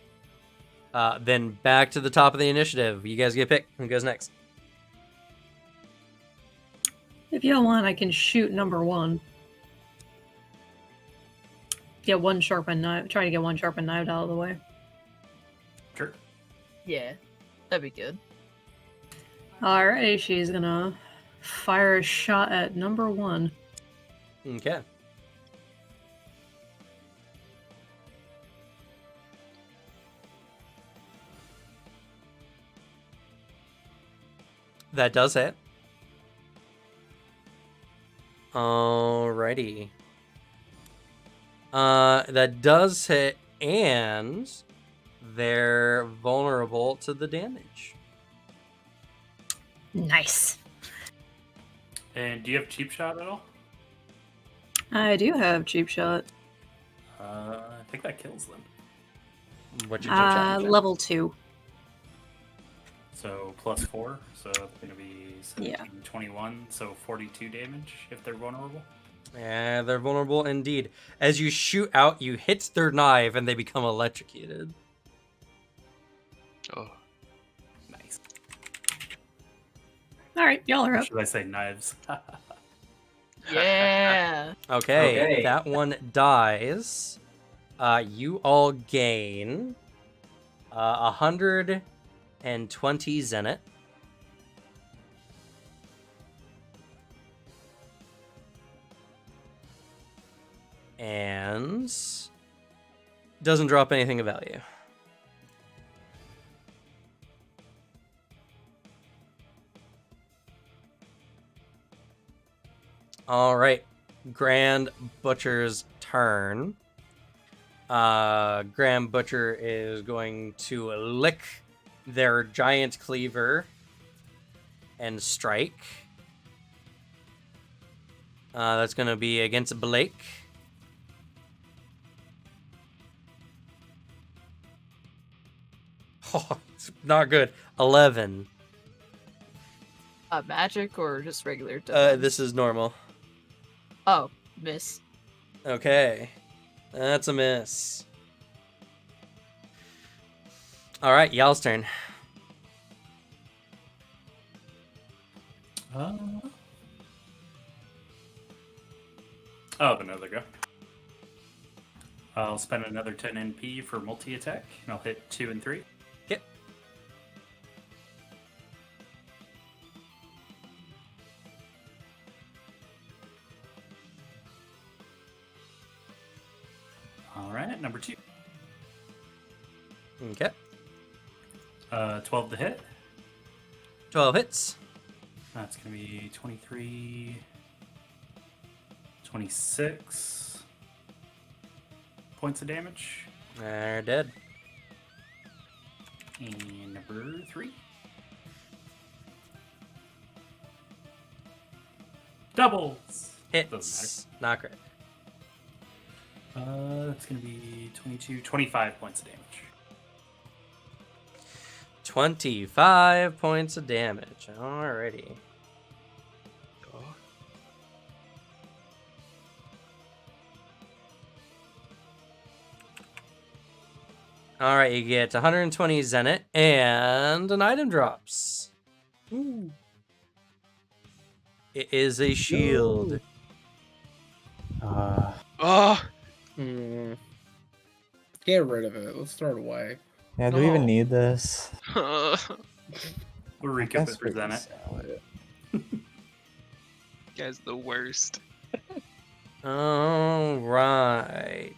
B: Then back to the top of the initiative. You guys get a pick. Who goes next?
G: If you don't want, I can shoot number 1. Get one sharpened knife. Try to get one sharpened knife out of the way.
E: Sure.
F: Yeah, that'd be good.
G: Alrighty, she's gonna fire a shot at number 1.
B: Okay. That does hit. Alrighty. That does hit, and they're vulnerable to the damage.
G: Nice.
E: And do you have cheap shot at all?
G: I do have cheap shot.
E: I think that kills them.
B: What's your cheap shot?
G: Level 2.
E: So +4, so it's going to be 17,
G: Yeah.
E: 21, so 42 damage if they're vulnerable.
B: Yeah, they're vulnerable indeed. As you shoot out, you hit their knife, and they become electrocuted.
A: Oh,
E: Nice.
G: All right, y'all are
E: Or
G: up.
E: should I say knives?
F: Yeah.
B: Okay, that one dies. You all gain 120 Zenith. And doesn't drop anything of value. All right, Grand Butcher's turn. Grand Butcher is going to lick their giant cleaver and strike. That's going to be against Blake. Oh, it's not good. 11.
F: Magic or just regular defense?
B: This is normal.
F: Oh, miss.
B: Okay. That's a miss. All right, y'all's turn.
E: Oh, another go. I'll spend another 10 NP for multi-attack, and I'll hit 2 and 3.
B: Okay.
E: All right, number 2.
B: Okay.
E: 12 to hit.
B: 12 hits.
E: That's going to be 23, 26 points of damage.
B: They're dead.
E: And number 3. Doubles!
B: Hits. Not great.
E: That's going to be 22, 25 points of damage.
B: 25 points of damage. Alrighty.
A: oh.
B: Alright, you get 120 Zenith, and an item drops. Ooh. It is a shield.
A: Oh,
C: Get rid of it. Let's throw it away.
D: Yeah, do we even need this?
E: We'll recap
D: That's
E: it for Zenith.
D: salad.
A: guy's the worst.
B: Alright.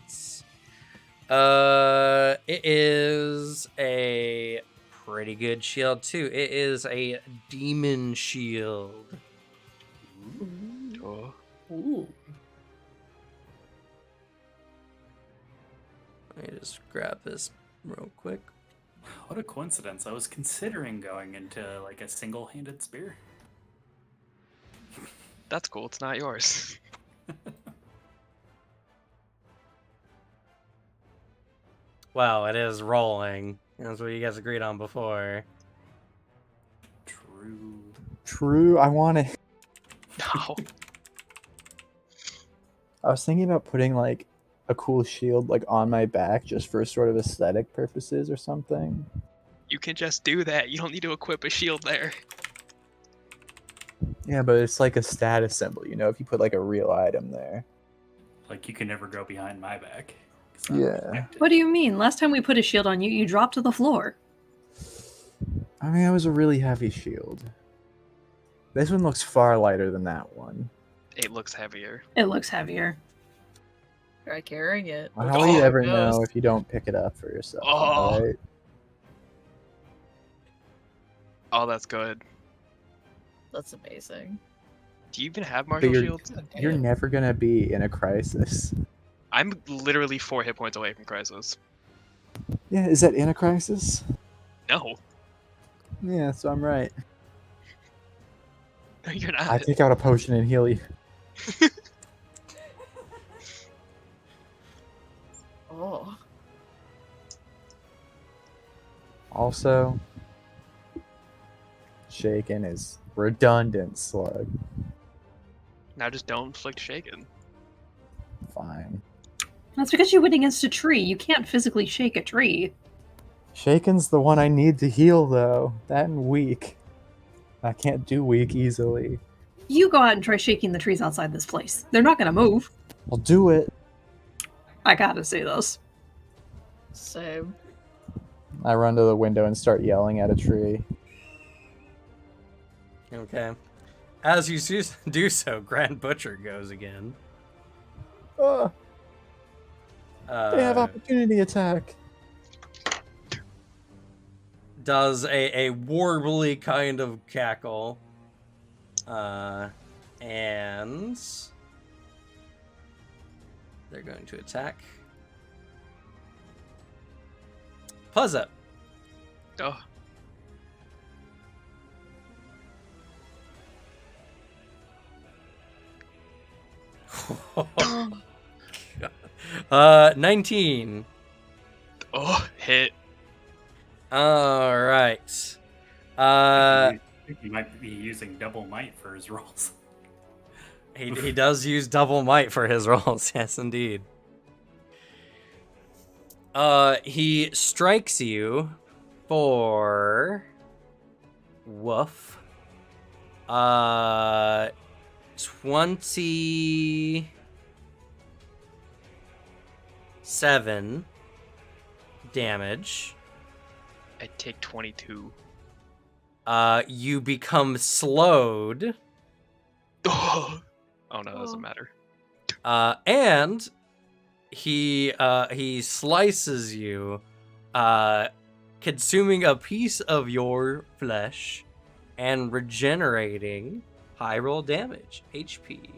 B: It is a pretty good shield, too. It is a demon shield.
A: Oh.
C: Ooh.
B: Let me just grab this real quick.
E: What a coincidence. I was considering going into like a single-handed spear.
A: That's cool. It's not yours.
B: Well, it is rolling. That's what you guys agreed on before.
E: True.
D: True, I want it.
A: No.
D: I was thinking about putting like a cool shield like on my back just for sort of aesthetic purposes or something.
A: You can just do that. You don't need to equip a shield there.
D: Yeah, but it's like a status symbol, you know, if you put like a real item there.
E: Like you can never go behind my back. 'cause I'm
D: Yeah.
E: protected.
G: What do you mean? Last time we put a shield on you, you dropped to the floor.
D: I mean, that was a really heavy shield. This one looks far lighter than that one.
A: It looks heavier.
G: It looks heavier.
F: Try carrying it.
D: How will you
A: Oh,
D: ever
F: gross.
D: know if you don't pick it up for yourself?
A: Oh.
D: Right?
A: Oh, that's good.
F: That's amazing.
A: Do you even have
D: But
A: martial
D: you're,
A: shields?
D: you're never gonna be in a crisis.
A: I'm literally 4 hit points away from crisis.
D: Yeah, is that in a crisis?
A: No,
D: Yeah, so I'm right.
A: no, you're
D: I
A: not.
D: take out a potion and heal you.
F: Oh.
D: Also, Shaken is redundant slug.
A: Now just don't inflict shaken.
D: Fine.
G: That's because you went against a tree. You can't physically shake a tree.
D: Shaken's the one I need to heal, though. That and weak. I can't do weak easily.
G: You go out and try shaking the trees outside this place. They're not gonna move.
D: I'll do it.
G: I gotta say this.
F: Same.
D: I run to the window and start yelling at a tree.
B: Okay. As you do so, Grand Butcher goes again.
D: They have opportunity attack.
B: Does a warbly kind of cackle. And they're going to attack. Puzza.
A: Oh,
B: 19.
A: oh, hit.
B: All right.
E: I think he might be using double might for his rolls.
B: He does use double might for his rolls. Yes, indeed. He strikes you for woof. 27 damage.
A: I take 22.
B: You become slowed.
A: Oh no, that doesn't matter.
B: And he slices you, consuming a piece of your flesh and regenerating high roll damage, HP,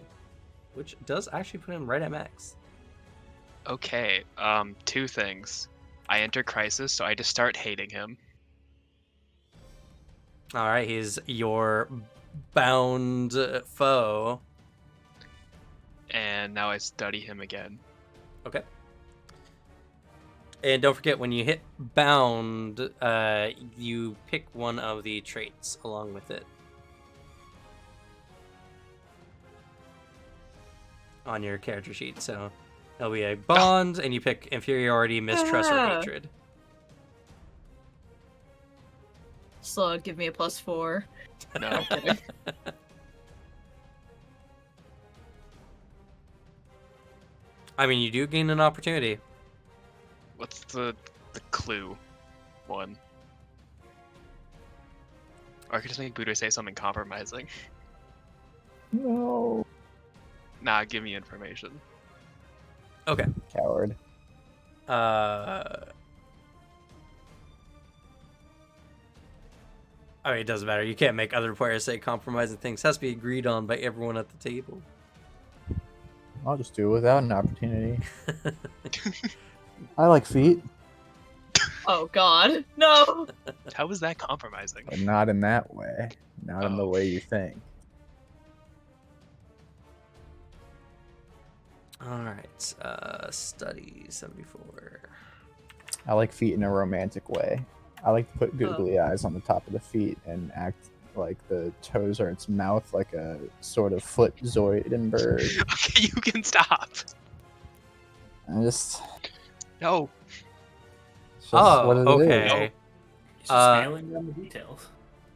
B: which does actually put him right at max.
A: Okay, 2 things. I enter crisis, so I just start hating him.
B: All right, he's your bound foe.
A: And now I study him again.
B: Okay. And don't forget, when you hit bound, you pick one of the traits along with it on your character sheet. So it'll be a bond, and you pick inferiority, mistrust, or hatred.
F: So give me a +4.
A: No, I'm kidding.
B: I mean, you do gain an opportunity.
A: What's the clue one? Or I could just make Buddha say something compromising.
D: No.
A: Nah, give me information.
B: Okay.
D: Coward.
B: I mean, it doesn't matter. You can't make other players say compromising things. It has to be agreed on by everyone at the table.
D: I'll just do it without an opportunity. I like feet,
F: Oh god. No!
A: How is that compromising?
D: but not in that way. Not in the
A: Oh.
D: way you think.
B: Alright, study 74.
D: I like feet in a romantic way. I like to put googly eyes on the top of the feet and act like the toes are its mouth, like a sort of foot Zoidenberg.
A: Okay, you can stop.
D: I just,
A: No.
D: it's just what it is.
B: Okay.
E: He's just nailing down the details.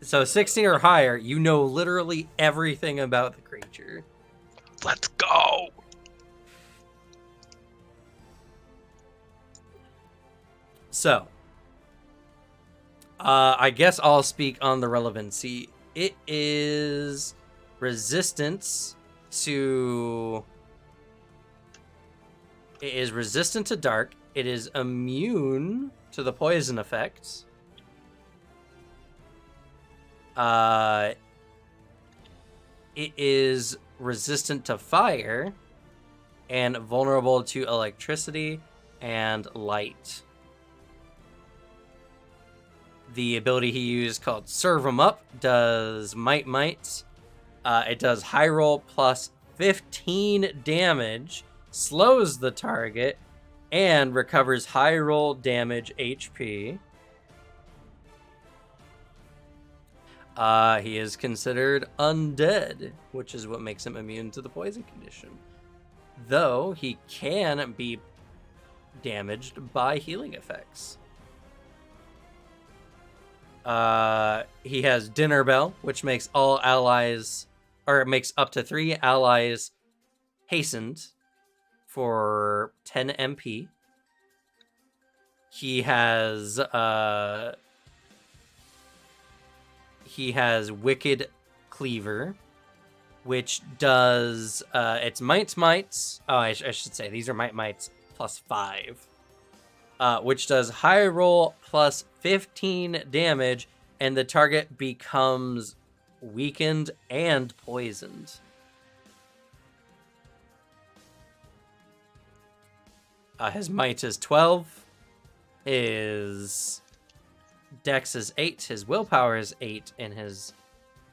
B: So 16 or higher, you know literally everything about the creature.
A: Let's go.
B: So, I guess I'll speak on the relevancy. It is resistance to... It is resistant to dark. It is immune to the poison effects. it is resistant to fire and vulnerable to electricity and light. The ability he used called Serve 'em Up does Mites. It does high roll plus 15 damage, slows the target, and recovers high roll damage HP. He is considered undead, which is what makes him immune to the poison condition. Though he can be damaged by healing effects. He has Dinner Bell, which makes all allies, or makes up to 3 allies hastened for 10 MP. He has Wicked Cleaver, which does it's mites. Oh, I should say these are mites plus 5, which does high roll plus 15 damage, and the target becomes weakened and poisoned. His might is 12. His dex is 8. His willpower is 8, and his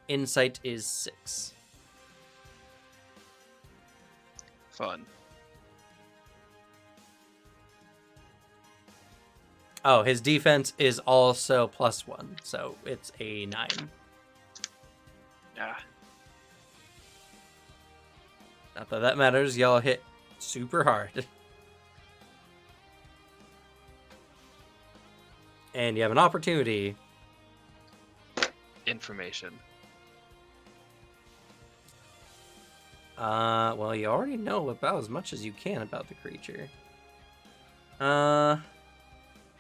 B: insight is 6.
A: Fun.
B: Oh, his defense is also +1, so it's a 9.
A: Yeah.
B: Not that that matters. Y'all hit super hard. And you have an opportunity.
A: Information.
B: Well, you already know about as much as you can about the creature.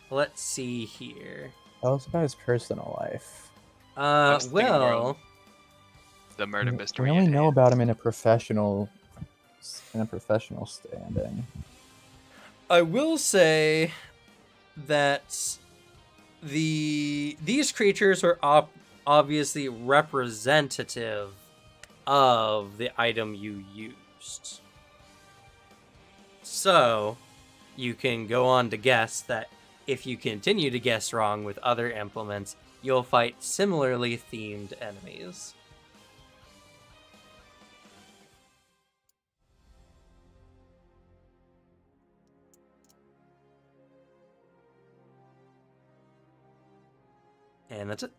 B: Let's see here.
D: Tell us about his personal life.
A: was thinking more
B: Well,
A: on the murder mystery.
D: We only
A: at
D: know
A: hand.
D: about him in a professional standing.
B: I will say that these creatures are obviously representative of the item you used. So, you can go on to guess that if you continue to guess wrong with other implements, you'll fight similarly themed enemies. And that's it.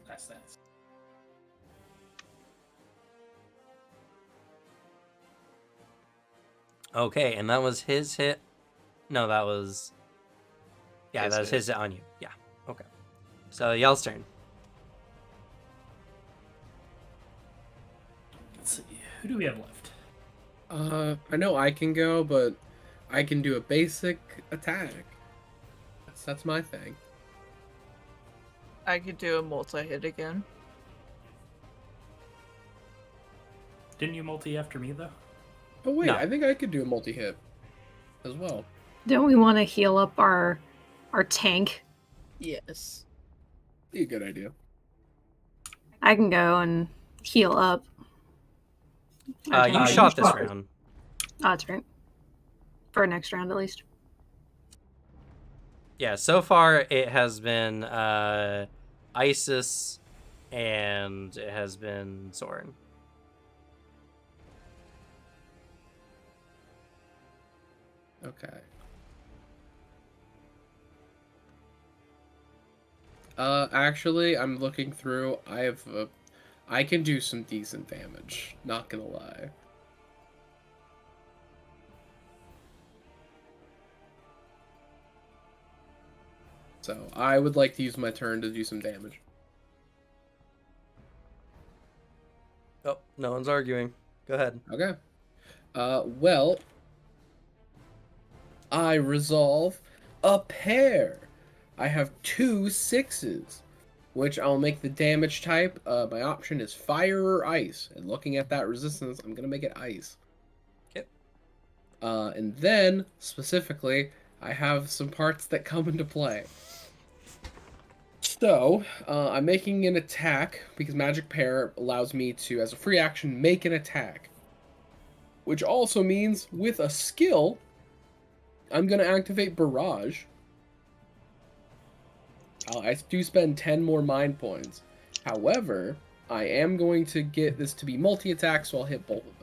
E: That's.
B: Okay, and that was his hit. No, that was... Yeah,
A: His
B: that was
A: hit.
B: his hit on you. Yeah, okay. So, y'all's turn.
E: Let's see. Who do we have left?
C: I know I can go, but I can do a basic attack. That's my thing.
F: I could do a multi-hit again.
E: Didn't you multi after me, though?
C: Oh wait,
B: No.
C: I think I could do a multi-hit as well.
G: Don't we want to heal up our tank?
F: Yes.
C: Be a good idea.
G: I can go and heal up.
B: You
G: Okay.
B: shot this round.
G: Oh, that's right. For next round, at least.
B: Yeah, so far it has been Isis and it has been Soren.
C: Okay. Actually, I'm looking through. I can do some decent damage. Not gonna lie. So I would like to use my turn to do some damage.
B: Oh, no one's arguing. Go ahead.
C: Okay. Well, I resolve a pair. I have 2 6s, which I'll make the damage type. My option is fire or ice. And looking at that resistance, I'm gonna make it ice.
B: Yep.
C: And then, specifically, I have some parts that come into play. So, I'm making an attack because Magic Pair allows me to, as a free action, make an attack. Which also means, with a skill, I'm going to activate Barrage. I do spend 10 more Mind Points. However, I am going to get this to be multi-attack, so I'll hit both of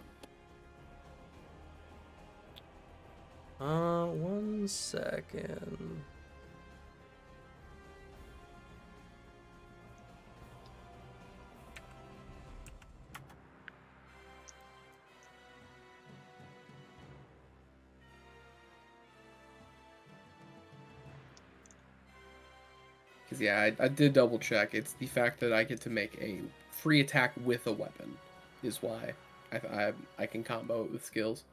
C: them.
B: 1 second.
C: Because, yeah, I did double check. It's the fact that I get to make a free attack with a weapon is why I can combo it with skills.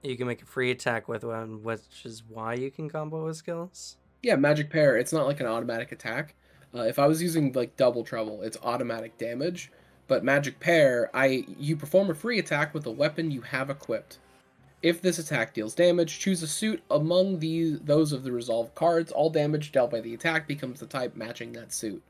B: You can make a free attack with one, which is why you can combo with skills.
C: Yeah, Magic Pair, it's not like an automatic attack. If I was using like Double Trouble, it's automatic damage. But Magic Pair, you perform a free attack with a weapon you have equipped. If this attack deals damage, choose a suit among those of the resolved cards. All damage dealt by the attack becomes the type matching that suit.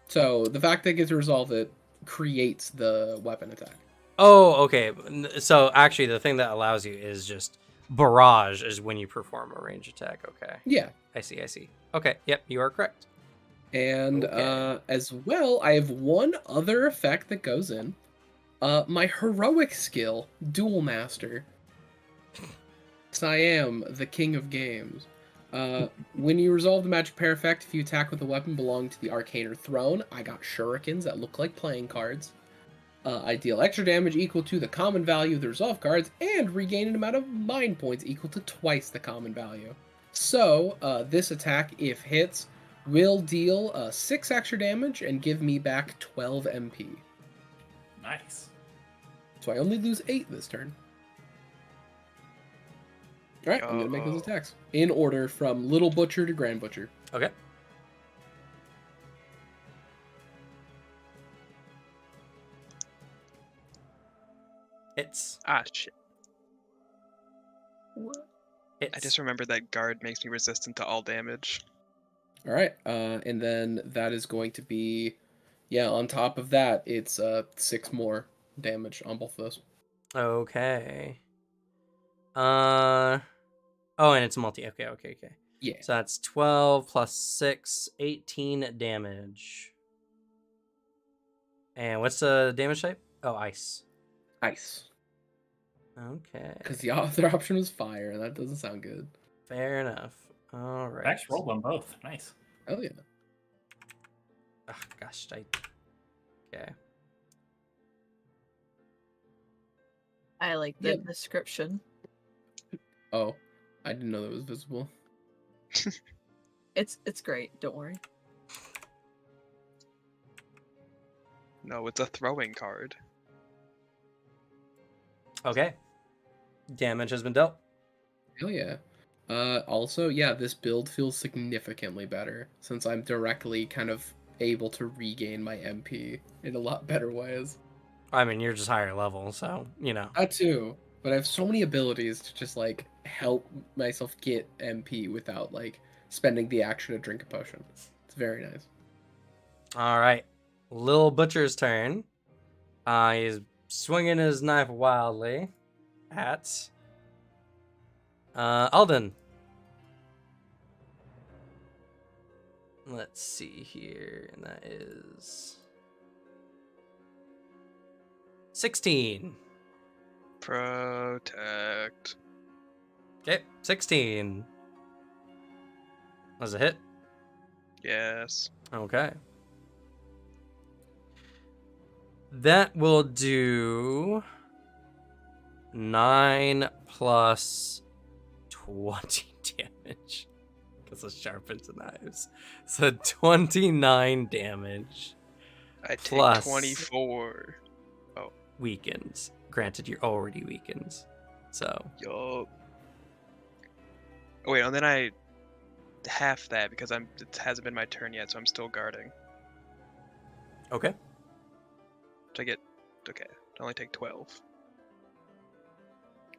C: So the fact that I get to resolve it creates the weapon attack.
B: Oh, okay. So actually, the thing that allows you is just barrage is when you perform a range attack. Okay.
C: Yeah.
B: I see. Okay. Yep, you are correct.
C: And
B: Okay.
C: as well, I have one other effect that goes in. My heroic skill, Duel Master. So I am the king of games. When you resolve the Magic Pair effect, if you attack with a weapon belonging to the Arcane or Throne, I got shurikens that look like playing cards. I deal extra damage equal to the common value of the resolve cards and regain an amount of mind points equal to twice the common value. So, this attack, if hits, will deal 6 extra damage and give me back 12 MP.
E: Nice.
C: So I only lose 8 this turn. Alright, I'm going to make those
A: Yo.
C: attacks. In order from Little Butcher to Grand Butcher.
B: Okay. Hits.
A: Ah, shit.
F: What?
B: Hits.
A: I just remembered that guard makes me resistant to all damage.
C: Alright, and then that is going to be... Yeah, on top of that, it's 6 more damage on both of those.
B: Okay. Oh, and it's multi. Okay.
C: Yeah.
B: So that's 12 plus 6, 18 damage. And what's the damage type? Oh, ice.
C: Ice.
B: Okay.
C: Because the other option was fire, and that doesn't sound good.
B: Fair enough. All right.
E: Max rolled on both. Nice.
C: Oh, yeah.
B: Ah, gosh, Okay.
F: I like the
C: Yep.
F: description.
C: Oh, I didn't know that was visible.
F: It's great. Don't worry.
A: No, it's a throwing card.
B: Okay. Damage has been dealt.
C: Hell yeah. Also, yeah, this build feels significantly better since I'm directly kind of able to regain my MP in a lot better ways.
B: I mean, you're just higher level, so, you know.
C: That too, but I have so many abilities to just like help myself get MP without like spending the action to drink a potion. It's very nice.
B: All right. Little Butcher's turn. He's swinging his knife wildly at Alden. Let's see here, and that is 16.
A: Protect.
B: Okay, 16. Was a hit?
A: Yes.
B: Okay. That will do 9 plus 20 damage. Because it sharpens the knives. So 29 damage.
A: I take
B: Plus-
A: 24.
B: Weakens. Granted, you're already weakened. So,
A: Yup. Oh, wait, and then I half that because it hasn't been my turn yet, so I'm still guarding.
B: okay.
A: Which I get, okay, I only take 12.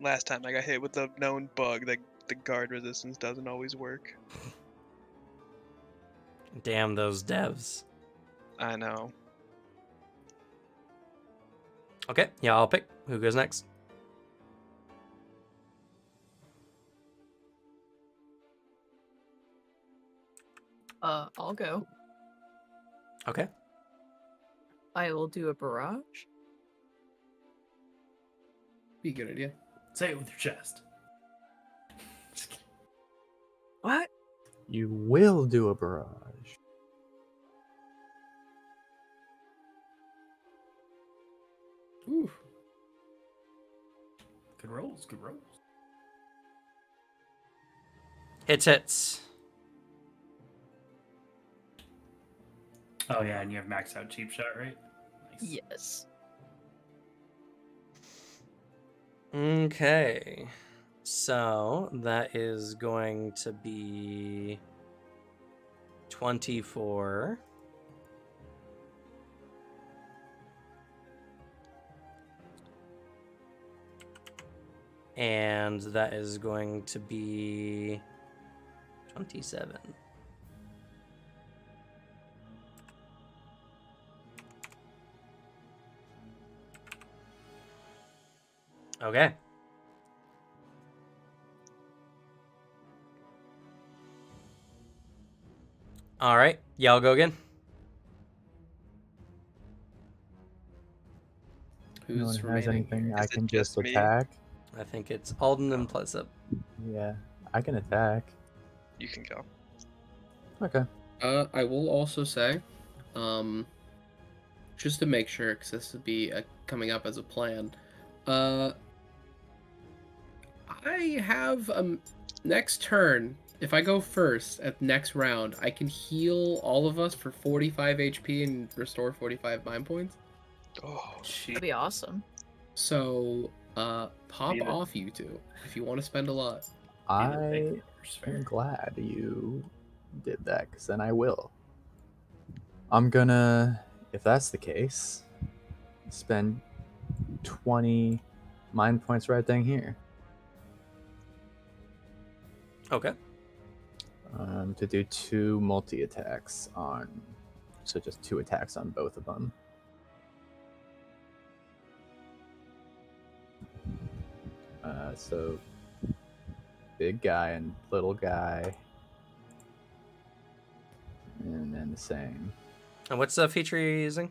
A: Last time I got hit with the known bug that the guard resistance doesn't always work.
B: Damn those devs.
A: I know.
B: Okay, yeah, I'll pick. Who goes next?
F: I'll go.
B: Okay.
F: I will do a barrage.
C: Be a good idea.
E: Say it with your chest. Just kidding.
F: What?
D: You will do a barrage.
C: Ooh.
E: Good rolls, good rolls.
B: Hits.
E: Oh yeah, and you have maxed out cheap shot, right? Nice.
F: Yes.
B: Okay. So that is going to be 24. And that is going to be 27. Okay. All right. Y'all go again.
C: Who's
D: No one has
C: remaining
D: anything.
C: here?
D: I
A: Is it
D: can
A: just
D: just
A: me?
D: attack.
B: I think it's Alden and Plessup.
D: Yeah, I can attack.
A: You can go.
D: Okay.
C: I will also say, just to make sure, because this would be coming up as a plan. I have next turn. If I go first at next round, I can heal all of us for 45 HP and restore 45 mind points.
A: Oh,
F: That'd be awesome.
C: So, pop
E: Be the-
C: off, you two, if you want to spend a lot.
D: I am glad you did that, because then I will. I'm gonna, if that's the case, spend 20 mind points right then here.
B: Okay.
D: To do 2 multi attacks on, so just 2 attacks on both of them. So big guy and little guy, and then the same.
B: And what's the feature you're using?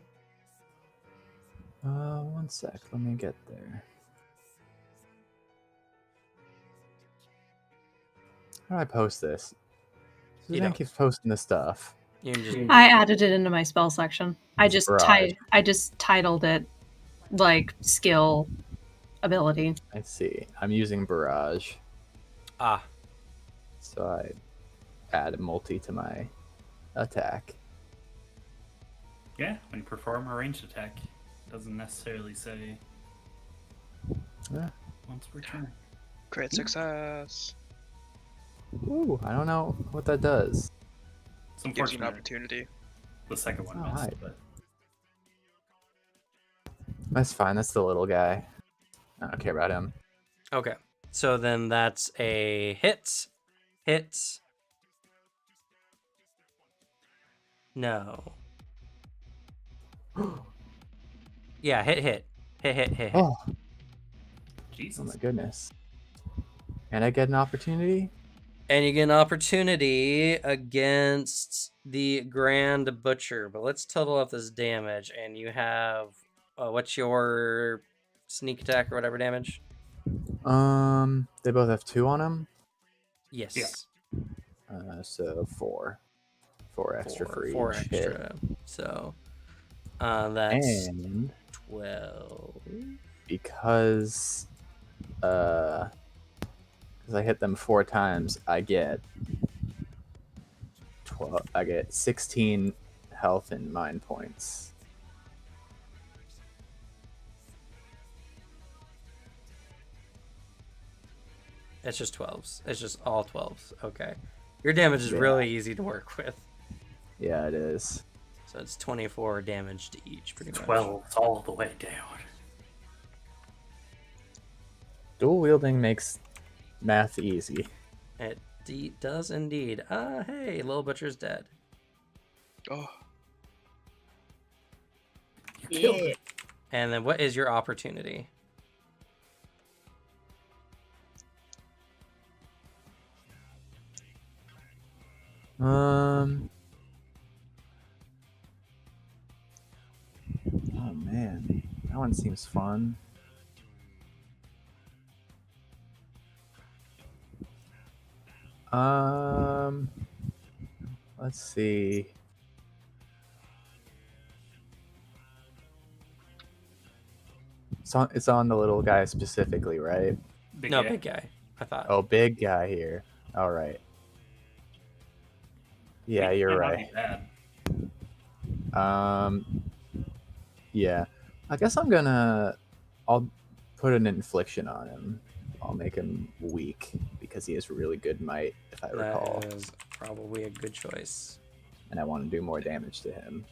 D: One sec, let me get there. How do I post this?
B: You
D: Suzanne
B: don't.
D: keeps posting the stuff.
B: You can just
G: I added it into my spell section. I just
D: Barrage.
G: I just titled it like skill ability.
D: I see. I'm using barrage, so I add a multi to my attack.
E: Yeah, when you perform a ranged attack, it doesn't necessarily say
D: Yeah.
E: once per turn.
A: great success.
D: Ooh, I don't know what that does.
E: It's
A: Gives you an
E: unfortunate.
A: opportunity.
E: The second one
D: Oh,
E: missed,
D: hi.
E: but
D: That's fine. That's the little guy. I don't care about him.
B: Okay. So then that's a hit. Hit. No. Yeah, hit. Hit.
D: Oh,
E: Jesus.
D: oh my goodness. Can I get an opportunity?
B: And you get an opportunity against the Grand Butcher. But let's total up this damage. And you have... what's your sneak attack or whatever damage?
D: They both have 2 on them.
B: Yes.
E: Yeah.
D: So 4. 4 extra for
B: Four
D: each hit.
B: extra. So that's
D: And
B: 12.
D: because I hit them 4 times, I get 12. I get 16 health and mind points.
B: It's just 12s. It's just all 12s. Okay. Your damage is
D: Yeah.
B: really easy to work with.
D: Yeah, it is.
B: So it's 24 damage to each, pretty much.
E: 12 all the way down.
D: Dual wielding makes math easy.
B: It does indeed. Hey, Little Butcher's dead.
A: Oh,
E: You killed it.
B: And then what is your opportunity?
D: Oh man, that one seems fun. Let's see. It's on the little guy specifically, right?
E: Big
B: No,
E: guy.
B: big guy. I thought.
D: Oh, big guy here. All right. Yeah,
E: Wait,
D: you're
E: might not
D: right.
E: be bad.
D: Yeah. I guess I'll put an infliction on him. I'll make him weak because he has really good might, if I recall.
B: That is probably a good choice.
D: And I want to do more damage to him.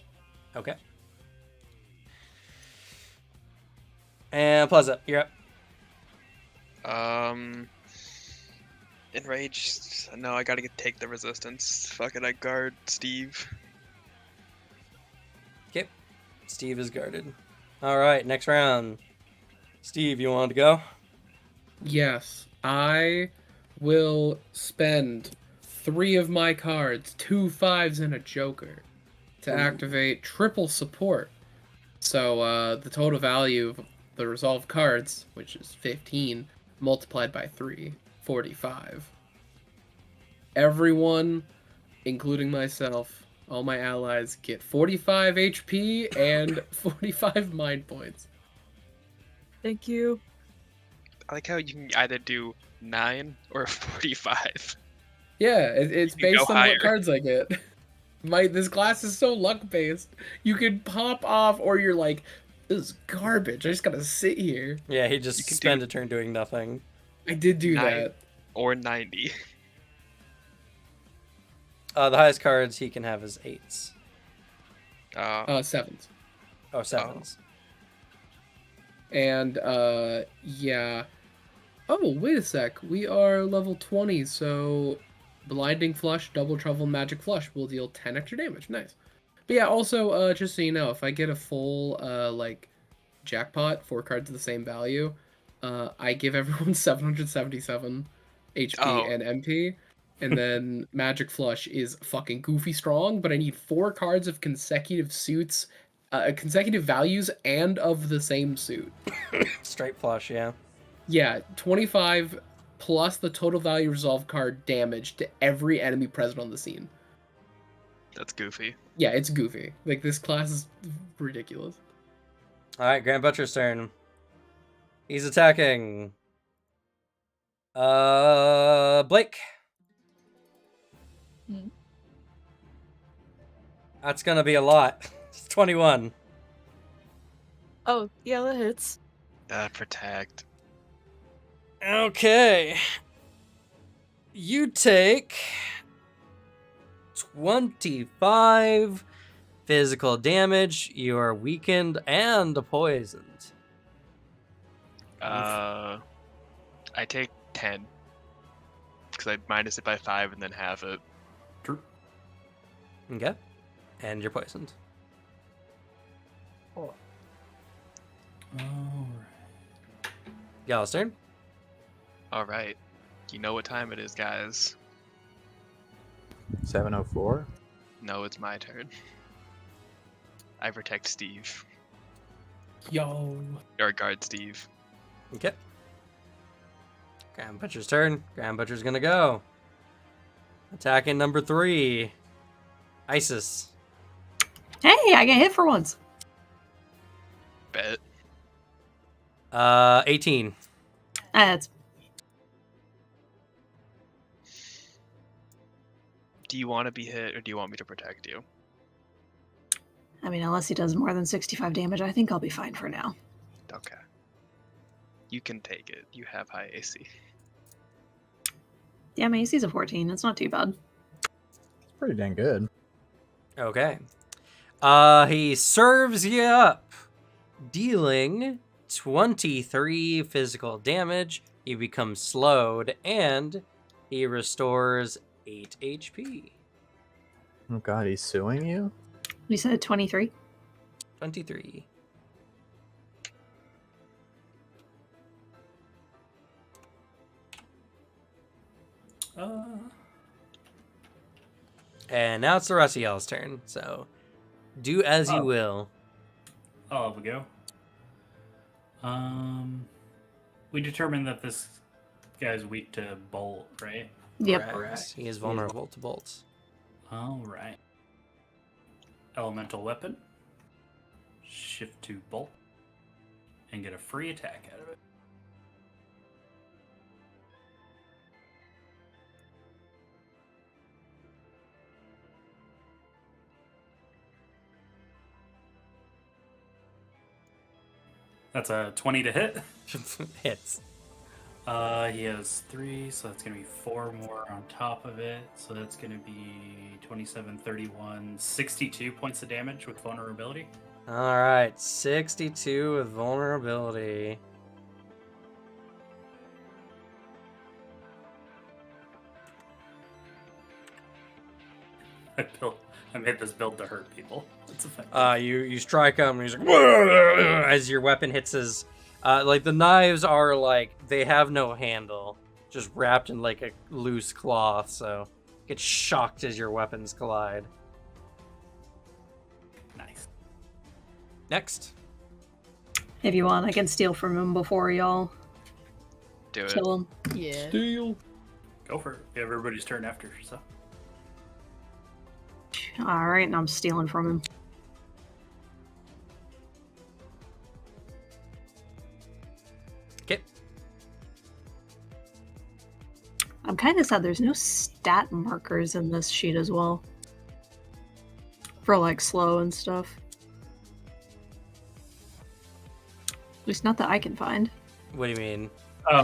B: Okay. And Plaza, you're up.
A: Enraged. No, I gotta take the resistance. Fuck it, I guard Steve.
B: Okay. Steve is guarded. All right, next round. Steve, you want to go?
C: Yes, I will spend 3 of my cards, 2 5s and a joker, to activate triple support. So the total value of the resolved cards, which is 15, multiplied by 3, 45. Everyone, including myself, all my allies get 45 HP and 45 mind points.
F: Thank you.
A: I like how you can either do 9 or 45.
C: Yeah, it's
A: You can go
C: based on
A: higher.
C: what cards I get. This class is so luck based. You can pop off, or you're like, this is garbage. I just gotta sit here.
B: Yeah, he just
A: You can
B: spent
A: do-
B: a turn doing nothing.
C: I did do
A: 9
C: that.
A: or 90.
B: The highest cards he can have is 8s.
C: 7s.
B: Oh, 7s.
C: And yeah. Oh, wait a sec. We are level 20, so Blinding Flush, Double Trouble, Magic Flush will deal 10 extra damage. Nice. But yeah, also, just so you know, if I get a full, jackpot, 4 cards of the same value, I give everyone 777 HP
A: Oh.
C: and MP. And then Magic Flush is fucking goofy strong, but I need 4 cards of consecutive suits, consecutive values, and of the same suit.
B: Straight flush, yeah.
C: Yeah, 25 plus the total value resolve card damage to every enemy present on the scene.
A: That's goofy.
C: Yeah, it's goofy. Like, this class is ridiculous.
B: All right, Grand Butcher's turn. He's attacking. Blake.
F: Hmm.
B: That's gonna be a lot. It's 21.
F: Oh, yeah, that hits.
A: Protect.
B: Okay. You take 25 physical damage. You are weakened and poisoned.
A: I take 10. Because I minus it by 5 and then half it.
B: Okay. And you're poisoned.
E: Alright.
B: Gal's turn.
A: Alright. You know what time it is, guys.
D: 704.
A: No, it's my turn. I protect Steve.
C: Yo.
A: Or guard Steve.
B: Okay. Grand Butcher's turn. Grand Butcher's gonna go. Attacking number 3. Isis.
G: Hey, I get hit for once.
A: Bet.
B: 18.
G: That's
A: Do you want to be hit or do you want me to protect you?
G: I mean, unless he does more than 65 damage, I think I'll be fine for now.
A: Okay. You can take it. You have high AC.
G: Yeah, my AC's a 14. It's not too bad.
D: It's pretty dang good.
B: Okay. He serves you up, dealing 23 physical damage. You become slowed, and he restores 8 HP.
D: Oh god, he's suing you?
G: You said 23?
B: 23. And now it's the Russiel's turn, so do as you will.
E: I'll have a go. We determined that this guy's weak to bolt, right?
G: Yep.
B: Correct. He is vulnerable to bolts.
E: All right. Elemental weapon. Shift to bolt. And get a free attack out of it. That's a 20 to hit.
B: Hits.
E: He has 3, so that's going to be 4 more on top of it. So that's going to be 27, 31, 62 points of damage with vulnerability.
B: All right, 62 with vulnerability.
E: I made this build to hurt people. That's effective.
B: You strike him, and he's like, "Whoa!" As your weapon hits his, like the knives are like they have no handle, just wrapped in like a loose cloth, so get shocked as your weapons collide.
E: Nice.
B: Next,
G: If you want, I can steal from him before y'all
A: Do it.
G: kill him.
F: Yeah.
C: Steal.
E: Go for it. You have everybody's turn after, so.
G: Alright, and I'm stealing from him.
B: okay.
G: I'm kind of sad there's no stat markers in this sheet as well. For like slow and stuff. At least not that I can find.
B: What do you mean?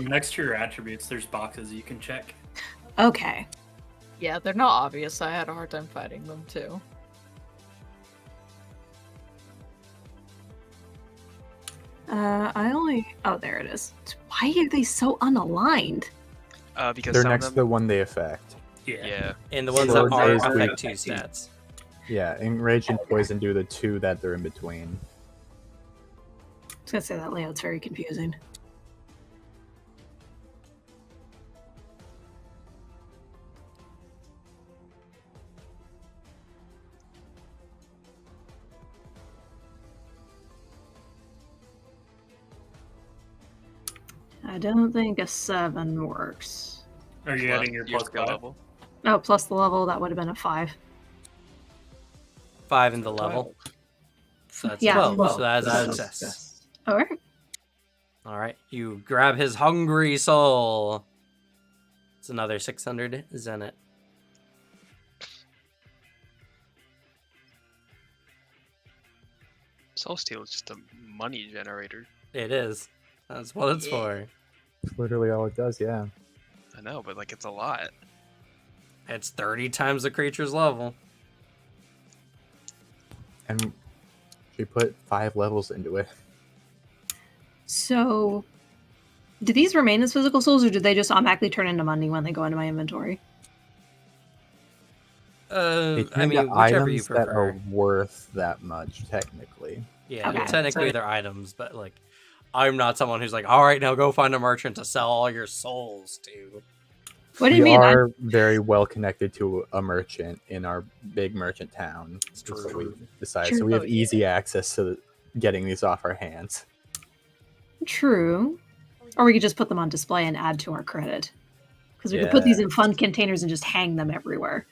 E: Next to your attributes, there's boxes you can check.
G: Okay.
F: Yeah, they're not obvious. I had a hard time finding them too.
G: I only... Oh, there it is. Why are they so unaligned?
A: Because
D: They're
A: some
D: next
A: of
D: to
A: them,
D: the one they affect.
A: yeah.
B: And the ones
D: Slow
B: that are
D: is weak.
B: affect 2 stats.
D: Yeah, Enrage and Poison do the 2 that they're in between.
G: I was gonna say that layout's very confusing. I don't think a 7 works.
E: Are you adding your plus
A: skill
E: 5?
A: level?
G: Oh, plus the level, that would have been a 5.
B: 5 in the level. So that's
G: Yeah.
B: 12. So that is a success.
G: Alright.
B: All right, you grab his hungry soul. It's another 600 zenit.
A: Soul Steel is just a money generator.
B: It is. That's what it's for.
D: It's literally all it does, yeah.
A: I know, but like it's a lot.
B: It's 30 times the creature's level.
D: And she put 5 levels into it.
G: So, do these remain as physical souls, or do they just automatically turn into money when they go into my inventory?
D: They
B: I
D: turn
B: mean,
D: to
B: whichever you
D: items that are
B: prefer.
D: worth that much, technically.
B: Yeah,
G: Okay.
B: technically they're items, but like, I'm not someone who's like, all right, now go find a merchant to sell all your souls to.
G: What do you
D: We
G: mean?
D: are very well connected to a merchant in our big merchant town.
B: It's
D: So
B: true.
D: we decided, so we have easy access to getting these off our hands.
G: True. Or we could just put them on display and add to our credit. Because we could put these in fun containers and just hang them everywhere.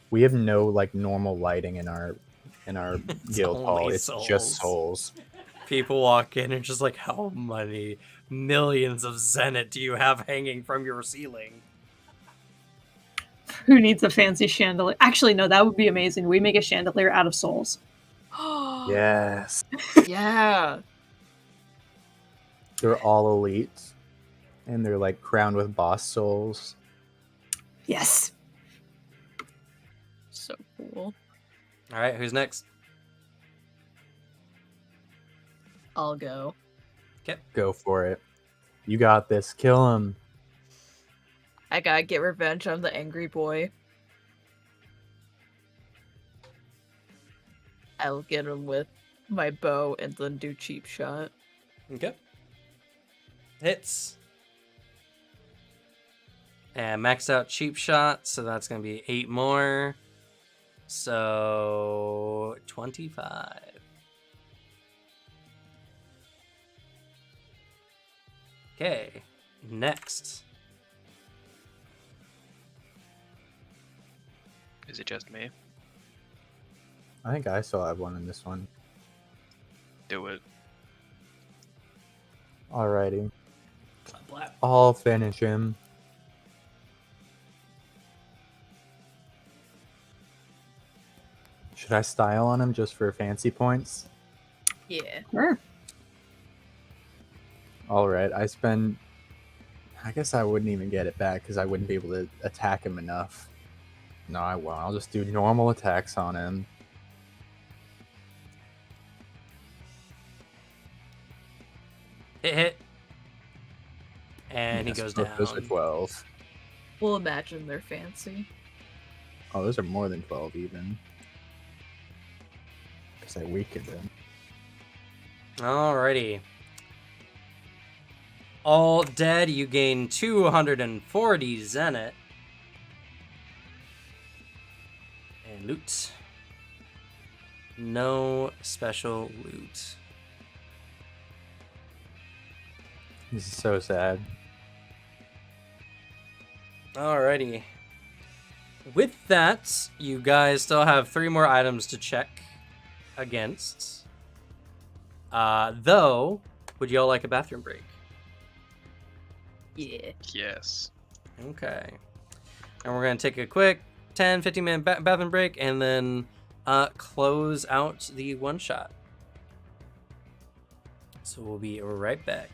D: We have no like normal lighting in our guild hall.
B: only
D: It's just souls.
B: People walk in and just like, how many millions of zenit do you have hanging from your ceiling?
G: Who needs a fancy chandelier? Actually, no, that would be amazing. We make a chandelier out of souls.
D: Yes,
F: Yeah.
D: they're all elite, and they're like crowned with boss souls.
G: Yes.
F: So cool.
B: All right, who's next?
F: I'll go.
D: Go for it. You got this. Kill him.
F: I gotta get revenge on the angry boy. I'll get him with my bow and then do cheap shot.
B: Okay. Hits. And max out cheap shot, so that's going to be 8 more. So 25. Okay, next.
A: Is it just me?
D: I think I still have one in this one.
A: Do it.
D: Alrighty.
E: Clap, clap.
D: I'll finish him. Should I style on him just for fancy points?
F: Yeah.
G: Sure.
D: Alright, I guess I wouldn't even get it back because I wouldn't be able to attack him enough. No, I won't. I'll just do normal attacks on him.
B: Hit. And he
D: Yes,
B: goes
D: both those are
B: down.
D: 12.
F: We'll imagine they're fancy.
D: Oh, those are more than 12 even. Because I weakened him.
B: Alrighty. All dead, you gain 240 Zenith. And loot. No special loot.
D: This is so sad.
B: Alrighty. With that, you guys still have 3 more items to check against. Though, would y'all like a bathroom break?
F: Yeah.
A: Yes.
B: Okay. And we're going to take a quick 10-15 minute bathroom break and then close out the one shot. So we'll be right back.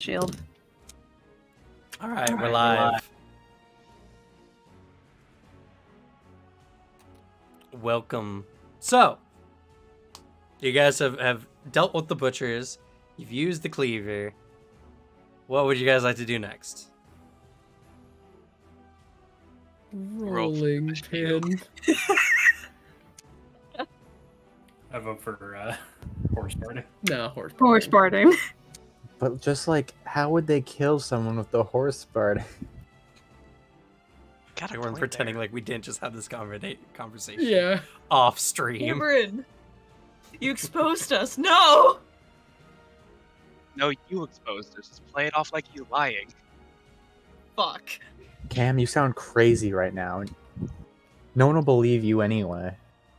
G: Shield.
B: All right, we're live. Welcome. So, you guys have dealt with the butchers. You've used the cleaver. What would you guys like to do next?
C: Rolling pin.
E: I vote for horse party.
C: No, horse.
G: Horse parting.
D: But just like, how would they kill someone with the horse part?
A: Got a
B: We're
A: point
B: pretending
A: there.
B: like we didn't just have this conversation
C: Yeah.
B: off stream.
F: Cameron, you exposed us. No.
A: No, you exposed us. Just play it off like you lying.
F: Fuck.
D: Cam, you sound crazy right now. No one will believe you anyway.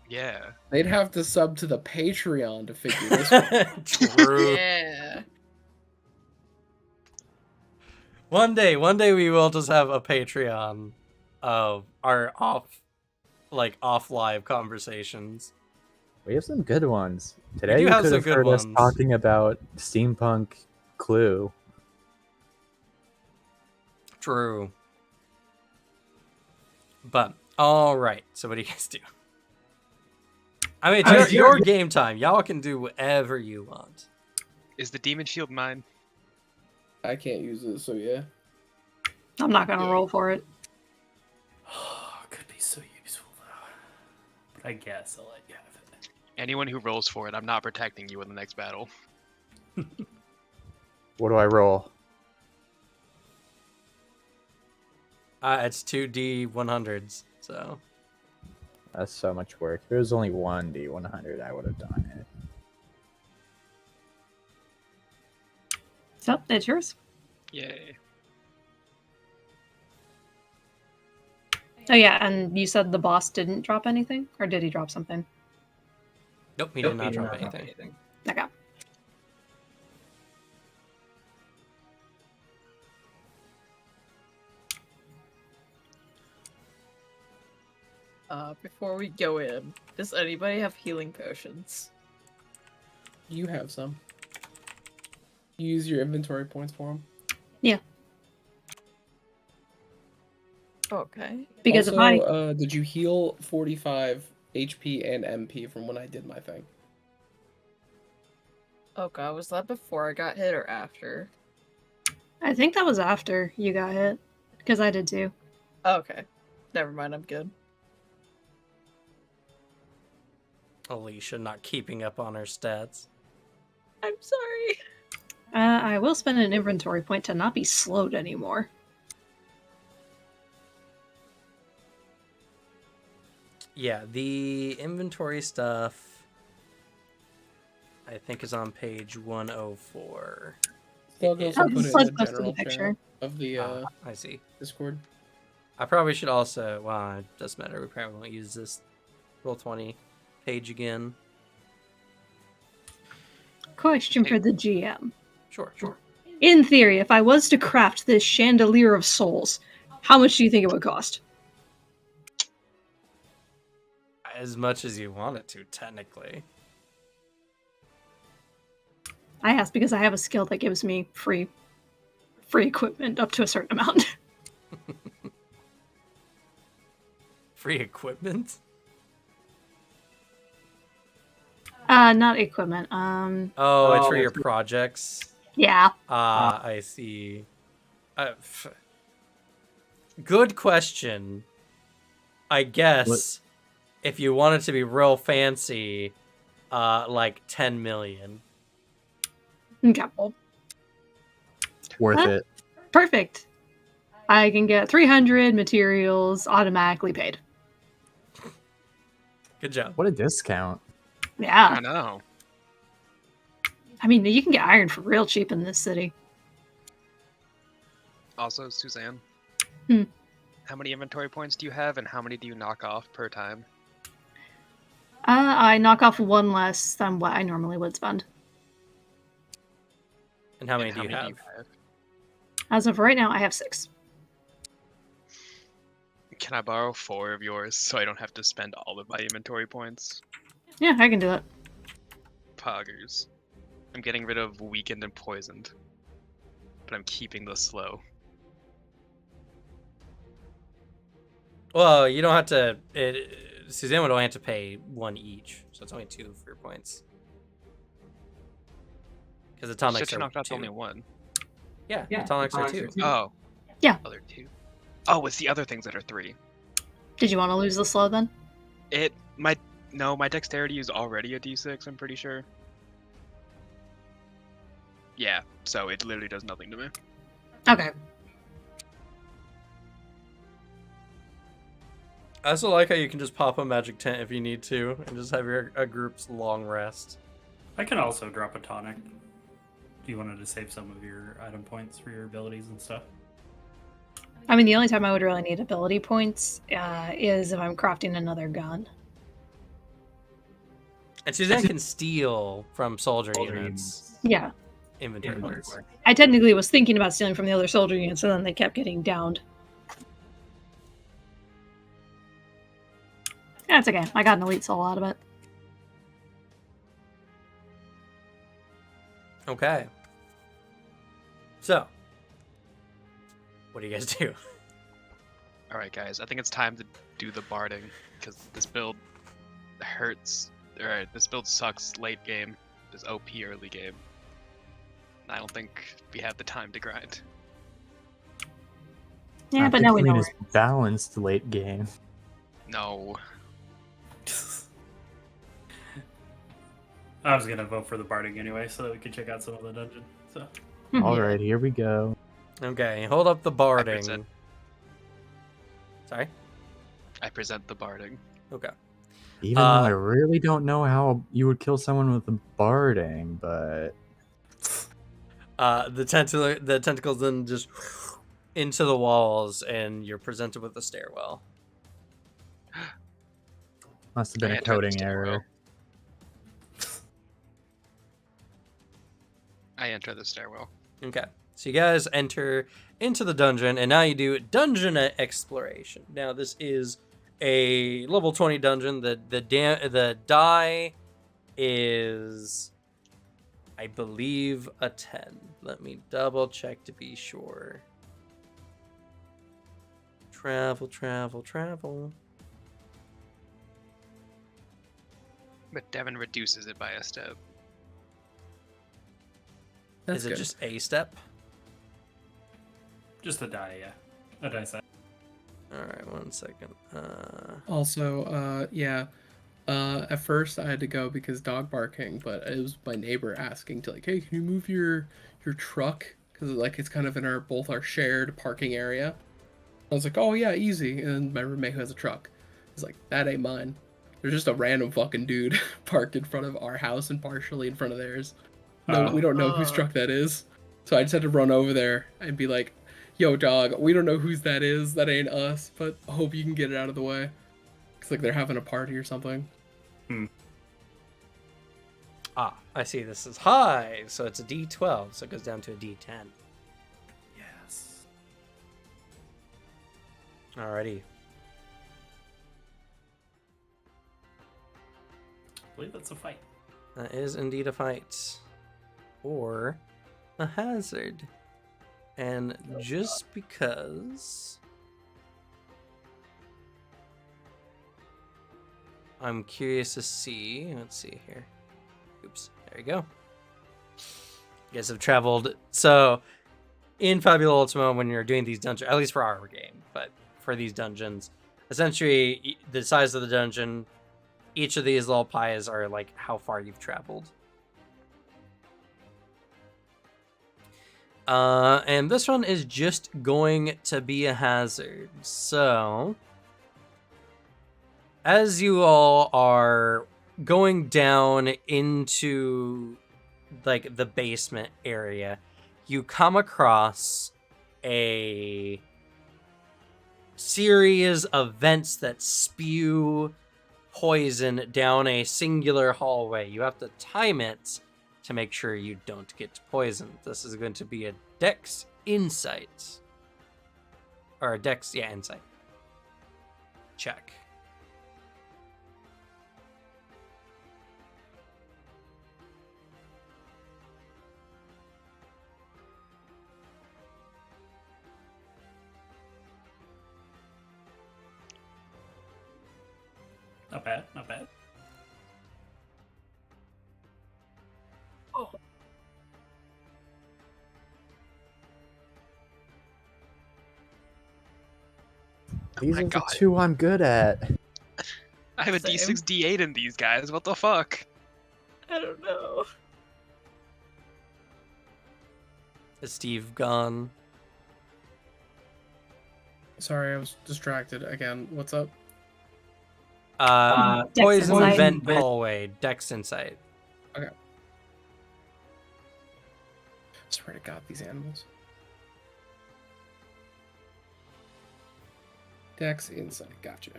A: Yeah.
C: They'd have to sub to the Patreon to figure this one.
B: True.
F: Yeah.
B: One day we will just have a Patreon of our off live conversations.
D: We have some good ones. Today
B: do
D: you
B: have
D: could
B: some
D: have
B: good
D: heard us
B: ones.
D: talking about steampunk Clue.
B: True. But all right, so what do you guys do? I mean, it's your game time. Y'all can do whatever you want.
A: Is the demon shield mine?
C: I can't use it, so yeah.
G: I'm not gonna roll for it.
E: Could be so useful though. But I guess I'll let you have it.
A: Anyone who rolls for it, I'm not protecting you in the next battle.
D: What do I roll?
B: It's 2D100s, so
D: That's so much work. If it was only 1D100, I would have done it.
G: So, it's yours.
A: Yay.
G: Oh yeah, and you said the boss didn't drop anything? Or did he drop something?
B: nope, he did not drop anything.
G: Okay.
F: Before we go in, does anybody have healing potions?
C: You have some. You use your inventory points for them.
G: Because
F: Okay.
G: if I
C: did you heal 45 HP and MP from when I did my thing?
F: Oh god, was that before I got hit or after?
G: I think that was after you got hit. Because I did too.
F: Okay. Never mind, I'm good.
B: Alicia not keeping up on her stats.
F: I'm sorry.
G: I will spend an inventory point to not be slowed anymore.
B: Yeah, the inventory stuff I think is on page 104.
C: Still goes
G: Oh,
C: and put
G: this
C: it
G: is
C: in the
G: close to the
C: general
G: picture.
C: channel of the
B: I see.
C: Discord.
B: I probably should also, well, it doesn't matter. We probably won't use this Roll20 page again.
G: Question for the GM.
B: Sure.
G: In theory, if I was to craft this Chandelier of Souls, how much do you think it would cost?
B: As much as you want it to, technically.
G: I ask because I have a skill that gives me free equipment up to a certain amount.
B: Free equipment?
G: Not equipment.
B: Oh, it's for your projects?
G: Yeah.
B: I see. Good question. I guess if you want it to be real fancy, like 10 million.
G: Okay, well,
D: Worth it.
G: perfect. I can get 300 materials automatically paid.
B: Good job.
D: What a discount.
A: I
G: Yeah.
A: know.
G: I mean, you can get iron for real cheap in this city.
A: Also, Suzanne.
G: Hmm.
A: How many inventory points do you have, and how many do you knock off per time?
G: I knock off one less than what I normally would spend.
B: And how many
A: And
B: do you have?
G: As of right now, I have 6.
A: Can I borrow 4 of yours so I don't have to spend all of my inventory points?
G: Yeah, I can do that.
A: Poggers. I'm getting rid of weakened and poisoned. but I'm keeping the slow.
B: Well, you don't have to. Suzanne would only have to pay 1 each, so it's only 2 for your points. Because the tonics
A: Shit, you
B: are
A: knocked out
B: 2.
A: only one.
B: Yeah, the tonics are 2.
A: Oh.
G: Yeah.
A: Other 2. Oh, it's the other things that are 3.
G: Did you want to lose the slow then?
A: My dexterity is already a d6, I'm pretty sure. Yeah, so it literally does nothing to me.
G: Okay.
B: I also like how you can just pop a magic tent if you need to, and just have a group's long rest.
E: I can also drop a tonic. Do you wanted to save some of your item points for your abilities and stuff?
G: I mean, the only time I would really need ability points is if I'm crafting another gun.
B: And Suzanne can steal from soldier units.
G: Yeah.
B: Inventory points.
G: I technically was thinking about stealing from the other soldier units, and then they kept getting downed. That's okay. I got an elite soul out of it.
B: Okay. So, what do you guys do?
A: Alright, guys, I think it's time to do the barding, because this build hurts. Alright, this build sucks late game, this OP early game. I don't think we have the time to grind.
G: Yeah, but now we know.
D: It's balanced late game.
A: No.
E: I was gonna vote for the barding anyway, so that we could check out some of the dungeon. So
D: All right, here we go.
B: Okay, hold up the barding.
A: present.
B: Sorry?
A: I present the barding.
B: Okay.
D: Even though I really don't know how you would kill someone with a barding, but
B: The tentacles then just into the walls, and you're presented with a stairwell.
D: must have been
A: I
D: a
A: entered the
D: coding
A: stairwell.
D: error.
A: I enter the stairwell.
B: Okay. So you guys enter into the dungeon, and now you do dungeon exploration. Now this is a level 20 dungeon. The die is, I believe, a 10. Let me double check to be sure. Travel.
A: But Devin reduces it by a step.
C: That's
B: Is it
C: good.
B: just a step?
E: just a die, yeah. A die set.
B: All right, 1 second.
C: Also, yeah. At first I had to go because dog barking, but it was my neighbor asking to like, hey, can you move your truck? Because like it's kind of in both our shared parking area. I was like, oh yeah, easy. And then my roommate who has a truck is like, that ain't mine. There's just a random fucking dude parked in front of our house and partially in front of theirs. No,
E: Oh.
C: we don't know whose truck that is. So I just had to run over there and be like, yo, dog, we don't know whose that is. That ain't us, but I hope you can get it out of the way. Because like they're having a party or something.
B: I see this is high, so it's a D12, so it goes down to a D10.
E: Yes.
B: Alrighty.
E: I believe that's a fight.
B: That is indeed a fight. Or a hazard. And just because I'm curious to see, let's see here. Oops, there you go. You guys have traveled. So in Fabula Ultima, when you're doing these dungeons, at least for our game, but for these dungeons, essentially the size of the dungeon, each of these little pies are like how far you've traveled. And this one is just going to be a hazard. So, as you all are going down into like the basement area, you come across a series of vents that spew poison down a singular hallway. You have to time it to make sure you don't get poisoned. This is going to be a Dex Insight. Or a Dex, yeah, Insight. Check.
E: Not bad, not bad.
D: These
A: my
D: are the
A: God.
D: 2 I'm good at.
A: I have a
F: Same.
A: D6, D8 in these guys. What the fuck?
F: I don't know.
B: Is Steve gone?
C: Sorry, I was distracted again. What's up?
B: Uh,
G: Dex
B: poison
G: Insight.
B: vent hallway. Dex Insight.
C: Swear to God, these animals. Dex Insight, gotcha.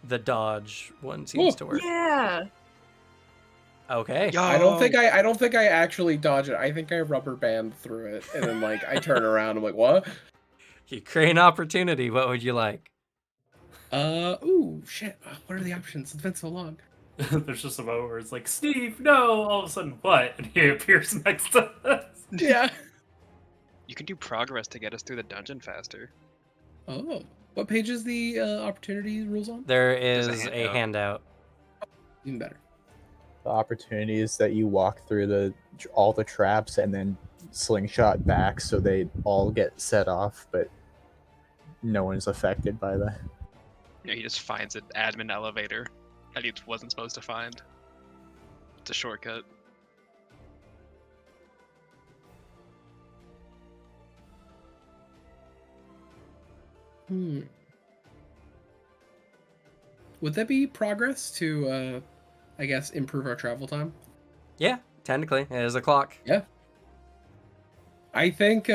B: The dodge one seems
C: Ooh.
B: to work.
F: Yeah.
B: Okay.
A: Yo,
C: I don't think I actually dodge it. I think I rubber band through it, and then like I turn around. I'm like, what?
B: You create an opportunity. What would you like?
C: Ooh, shit. What are the options? It's been so long.
E: There's just a moment where it's like, Steve, no! All of a sudden, what? And he appears next to us.
C: Yeah.
A: You can do progress to get us through the dungeon faster.
C: Oh, what page is the opportunity rules on?
B: There
A: There's
B: is
A: a
B: a handout.
C: Even better.
D: The opportunity is that you walk through all the traps and then slingshot back so they all get set off, but no one's affected by that.
A: You know, he just finds an admin elevator that he wasn't supposed to find. It's a shortcut.
C: Would that be progress to, I guess, improve our travel time?
B: Yeah, technically, it is a clock.
C: Yeah. I think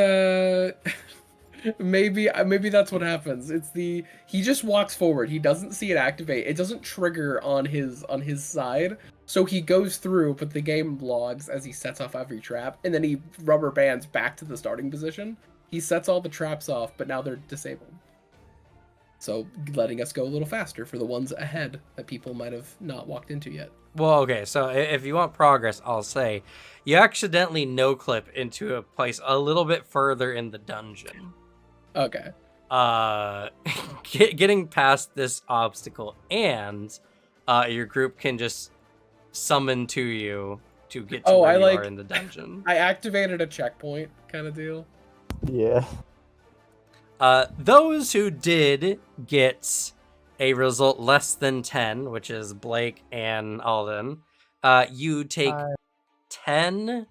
C: maybe that's what happens. He just walks forward. He doesn't see it activate. It doesn't trigger on his side. So he goes through, but the game logs as he sets off every trap, and then he rubber bands back to the starting position. He sets all the traps off, but now they're disabled. So letting us go a little faster for the ones ahead that people might have not walked into yet.
B: Well, okay, so if you want progress, I'll say you accidentally no-clip into a place a little bit further in the dungeon.
C: Okay.
B: Getting past this obstacle, and your group can just summon to you to get to where you are in the dungeon.
C: I activated a checkpoint kind of deal.
D: Yeah.
B: Those who did get a result less than 10, which is Blake and Alden, you take 10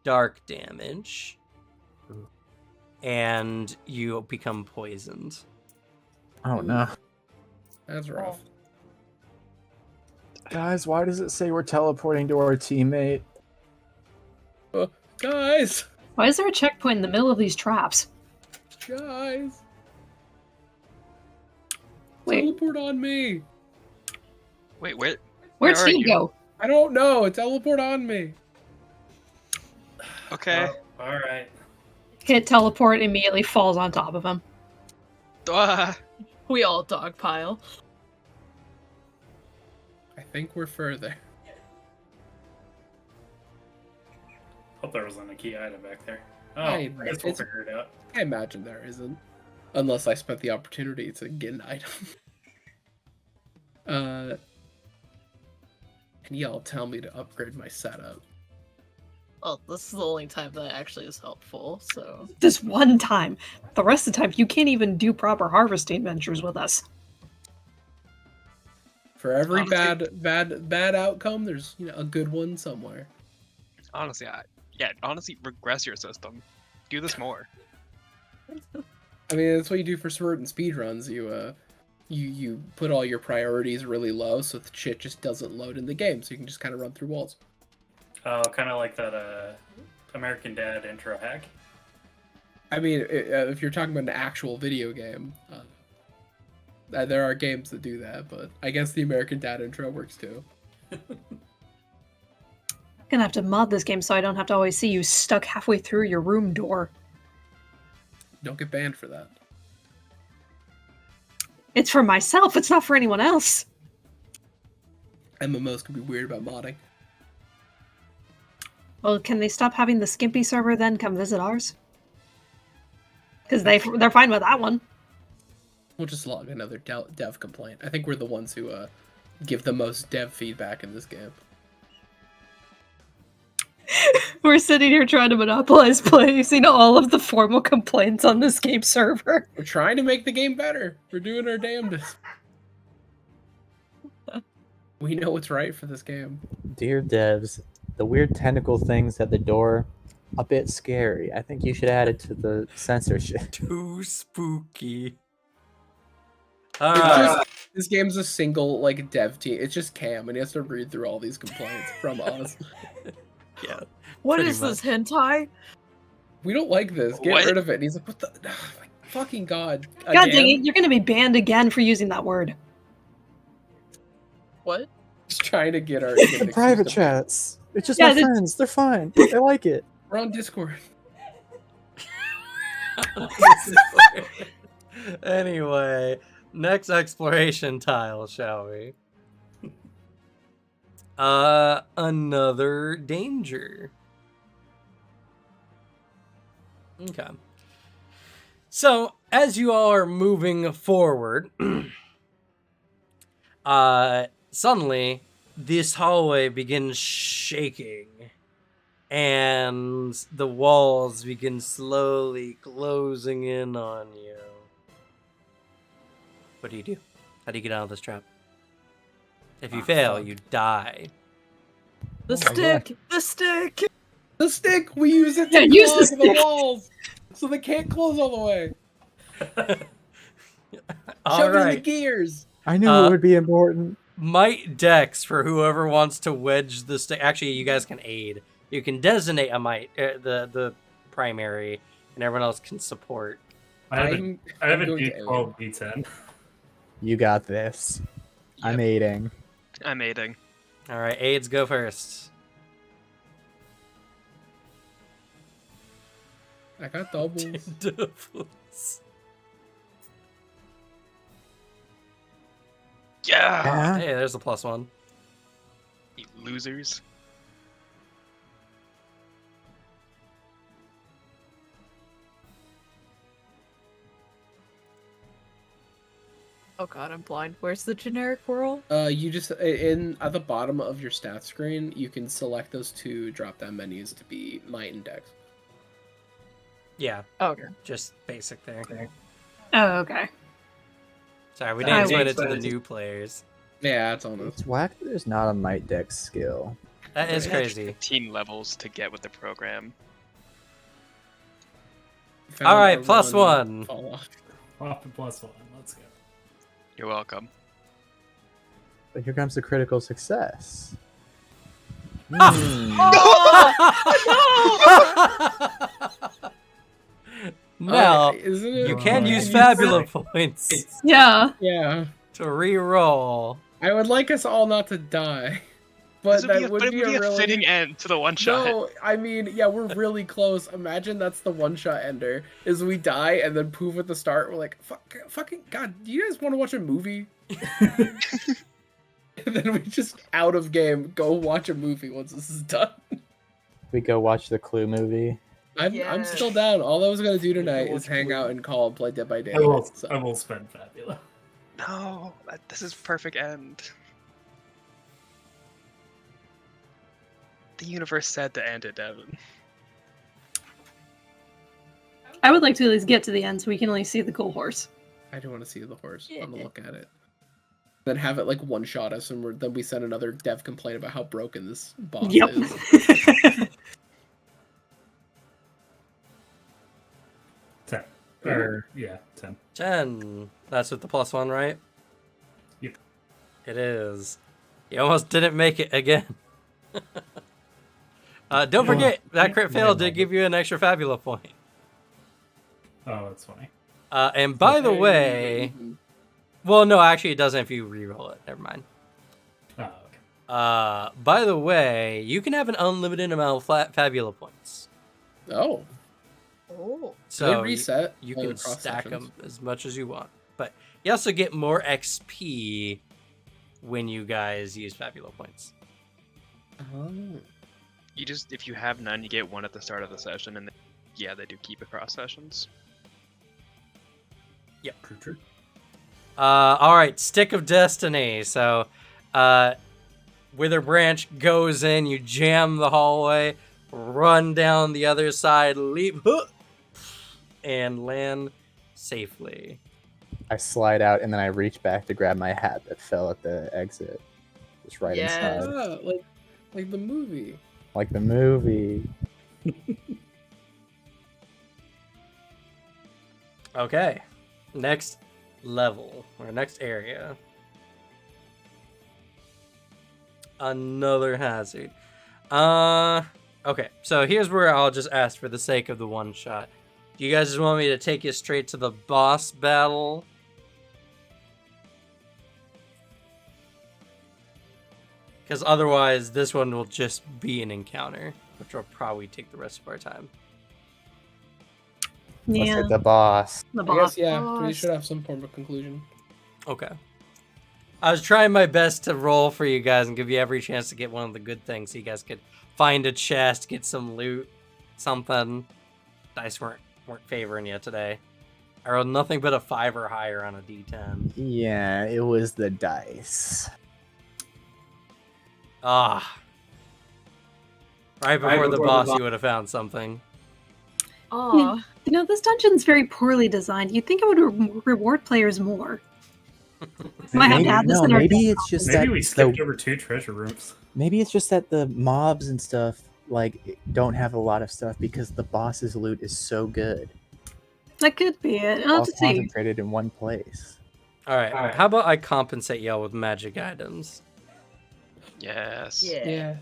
B: dark damage, and you become poisoned.
D: Oh no.
C: That's rough.
D: Guys, why does it say we're teleporting to our teammate?
C: Guys!
G: Why is there a checkpoint in the middle of these traps?
C: Guys!
G: Wait,
C: Teleport on me!
A: Wait,
G: where'd
A: where are
G: Steve
A: you?
G: go?
C: I don't know. Teleport on me.
A: Okay.
E: All right.
G: Hit teleport, immediately falls on top of him.
F: We all dogpile.
C: I think we're further.
E: Hope there wasn't a key item back there. Oh,
C: I
E: I guess we'll
C: it's-
E: figure it out.
C: I imagine there isn't. Unless I spent the opportunity to get an item. And y'all tell me to upgrade my setup.
F: Well, this is the only time that actually is helpful, so...
G: This one time. The rest of the time, you can't even do proper harvesting ventures with us.
C: For every
A: Honestly-
C: bad outcome, there's a good one somewhere.
A: Honestly, honestly, regress your system. Do this more.
C: I mean, that's what you do for certain speedruns. You put all your priorities really low, so the shit just doesn't load in the game, so you can just kind of run through walls.
E: Oh, kind of like that American Dad intro hack.
C: I mean, if you're talking about an actual video game, there are games that do that, but I guess the American Dad intro works too.
G: Gonna have to mod this game so I don't have to always see you stuck halfway through your room door.
C: Don't get banned for that.
G: It's for myself, it's not for anyone else.
C: MMOs can be weird about modding.
G: Well, can they stop having the Skimpy server then come visit ours? Because they're fine with that one.
C: We'll just log another dev complaint. I think we're the ones who give the most dev feedback in this game.
G: We're sitting here trying to monopolize placing all of the formal complaints on this game server.
C: We're trying to make the game better. We're doing our damnedest. We know what's right for this game.
D: Dear devs, the weird tentacle things at the door, a bit scary. I think you should add it to the censorship.
B: Too spooky.
C: It's
B: Alright.
C: just, this game's a single like dev team. It's just Cam, and he has to read through all these complaints from us.
B: Yeah.
F: What
B: Pretty
F: is this, hentai?
C: We don't like this. Get
A: What?
C: rid of it. And he's like, what the? Oh, my fucking god.
G: God dang
C: Again?
G: it, you're gonna be banned again for using that word.
F: What?
C: Just trying to get our get an
D: Private
C: excuse to-
D: chats. It's just
G: Yeah,
D: my
G: this-
D: friends. They're fine. They like it.
C: We're on Discord.
B: Anyway, next exploration tile, shall we? Another danger. Okay. So, as you all are moving forward, suddenly this hallway begins shaking, and the walls begin slowly closing in on you. What do? How do you get out of this trap? If you fail,
C: fuck.
B: you die.
F: The
D: Oh my
F: stick! The stick!
C: The stick! We use it
G: Yeah,
C: to
G: use the
C: block the
G: stick.
C: walls! So they can't close all the way.
B: All
C: Shove it in the
B: right.
C: gears!
D: I knew
B: Uh,
D: it would be important.
B: Might Dex for whoever wants to wedge the stick. Actually, you guys can aid. You can designate a might, the primary, and everyone else can support.
E: I have
C: I'm
E: a
C: going to
E: D12, D10.
D: You got this. I'm aiding.
A: I'm aiding.
B: All right, aids go first.
C: I got doubles.
B: Doubles.
A: Yeah!
D: Yeah.
B: Hey, there's a +1.
A: You losers.
F: Oh god, I'm blind. Where's the generic whirl?
C: You just at the bottom of your stats screen, you can select those two drop-down menus to be Might and Dex.
B: Yeah,
F: Okay.
B: just basic there.
G: Oh, okay.
B: Sorry, we
G: I
B: didn't explain
G: will-
B: it to the new players.
C: Yeah, it's on us.
D: It's whack that there's not a might dex skill.
B: That is
A: They had
B: crazy.
A: 15 levels to get with the program.
C: Found
B: All right,
C: a
B: +1.
C: fall off.
E: Off to +1. Let's go.
A: You're welcome.
D: But here comes the critical success.
B: Now,
C: Isn't it?
B: you can
E: Oh,
B: use
E: yeah.
B: Fabula points
G: Yeah.
C: Yeah.
B: to re-roll.
C: I would like us all not to die, but
A: This
C: that would
A: but it
C: be a really
A: fitting end to the one shot.
C: No, I mean, yeah, we're really close. Imagine that's the one-shot ender. Is we die and then poof at the start. We're like, fucking God, do you guys want to watch a movie? And then we just out of game go watch a movie once this is done.
D: We go watch the Clue movie.
C: I'm
F: Yes.
C: still down. All I was gonna do tonight is
E: watch
C: hang
E: Clue.
C: out and call and play Dead by
E: I
C: Daylight.
E: will,
C: So.
E: I will spend Fabula.
A: No, this is perfect end. The universe said to end it, Devin.
G: I would like to at least get to the end so we can at least see the cool horse.
C: I do want to see the horse. I want to
F: Yeah.
C: look at it. Then have it like one-shot us, and then we send another dev complaint about how broken this boss
G: Yep.
C: is.
E: 10. Or, yeah, 10.
B: 10. That's with the +1, right?
E: Yep.
B: It is. You almost didn't make it again. Don't forget, that crit fail did give you an extra Fabula point.
E: Oh, that's funny.
B: And by the way, well, no, actually, it doesn't if you re-roll it. Never mind.
E: Oh, okay.
B: By the way, you can have an unlimited amount of Fabula points.
C: Oh,
F: Oh.
C: so
B: So
C: they reset.
B: you
C: all the
B: can
C: cross
B: stack
C: sections?
B: them as much as you want. But you also get more XP when you guys use Fabula points.
C: Oh.
A: You just, if you have none, you get one at the start of the session, and then, yeah, they do keep across sessions.
B: Yep.
E: True.
B: All right, Stick of Destiny. So, Wither Branch goes in, you jam the hallway, run down the other side, leap, and land safely.
D: I slide out and then I reach back to grab my hat that fell at the exit. Just right
F: Yes.
D: inside.
C: Ah, like the movie.
D: Like the movie.
B: Okay, next level, or next area. Another hazard. Okay, so here's where I'll just ask for the sake of the one shot. Do you guys just want me to take you straight to the boss battle? Because otherwise, this one will just be an encounter, which will probably take the rest of our time.
D: Let's
G: Yeah,
D: hit the boss.
G: the
C: I
G: boss.
C: guess, yeah, we
F: boss.
C: should have some form of conclusion.
B: Okay. I was trying my best to roll for you guys and give you every chance to get one of the good things so you guys could find a chest, get some loot, something. Dice weren't favoring you today. I rolled nothing but a 5 or higher on a D10.
D: Yeah, it was the dice.
B: Ah. Right before the boss, you would have found something.
F: Aw.
G: You know, this dungeon's very poorly designed. You'd think it would reward players more. Might have to add this in our
D: maybe it's just
E: Maybe
D: that
E: we skipped over 2 treasure rooms.
D: maybe it's just that the mobs and stuff like don't have a lot of stuff because the boss's loot is so good.
G: That could be it. I'll
D: All
G: have to see.
D: concentrated in one place.
B: Alright, how about I compensate y'all with magic items?
A: Yes.
C: Yeah.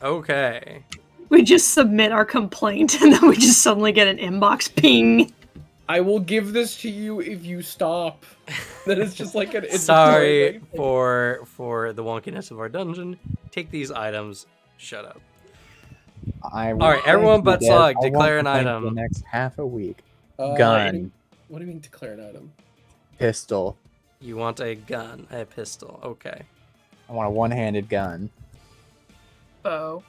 B: Okay.
G: We just submit our complaint and then we just suddenly get an inbox ping.
C: I will give this to you if you stop. Then it's just like an inventory
B: Sorry
C: thing.
B: for the wonkiness of our dungeon. Take these items. Shut up.
D: Alright,
B: everyone but Slug, declare an
D: For
B: item.
D: the next half a week.
C: What
D: Gun,
C: do you mean declare an item?
D: pistol.
B: You want a gun, a pistol. Okay.
D: I want a one-handed gun.
F: Bow.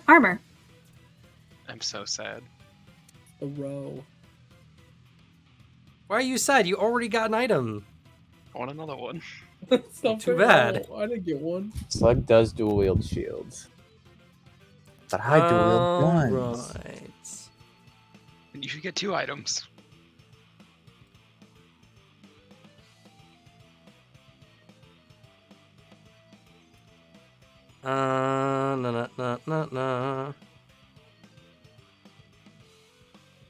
G: Armor.
A: I'm so sad.
C: A row.
B: Why are you sad? You already got an item.
A: I want another one.
C: That's not
B: Too
C: fair.
B: bad.
C: I didn't get one.
D: Slug does dual wield shields. But I dual wield guns.
B: Right.
A: And you should get 2 items.
B: No.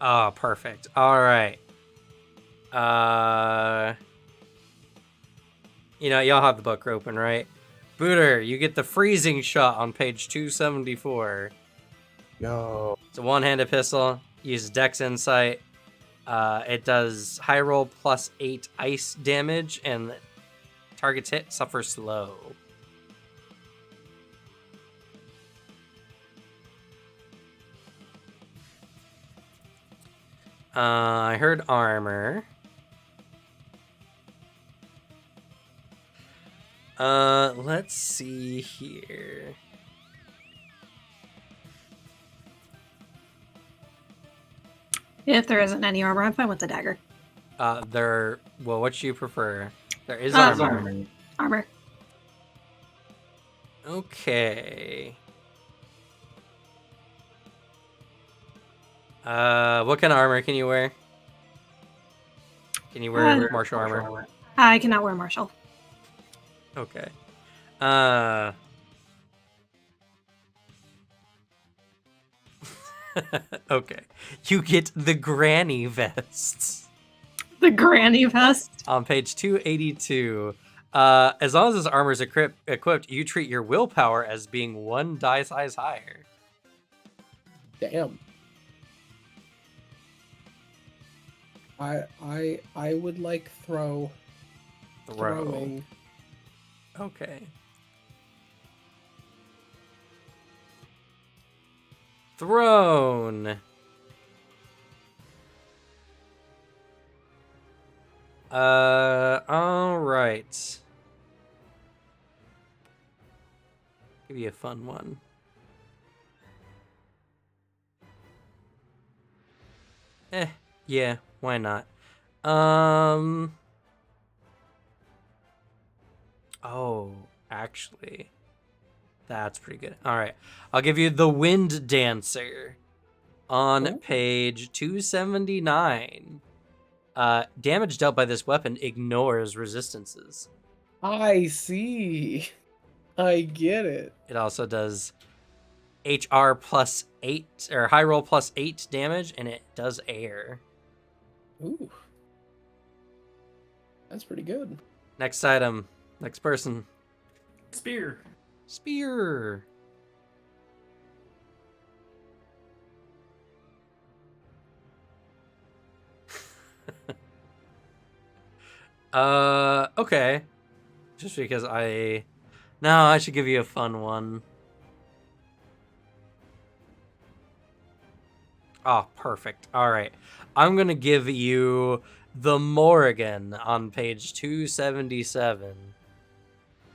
B: Oh, perfect. All right. You know, y'all have the book open, right? Booter, you get the freezing shot on page 274.
D: Yo.
B: It's a one-handed pistol. Uses Dex Insight. It does high roll plus 8 ice damage, and targets hit suffer slow. I heard armor. Let's see here.
G: If there isn't any armor, I'm fine with the dagger.
B: Well, what do you prefer? There is
G: There's
B: armor.
G: Armor.
B: Okay. What kind of armor can you wear? Can you wear martial armor?
G: I cannot wear martial.
B: Okay. Okay. You get the granny vests
G: The granny vest.
B: on page 282. As long as this armor is equipped, you treat your willpower as being 1 die size higher.
C: Damn. I would like throwing.
B: Okay. Throne. All right. Give you a fun one. Yeah, why not? Oh, actually, that's pretty good. All right, I'll give you the Wind Dancer on
C: Ooh.
B: page 279. Damage dealt by this weapon ignores resistances.
C: I see. I get it.
B: It also does HR plus 8 or high roll plus 8 damage, and it does air.
C: Ooh. That's pretty good.
B: Next item, next person.
E: Spear.
B: Spear. Okay. Just because no, I should give you a fun one. Oh, perfect. All right. I'm going to give you the Morrigan on page 277.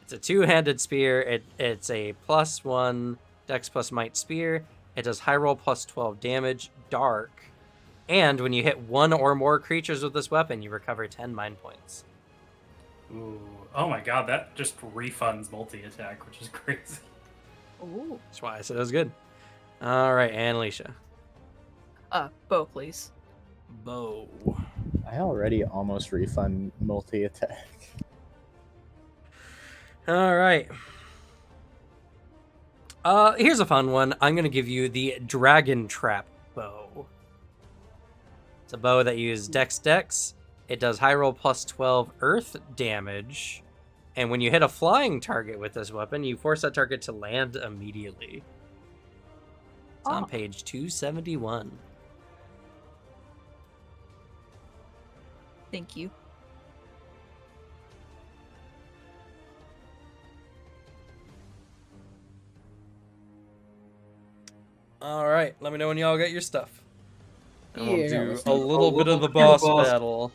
B: It's a two-handed spear. It's a +1 dex plus might spear. It does high roll plus 12 damage, dark. And when you hit one or more creatures with this weapon, you recover 10 mind points.
E: Ooh. Oh my god, that just refunds multi-attack, which is crazy.
F: Ooh.
B: That's why I said it was good. All right, and Alicia.
F: Bow, please.
B: Bow.
D: I already almost refund multi-attack.
B: All right. Here's a fun one. I'm going to give you the Dragon Trap Bow. It's a bow that uses Dex. It does high roll plus 12 earth damage. And when you hit a flying target with this weapon, you force that target to land immediately. It's on page 271.
F: Thank you.
B: All right, let me know when y'all get your stuff. And we'll
C: Yeah,
B: do
C: let's
B: a
C: do
B: little bit of the boss battle.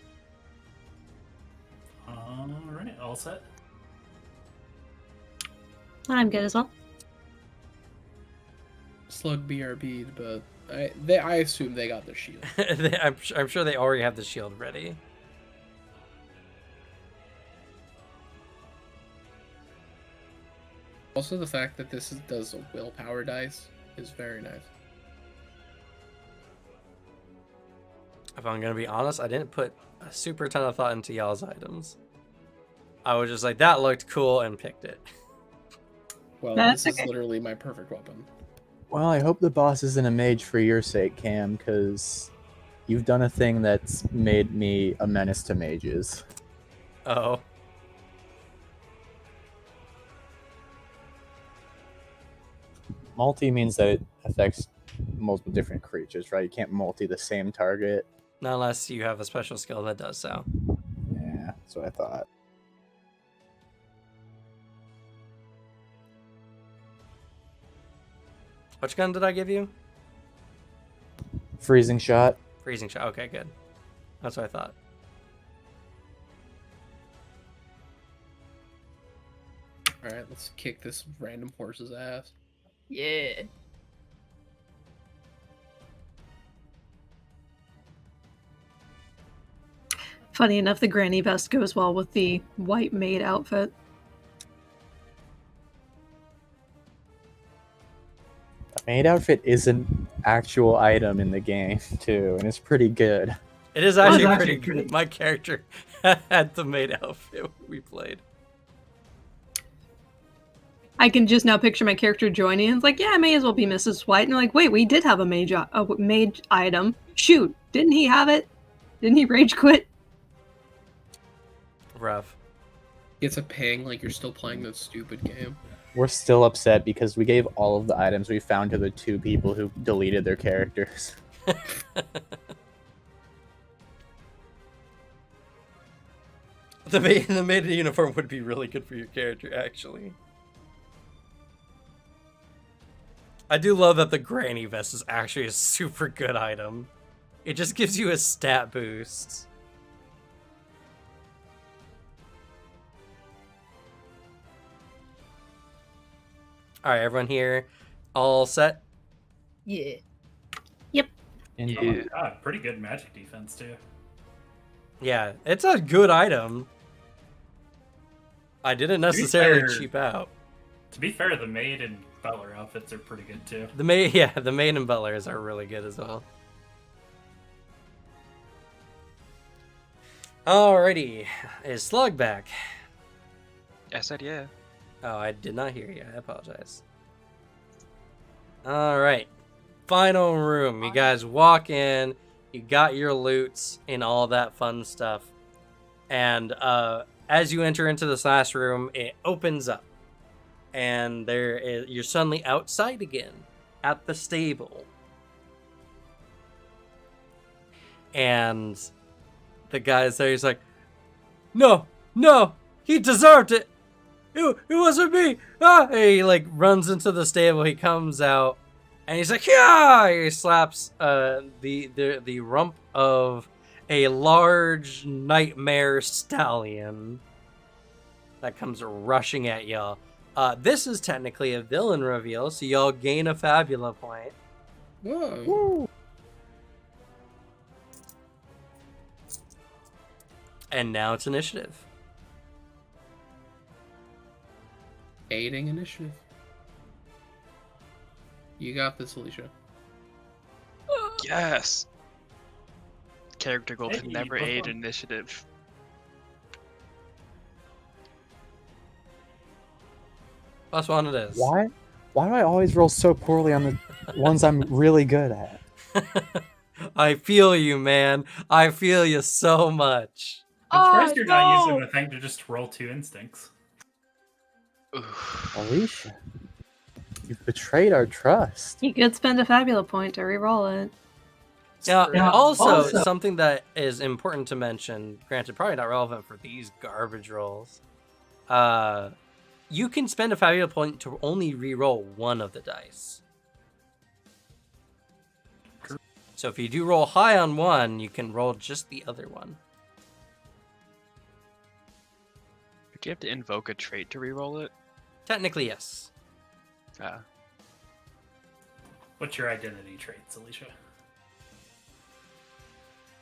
E: Alright, all set.
G: I'm good as well.
C: Slug BRB'd, but I assume they got their shield.
B: I'm sure they already have the shield ready.
C: Also, the fact that this does a willpower dice is very nice.
B: If I'm gonna be honest, I didn't put a super ton of thought into y'all's items. I was just like, that looked cool and picked it.
C: Well,
G: That's
C: this
G: okay.
C: is literally my perfect weapon.
D: Well, I hope the boss isn't a mage for your sake, Cam, because you've done a thing that's made me a menace to mages.
B: Oh.
D: Multi means that it affects multiple different creatures, right? You can't multi the same target.
B: Not unless you have a special skill that does so.
D: Yeah, that's what I thought.
B: Which gun did I give you?
D: Freezing shot.
B: Freezing shot. Okay, good. That's what I thought.
C: Alright, let's kick this random horse's ass.
F: Yeah.
G: Funny enough, the granny vest goes well with the white maid outfit.
D: The maid outfit is an actual item in the game, too, and it's pretty good.
B: It is actually pretty good. My character had the maid outfit we played.
G: I can just now picture my character joining, and it's like, yeah, I may as well be Mrs. White. And they're like, wait, we did have a mage item. Shoot, didn't he have it? Didn't he rage quit?
B: Rough.
C: It's a pang like you're still playing that stupid game.
D: We're still upset because we gave all of the items we found to the 2 people who deleted their characters.
B: The maid uniform would be really good for your character, actually. I do love that the granny vest is actually a super good item. It just gives you a stat boost. Alright, everyone here, all set?
F: Yeah.
E: Oh my god, pretty good magic defense too.
B: Yeah, it's a good item. I didn't necessarily
E: fair-
B: cheap out.
E: To be fair, the maid and butler outfits are pretty good too.
B: The maid and butlers are really good as well. Alrighty, is Slug back?
A: I said yeah.
B: Oh, I did not hear you. I apologize. Alright, final room. You guys walk in, you got your loots and all that fun stuff. And as you enter into this last room, it opens up. And you're suddenly outside again at the stable. And the guy's there, he's like, no, he deserved it. It wasn't me. Ah! And he like runs into the stable. He comes out, and he's like, yeah! He slaps the rump of a large nightmare stallion that comes rushing at y'all. This is technically a villain reveal, so y'all gain a Fabula point.
C: Whoa.
D: Woo.
B: And now it's initiative.
C: Aiding initiative. You got this, Alicia.
A: Yes. Character goal to
E: Hey,
A: never
E: blah,
A: aid
E: blah.
A: initiative.
B: +1 it is.
D: Why do I always roll so poorly on the ones I'm really good at?
B: I feel you, man. I feel you so much.
E: I'm surprised you're not using
F: no!
E: the thing to just roll 2 instincts.
A: Oof.
D: Alicia, you've betrayed our trust.
G: You could spend a Fabula point to reroll it.
B: Now, also, something that is important to mention, granted, probably not relevant for these garbage rolls. You can spend a Fabula point to only re-roll one of the dice. So if you do roll high on one, you can roll just the other one.
A: Do you have to invoke a trait to reroll it?
B: Technically, yes.
E: What's your identity traits, Alicia?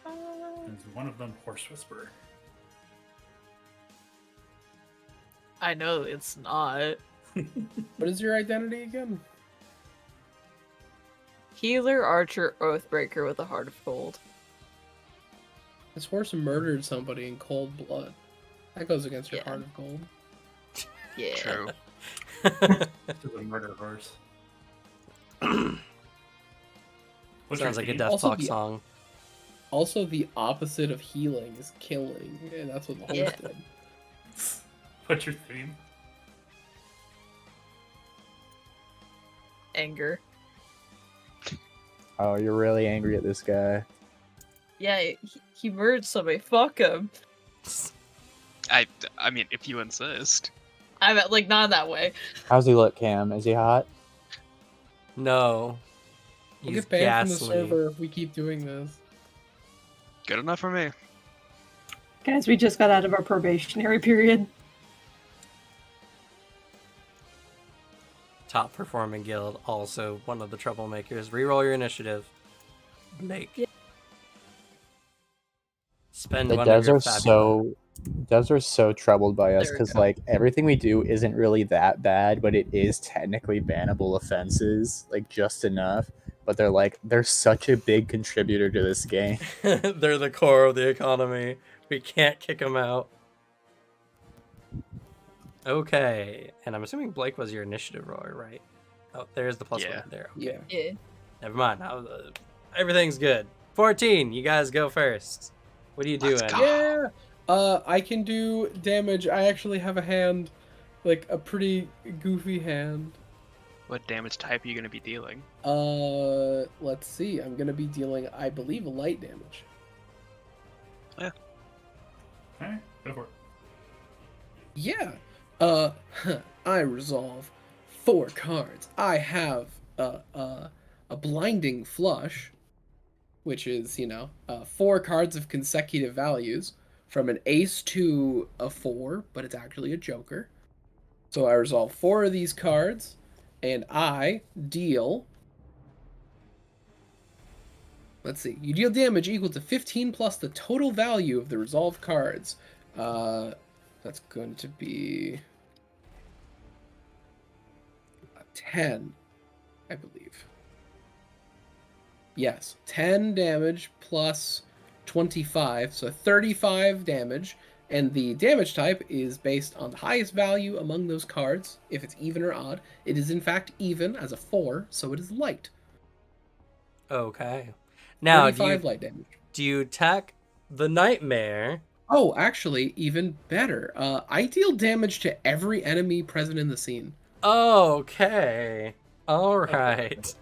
E: Is one of them Horse Whisperer?
F: I know it's not.
C: What is your identity again?
F: Healer, Archer, Oathbreaker with a Heart of Gold.
C: This horse murdered somebody in cold blood. That goes against your
F: Yeah.
C: heart of gold.
F: Yeah.
A: True.
E: To the murder horse. What's your
B: Sounds like a
E: theme?
B: Death
C: Also
B: Talk
C: the-
B: song.
C: Also, the opposite of healing is killing, and that's what the horse
F: Yeah.
C: did.
E: What's your theme?
F: Anger.
D: Oh, you're really angry at this guy.
F: Yeah, he murdered somebody. Fuck him.
A: I mean, if you insist.
F: I meant, like, not that way.
D: How's he look, Cam? Is he hot?
B: No.
C: We'll
B: He's
C: get banned from the
B: ghastly.
C: server if we keep doing this.
A: Good enough for me.
G: Guys, we just got out of our probationary period.
B: Top performing guild, also one of the troublemakers. Reroll your initiative. Blake. Spend
D: The
B: one of
D: devs
B: your
D: are
B: Fabula.
D: so troubled by us
F: There we
D: because
F: go.
D: like everything we do isn't really that bad, but it is technically bannable offenses, like just enough. But they're such a big contributor to this game.
B: They're the core of the economy. We can't kick them out. Okay, and I'm assuming Blake was your initiative roller, right? Oh, there's the plus
A: Yeah.
B: one there.
C: Yeah.
F: Yeah.
B: Never mind. Everything's good. 14. You guys go first. What are you doing?
A: Let's go.
C: Yeah. I can do damage. I actually have a hand, like a pretty goofy hand.
A: What damage type are you going to be dealing?
C: Let's see. I'm gonna be dealing, I believe, light damage.
E: Alright, go for it.
C: Yeah. I resolve 4 cards. I have a blinding flush, which is 4 cards of consecutive values from an ace to a 4, but it's actually a joker. So I resolve 4 of these cards, and I deal Let's see. You deal damage equal to 15 plus the total value of the resolved cards. That's going to be 10, I believe. Yes, 10 damage plus 25, so 35 damage. And the damage type is based on the highest value among those cards. If it's even or odd, it is in fact even as a 4, so it is light.
B: Okay. Now,
C: 35 light damage.
B: do you attack the Nightmare?
C: Oh, actually, even better. I deal damage to every enemy present in the scene.
B: Okay. All right.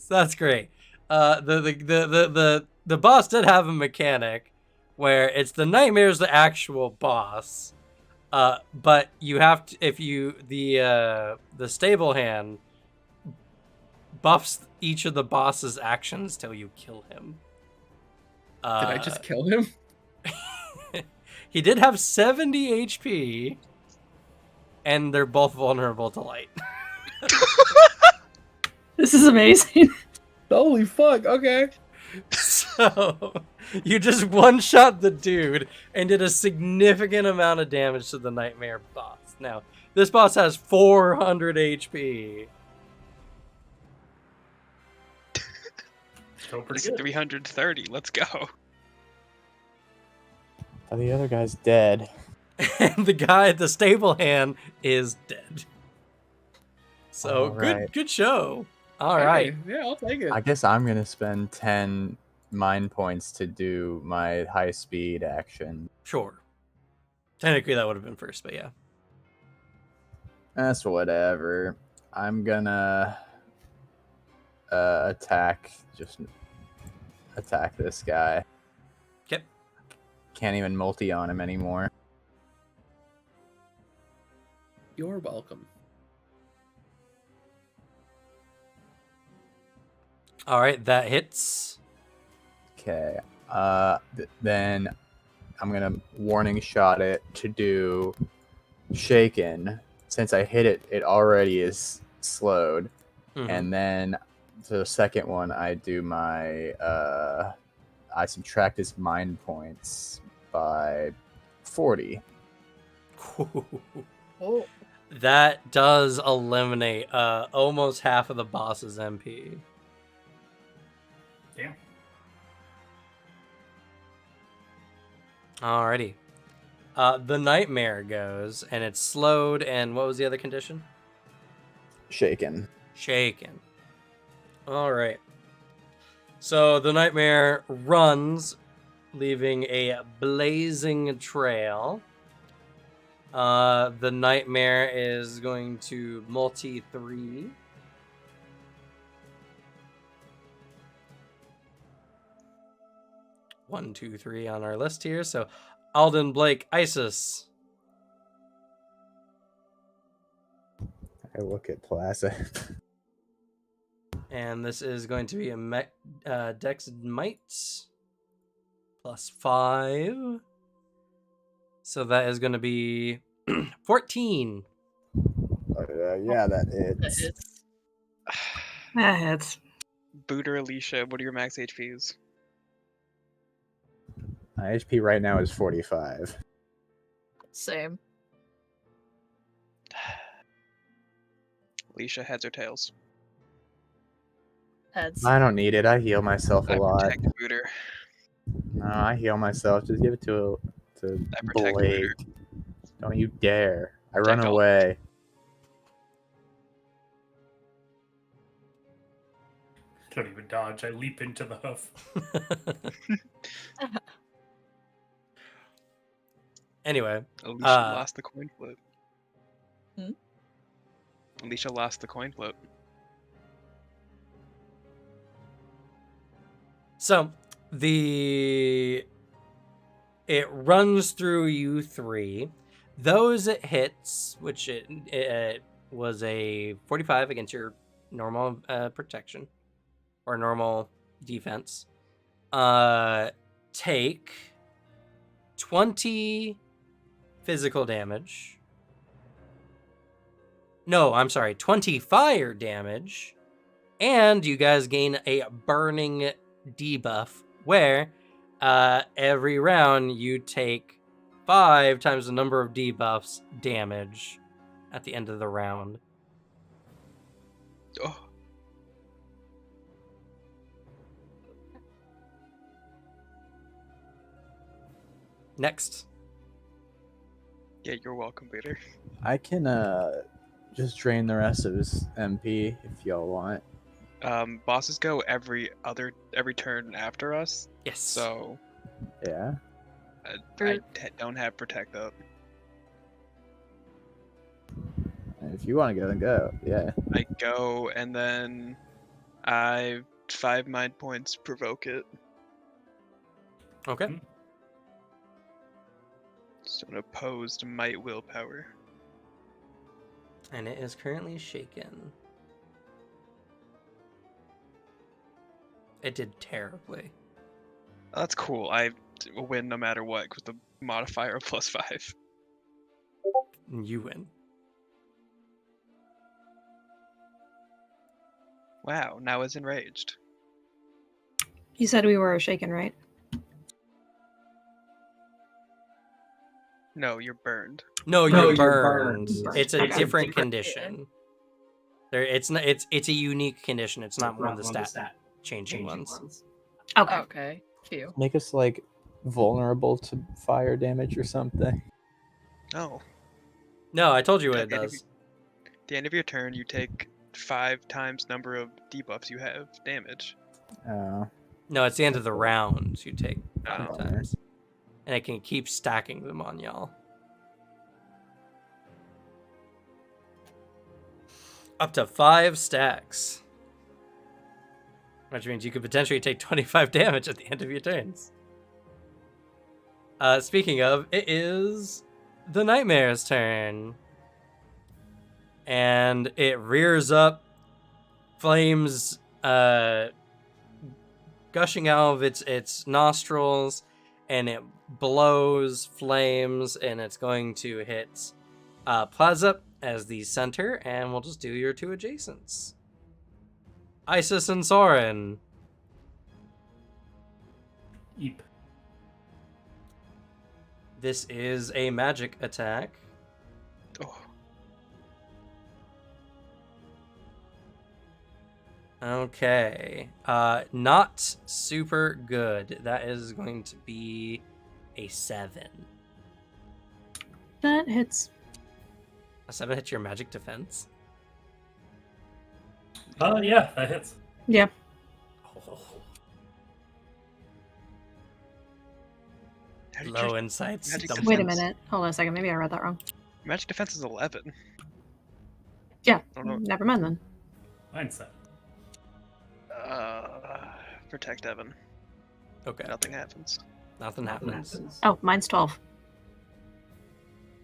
B: That's great. The boss did have a mechanic where it's the Nightmare's the actual boss. But you have to, if you the stable hand buffs each of the boss's actions till you kill him.
C: Did I just kill him?
B: He did have 70 HP, and they're both vulnerable to light.
G: This is amazing.
C: Holy fuck, okay.
B: So you just one-shot the dude and did a significant amount of damage to the Nightmare boss. Now, this boss has 400 HP.
E: Still pretty
A: It's
E: good.
A: 330. Let's go.
D: Oh, the other guy's dead.
B: And the guy at the stable hand is dead. So
D: All right.
B: good show. All right.
C: Hey, yeah, I'll take it.
D: I guess I'm gonna spend 10 mind points to do my high speed action.
B: Sure. Technically that would have been first, but yeah.
D: That's whatever. I'm gonna attack this guy.
B: Okay.
D: Can't even multi on him anymore.
C: You're welcome.
B: All right, that hits.
D: Okay. Then I'm gonna warning shot it to do shaken. Since I hit it, it already is slowed.
B: Mhm.
D: And then the second one, I do my I subtract his mind points by 40.
C: Oh,
B: That does eliminate almost half of the boss's MP.
E: Damn.
B: Alrighty. The Nightmare goes, and it's slowed, and what was the other condition?
D: Shaken.
B: Shaken. Alright. So the Nightmare runs, leaving a blazing trail. The Nightmare is going to multi 3. One, two, three on our list here. So Alden, Blake, Isis.
D: I look at Plaza.
B: And this is going to be a Dex Might plus 5. So that is going to be 14.
D: Yeah, that is.
G: That hits.
A: Booter, Alicia, what are your max HPs?
D: My HP right now is 45.
F: Same.
A: Alicia, heads or tails?
F: Heads.
D: I don't need it. I heal myself a
A: I
D: lot.
A: protect Booter.
D: No, I heal myself. Just give it to
A: I protect
D: Blake.
A: Booter.
D: Don't you dare. I
A: Protect
D: run
A: all.
D: away.
E: Don't even dodge. I leap into the hoof.
B: Anyway,
A: Alicia
B: Uh,
A: lost the coin flip.
F: Hmm?
A: Alicia lost the coin flip.
B: so it runs through you 3. Those it hits, which it was a 45 against your normal protection or normal defense. Take 20 physical damage. No, I'm sorry, 20 fire damage. And you guys gain a burning debuff where every round you take 5 times the number of debuffs damage at the end of the round.
A: Oh,
B: Next.
A: yeah, you're welcome, Peter.
D: I can just drain the rest of his MP if y'all want.
A: Bosses go every turn after us,
B: Yes.
A: so
D: Yeah.
A: don't have protect up.
D: If you want to go, then go. Yeah.
A: I go and then I 5 mind points provoke it.
B: Okay.
A: So an opposed might willpower.
B: And it is currently shaken. It did terribly.
A: That's cool. I win no matter what with the modifier of +5.
B: You win.
A: Wow, now it's enraged.
G: You said we were shaken, right?
A: No, you're burned.
B: No, you're burned.
G: burned.
B: It's a
G: Okay.
B: different condition. It's not. It's a unique condition. It's not one of the stat changing ones.
G: Okay.
F: Okay. Phew.
D: Make us like vulnerable to fire damage or something.
A: Oh.
B: No, I told you what it
A: At the end of
B: does.
A: the end of your turn, you take 5 times number of debuffs you have damage.
D: Oh.
B: No, it's the end of the round. You take 5
A: Oh.
B: times, and it can keep stacking them on y'all. Up to 5 stacks. Which means you could potentially take 25 damage at the end of your turns. Speaking of, it is the Nightmare's turn. And it rears up, flames gushing out of its nostrils, and it blows flames, and it's going to hit Plaza as the center, and we'll just do your 2 adjacents. Isis and Soren.
E: Eep.
B: This is a magic attack.
A: Oh.
B: Okay. Not super good. That is going to be a 7.
G: That hits.
B: A 7 hits your magic defense?
E: Yeah, that hits.
G: Yeah.
B: Oh,
A: How did
B: low
A: your
B: insights.
A: magic
B: Double-
A: defense-
G: Wait a minute. Hold on a second. Maybe I read that wrong.
A: magic defense is 11.
G: Yeah.
A: I don't know.
G: Never mind then.
E: Mindset.
A: Protect Evan.
B: Okay.
A: Nothing happens.
B: Nothing happens.
G: Oh, mine's 12.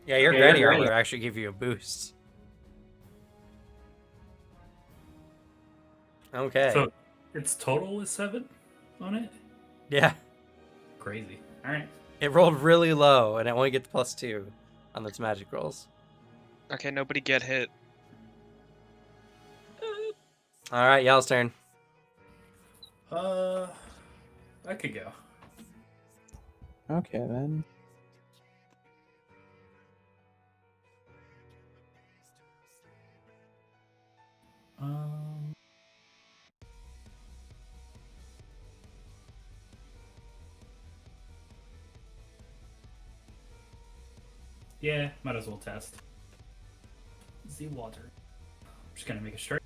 B: Yeah, your granny armor actually give you a boost. Okay.
E: So its total is 7 on it?
B: Yeah.
E: Crazy. Alright.
B: It rolled really low, and it only gets +2 on its magic rolls.
A: Okay, nobody get hit.
B: All right, y'all's turn.
E: I could go.
D: Okay then.
E: Yeah, might as well test. The water. I'm just gonna make a straight.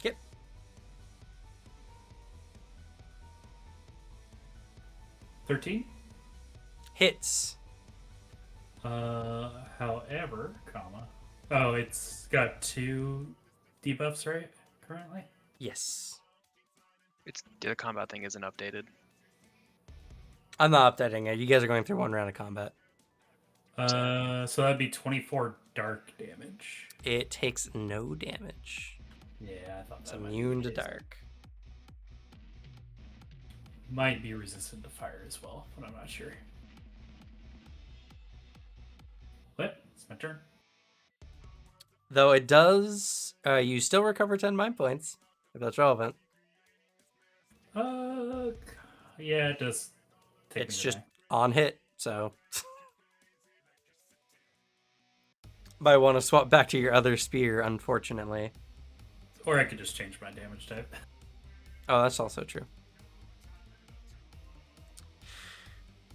B: Yep.
E: 13.
B: Hits.
E: However, comma. Oh, it's got 2 debuffs, right? Currently?
B: Yes.
A: The combat thing isn't updated.
B: I'm not updating it. You guys are going through 1 round of combat.
E: So that'd be 24 dark damage.
B: It takes no damage.
E: Yeah, I thought
B: It's
E: that might be
B: immune
E: the
B: to
E: case.
B: dark.
E: Might be resistant to fire as well, but I'm not sure. What? It's my turn.
B: Though it does, you still recover 10 mind points, if that's relevant.
E: Yeah, it does.
B: It's just on hit, so. Might want to swap back to your other spear, unfortunately.
E: Or I could just change my damage type.
B: Oh, that's also true.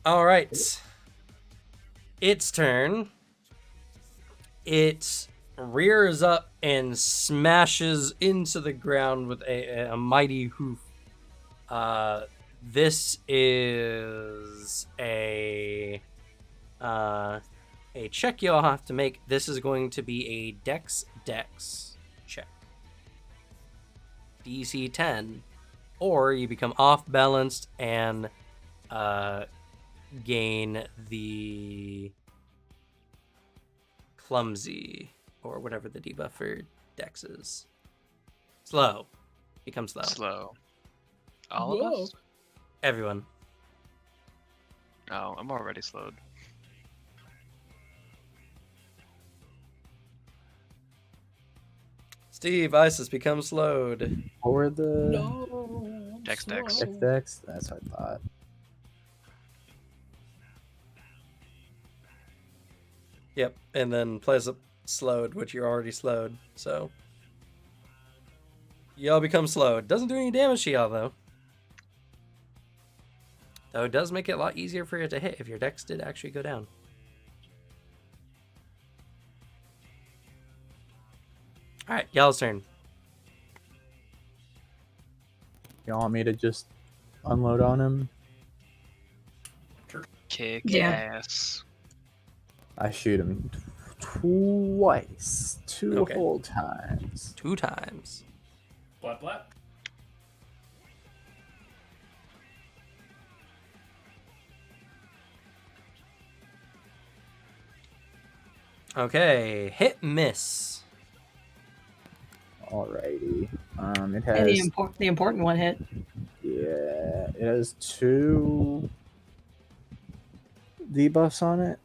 B: All right. Its turn. It rears up and smashes into the ground with a mighty hoof. This is a check you'll have to make. This is going to be a dex check. DC 10. Or you become off balanced and gain the clumsy or whatever the debuff for dex is. Slow. Become slow.
A: Slow. All
C: Whoa.
A: of us?
B: Everyone.
A: Oh, I'm already slowed.
B: Steve, Isis becomes slowed.
D: Or the
C: No.
A: Dex.
D: Dex. That's what I thought.
B: Yep, and then plays up slowed, which you're already slowed, so. Y'all become slowed. Doesn't do any damage to y'all, though. Though it does make it a lot easier for you to hit if your dex did actually go down. Alright, y'all's turn.
D: You want me to just unload on him?
A: Kick
G: Yeah.
A: ass.
D: I shoot him twice. Two
B: Okay.
D: whole times.
B: 2 times.
E: Blah, blah.
B: Okay, hit miss.
D: Alrighty. It
G: And
D: has
G: the important one hit.
D: it has 2 debuffs on it.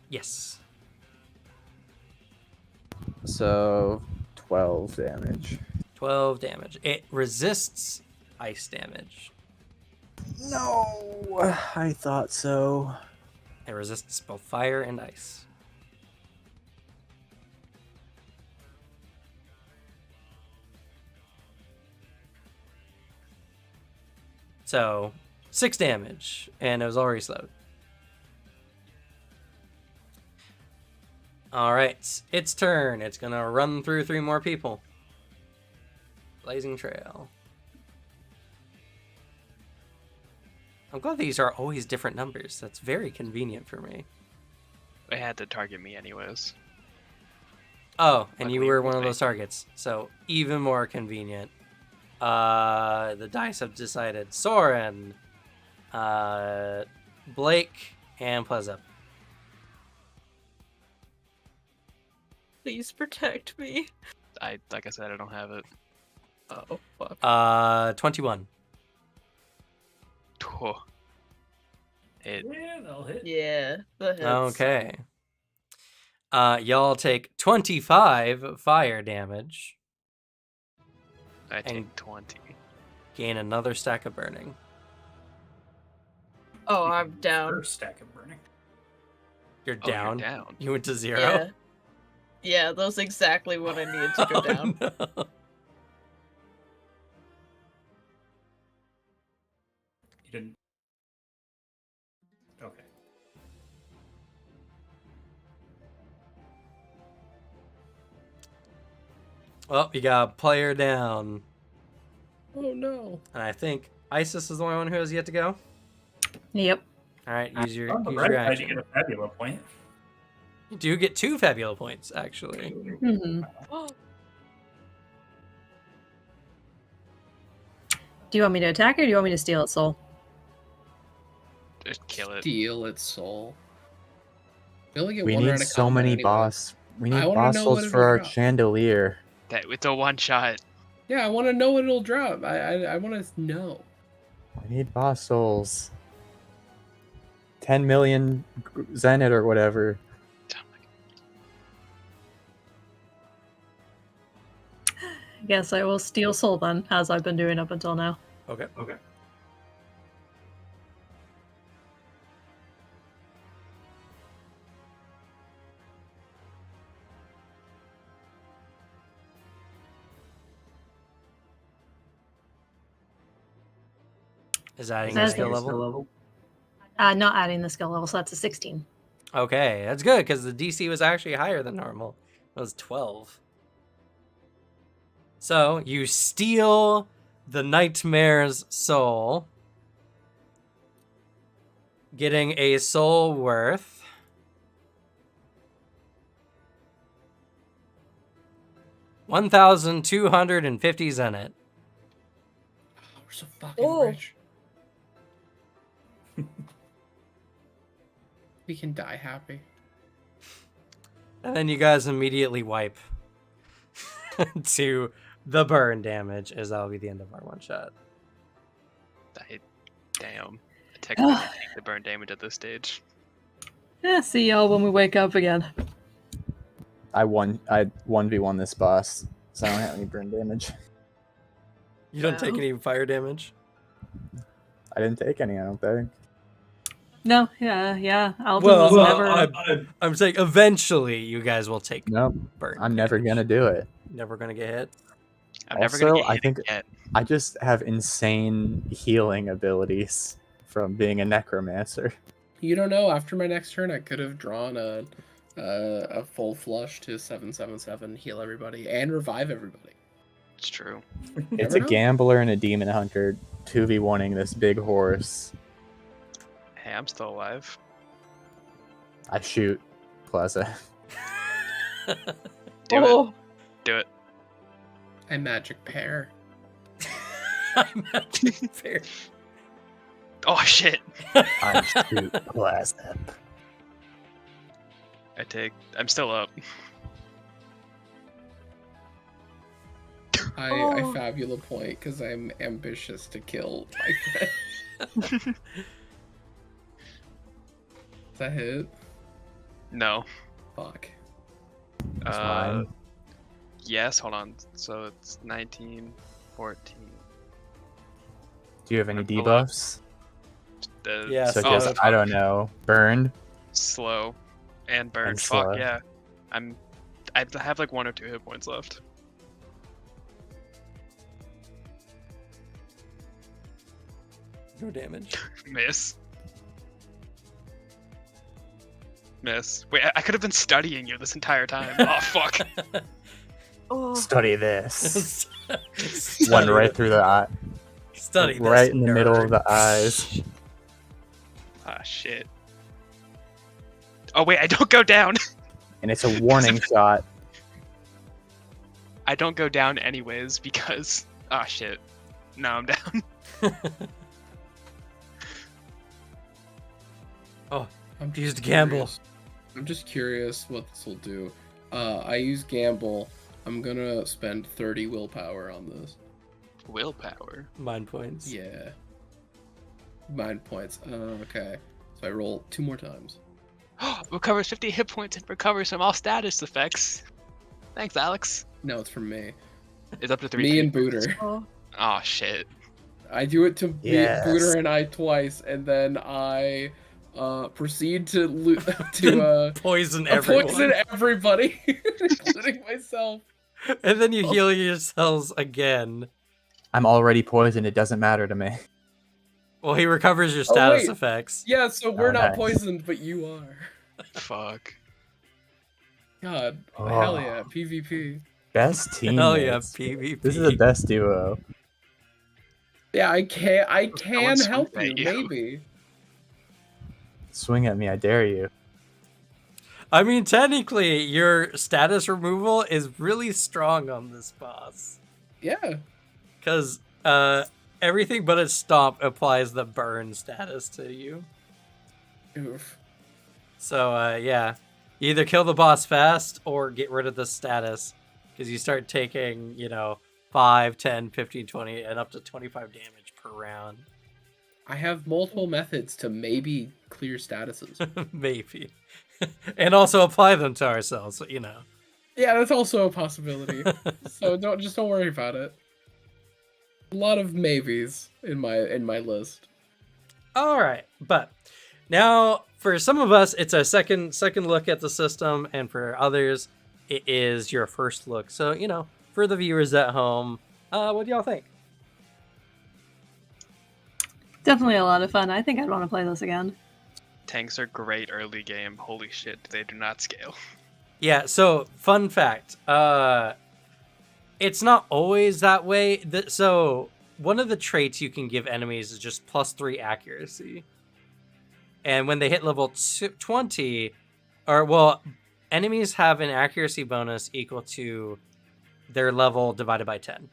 B: Yes.
D: So 12 damage.
B: 12 damage. It resists ice damage.
D: No, I thought so.
B: It resists both fire and ice. So, 6 damage, and it was already slowed. Alright, its turn. It's gonna run through 3 more people. Blazing Trail. I'm glad these are always different numbers. That's very convenient for me.
A: They had to target me anyways.
B: Oh, and you
A: Luckily,
B: were
A: it was
B: one of
A: me.
B: those targets, so even more convenient. The dice have decided Soren, Blake, and Pleza.
F: Please protect me.
A: Like I said, I don't have it.
F: Oh, fuck.
B: 21.
A: Twh. It
E: Yeah, that'll hit.
F: Yeah, the hits.
B: Okay. Y'all take 25 fire damage,
A: I take
B: And-
A: 20.
B: gain another stack of burning.
F: Oh, I'm down.
E: First stack of burning.
B: You're
A: Oh, you're
B: down.
A: down.
B: You went to 0.
F: Yeah. Yeah, that's exactly what I needed to go
B: Oh,
F: down.
B: no.
E: You didn't. Okay.
B: Well, you got a player down.
C: Oh no.
B: And I think Isis is the only one who has yet to go.
G: Yep.
B: All right, use your,
E: On the
B: use
E: bright
B: your
E: side, you
B: action.
E: get a Fabula point.
B: You do get 2 Fabula points, actually.
G: Hmm. Do you want me to attack or do you want me to steal its soul?
A: Just kill it.
C: Steal its soul. I feel like it
D: We
C: won
D: need
C: around a
D: so
C: combat
D: many
C: anyway.
D: boss. We
C: I
D: need
C: wanna
D: boss
C: know
D: souls
C: what
D: for
C: it'll
D: our
C: drop.
D: chandelier.
A: That it's a one shot.
C: Yeah, I want to know what it'll drop. I want to know.
D: We need boss souls. 10 million Zenit or whatever.
G: I guess I will steal soul then, as I've been doing up until now.
B: Okay. Is adding a skill level?
G: Not adding the skill level, so that's a 16.
B: Okay, that's good because the DC was actually higher than normal. It was 12. So you steal the Nightmare's soul, getting a soul worth 1,250 zenit.
C: We're so fucking
F: Oh.
C: rich. We can die happy.
B: And then you guys immediately wipe to the burn damage, as that'll be the end of our one shot.
A: Damn. I technically can't take the burn damage at this stage.
G: Yeah, see y'all when we wake up again.
D: I 1v1 this boss, so I don't have any burn damage.
B: You don't take
F: Wow.
B: any fire damage?
D: I didn't take any, I don't think.
G: No, yeah. Ultima's never.
B: I'm saying eventually you guys will take
D: Nope,
B: burn.
D: I'm never
B: damage.
D: gonna do it.
B: Never gonna get hit.
A: I'm never gonna
D: Also,
A: get
D: I
A: hit
D: think-
A: yet.
D: I just have insane healing abilities from being a necromancer.
C: You don't know. After my next turn, I could have drawn a full flush to 7/7/7, heal everybody, and revive everybody.
A: It's true.
D: It's
C: Never
D: a
C: know.
D: gambler and a demon hunter 2v1ing this big horse.
A: Hey, I'm still alive.
D: I shoot Plaza.
A: Do
F: Oh,
A: it. Do it.
C: I magic pair.
B: I'm actually fair.
A: Oh shit.
D: I shoot Plaza.
A: I'm still up.
C: I
F: Oh.
C: Fabula point because I'm ambitious to kill my friend. Is that hit?
A: No.
C: Fuck.
D: That's mine.
A: Yes, hold on. So it's 19, 14.
D: Do you have any
A: I'm pull up.
D: debuffs?
B: Yeah,
D: Such
A: oh,
D: as, I don't know, burned?
A: slow and burn.
D: And
A: Fuck
D: slow.
A: yeah. I have like 1 or 2 hit points left.
B: No damage.
A: Miss. Miss. Wait, I could have been studying you this entire time. Oh fuck.
F: oh.
D: Study this.
B: Study
D: One right
B: this.
D: through the eye.
B: Study this,
D: Right in the middle
B: nerd.
D: of the eyes.
A: Ah shit. Oh wait, I don't go down.
D: And it's a warning shot.
A: I don't go down anyways because ah shit. No, I'm down.
C: I'm
B: Used
C: just
B: gamble.
C: curious. I'm just curious what this will do. I use gamble. I'm gonna spend 30 willpower on this.
A: Willpower.
B: Mind points.
C: Yeah. Mind points. Okay. So I roll 2 more times.
A: Recovers 50 hit points and recovers from all status effects. Thanks, Alex.
C: No, it's from me.
A: It's up to 3.
C: Me and Booter.
F: Oh.
A: Oh shit.
C: I do it to
D: Yes.
C: Booter and I twice, and then I proceed to
B: Poison everyone.
C: poison everybody, including myself.
B: And then you heal yourselves again.
D: I'm already poisoned, it doesn't matter to me.
B: Well, he recovers your status
C: wait.
B: effects.
C: Yeah, so we're
D: Oh,
C: not
D: nice.
C: poisoned, but you are.
A: Fuck.
C: God,
D: Oh.
C: hell yeah, PvP.
D: Best team.
B: Hell yeah, PvP.
D: This is the best duo.
C: Yeah, I can
A: swing
C: help
A: at
C: you,
A: you.
C: maybe.
D: Swing at me, I dare you.
B: I mean, technically, your status removal is really strong on this boss.
C: Yeah.
B: Because everything but its stomp applies the burn status to you.
C: Oof.
B: So, yeah. You either kill the boss fast or get rid of the status. Because you start taking, 5, 10, 15, 20, and up to 25 damage per round.
C: I have multiple methods to maybe clear statuses.
B: Maybe. And also apply them to ourselves,
C: Yeah, that's also a possibility. So don't worry about it. A lot of maybes in my list.
B: All right, but now for some of us, it's a second look at the system, and for others, it is your first look. So for the viewers at home, what do y'all think?
G: Definitely a lot of fun. I think I'd want to play this again.
A: Tanks are great early game. Holy shit, they do not scale.
B: Yeah. So fun fact, it's not always that way. So one of the traits you can give enemies is just +3 accuracy. And when they hit level 20, enemies have an accuracy bonus equal to their level divided by 10.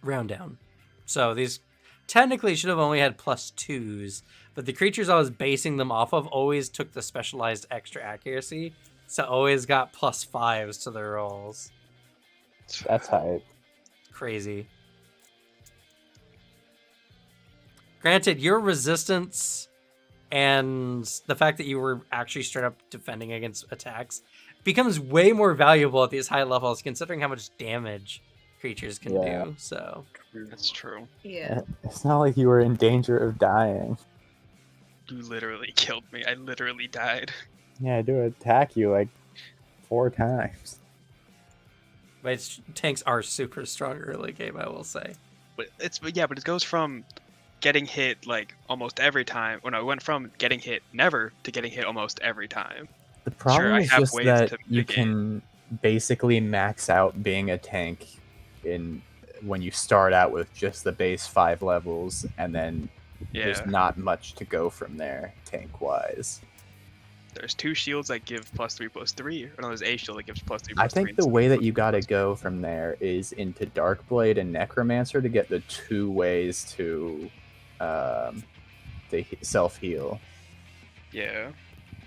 B: Round down. So these technically should have only had +2s, but the creatures I was basing them off of always took the specialized extra accuracy, so always got +5s to their rolls.
D: That's hype.
B: Crazy. Granted, your resistance and the fact that you were actually straight up defending against attacks becomes way more valuable at these high levels, considering how much damage creatures can do. So
A: That's true.
F: Yeah.
D: It's not like you were in danger of dying.
A: You literally killed me. I literally died.
D: Yeah, I do attack you like 4 times.
B: but tanks are super strong early game, I will say.
A: But it goes from getting hit like almost every time. Well, no, it went from getting hit never to getting hit almost every time.
D: The problem
A: I
D: is
A: have
D: just
A: ways
D: that
A: to
D: you
A: mitigate.
D: can basically max out being a tank when you start out with just the base 5 levels, and then
A: Yeah,
D: there's not much to go from there tank wise.
A: there's 2 shields that give +3/+3. Or no, there's a shield that gives +3/+3.
D: I think the way that you gotta go from there is into Darkblade and Necromancer to get the 2 ways to the self-heal.
A: Yeah.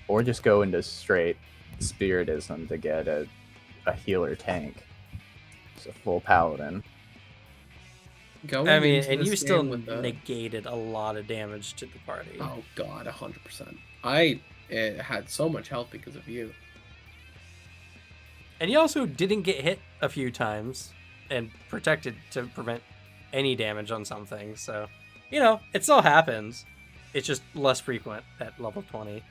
D: Or just go into straight Spiritism to get a healer tank. It's a full paladin.
C: Going
B: I mean,
C: into
B: and
C: this
B: you still
C: game with the-
B: negated a lot of damage to the party.
C: Oh god, 100%. I had so much health because of you.
B: And you also didn't get hit a few times and protected to prevent any damage on something. So, it still happens. It's just less frequent at level 20.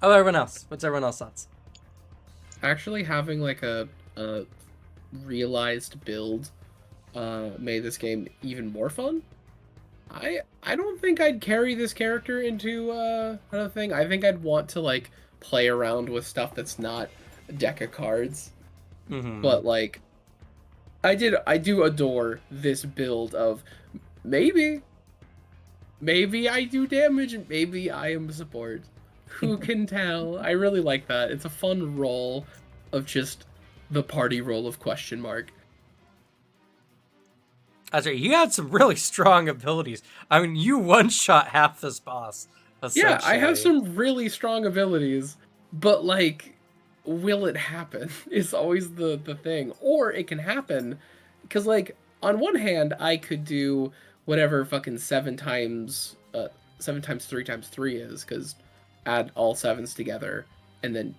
B: How about everyone else? What's everyone else's thoughts?
C: Actually, having like a realized build made this game even more fun. I don't think I'd carry this character into another thing. I think I'd want to like play around with stuff that's not a deck of cards.
B: Mm-hmm.
C: But like I do adore this build of maybe I do damage and maybe I am support. Who can tell? I really like that. It's a fun role of just the party role of question mark.
B: That's right. You had some really strong abilities. I mean, you one-shot half this boss.
C: Yeah, I have
B: essentially.
C: some really strong abilities, but like, will it happen? Is always the thing. Or it can happen, because like, on one hand, I could do whatever fucking 7 times 3 times 3 is, because add all 7s together, and then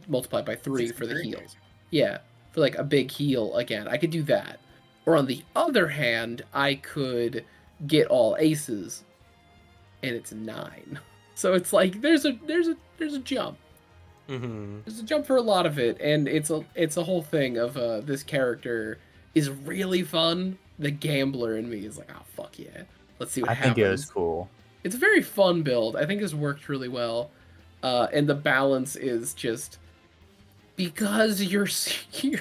C: multiply by 3 for the heals. Yeah, for like a big heal again. I could do that. Or on the other hand, I could get all aces, and it's 9. So it's like there's a jump.
B: Mm-hmm.
C: There's a jump for a lot of it, and it's a whole thing of this character is really fun. The gambler in me is like, oh fuck yeah, let's see what happens.
D: I think it was cool.
C: It's a very fun build. I think it's worked really well, and the balance is just because your strength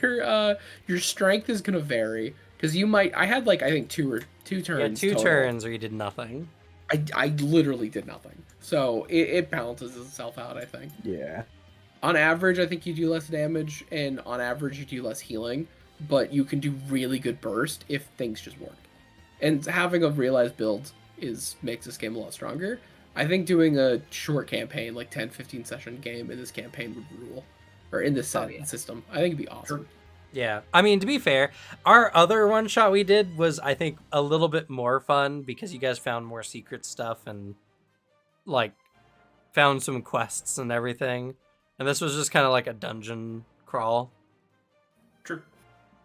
C: is gonna vary. Because you might, I had like I think two turns.
B: Yeah, 2
C: total.
B: turns where you did nothing.
C: I literally did nothing. So it balances itself out, I think.
D: Yeah.
C: On average, I think you do less damage, and on average, you do less healing. But you can do really good burst if things just work. And having a realized build makes this game a lot stronger. I think doing a short campaign, like 10-15 session game in this campaign would rule. Or in this system. I think it'd be awesome.
B: Yeah. I mean, to be fair, our other one shot we did was, I think, a little bit more fun because you guys found more secret stuff and like found some quests and everything, and this was just kind of like a dungeon crawl.
E: True.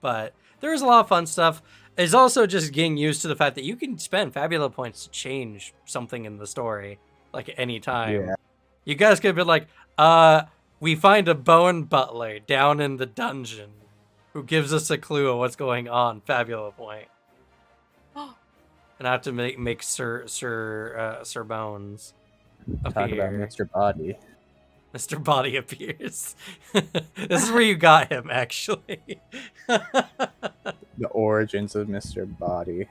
B: But there was a lot of fun stuff. It's also just getting used to the fact that you can spend Fabula points to change something in the story, like at any time.
D: Yeah.
B: You guys could be like, we find a bone butler down in the dungeon who gives us a clue of what's going on. Fabula point. And I have to make Sir Bones
D: Talk about
B: appear.
D: Mr. Body.
B: Mr. Body appears. This is where you got him, actually.
D: The origins of Mr. Body.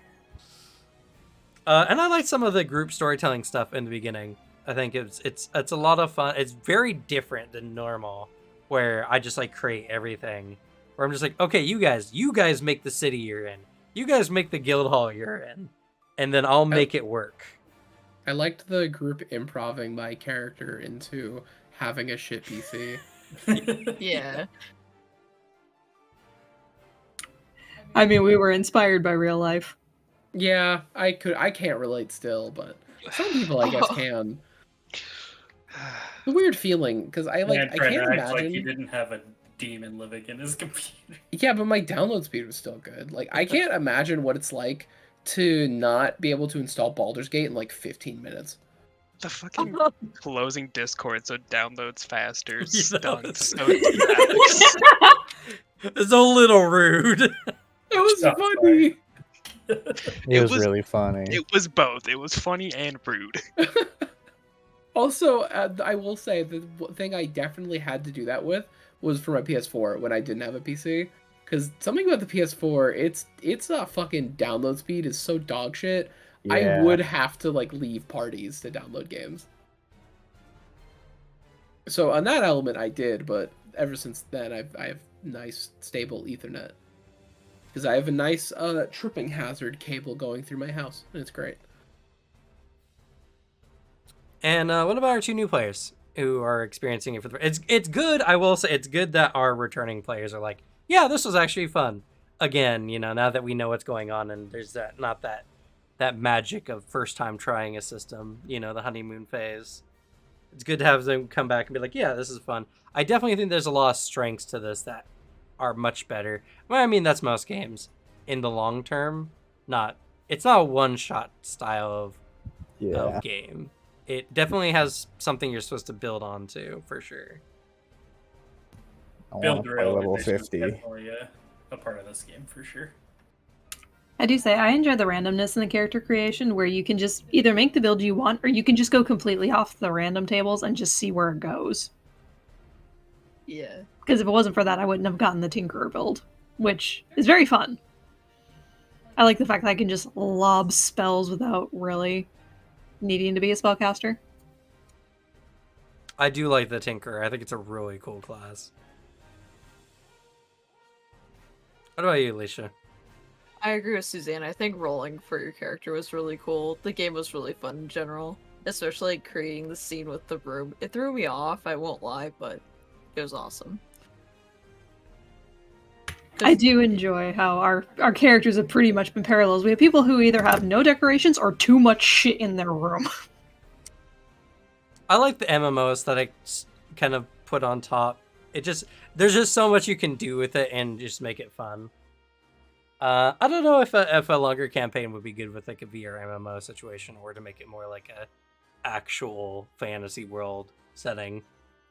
B: And I like some of the group storytelling stuff in the beginning. I think it's a lot of fun. It's very different than normal, where I just like create everything. Where I'm just like, okay, you guys make the city you're in. You guys make the guild hall you're in, and then I'll make it work.
C: I liked the group improving my character into having a shit PC.
F: Yeah.
G: I mean, we were inspired by real life.
C: Yeah, I can't relate still, but some people I guess can. It's a weird feeling because I
E: Man,
C: can't
E: trying to act
C: imagine.
E: like he didn't have a demon living in his computer.
C: Yeah, but my download speed was still good. Like I can't imagine what it's like to not be able to install Baldur's Gate in like 15 minutes.
A: The fucking closing Discord so it downloads faster
B: You know,
A: stunk
B: it's-
A: so dramatic.
B: It's a little rude.
C: It was
E: So
C: funny.
D: It was really funny.
A: It was both. It was funny and rude.
C: Also, I will say the thing I definitely had to do that with was for my PS4 when I didn't have a PC. Because something about the PS4, it's not fucking download speed is so dog shit. I
D: Yeah.
C: would have to like leave parties to download games. So on that element, I did, but ever since then, I have nice stable Ethernet because I have a nice tripping hazard cable going through my house, and it's great.
B: And what about our two new players who are experiencing it for the? It's good. I will say it's good that our returning players are like, yeah, this was actually fun. Again, you know, now that we know what's going on, and there's that magic of first time trying a system. You know, the honeymoon phase. It's good to have them come back and be like, yeah, this is fun. I definitely think there's a lot of strengths to this that are much better. Well, I mean, that's most games in the long term. It's not a one shot style of game. It definitely has something you're supposed to build onto for sure.
D: I want
E: Build
D: to
E: your
D: play
E: own
D: level
E: edition is
D: 50.
E: definitely a part of this game for sure.
G: I do say I enjoy the randomness in the character creation where you can just either make the build you want or you can just go completely off the random tables and just see where it goes.
F: Yeah.
G: Because if it wasn't for that, I wouldn't have gotten the Tinkerer build, which is very fun. I like the fact that I can just lob spells without really needing to be a spellcaster.
B: I do like the Tinkerer. I think it's a really cool class. What about you, Alicia?
F: I agree with Suzanne. I think rolling for your character was really cool. The game was really fun in general, especially creating the scene with the room. It threw me off, I won't lie, but it was awesome.
G: I do enjoy how our characters have pretty much been parallels. We have people who either have no decorations or too much shit in their room.
B: I like the MMO aesthetic kind of put on top. There's just so much you can do with it and just make it fun. I don't know if a longer campaign would be good with like a VR MMO situation or to make it more like a actual fantasy world setting.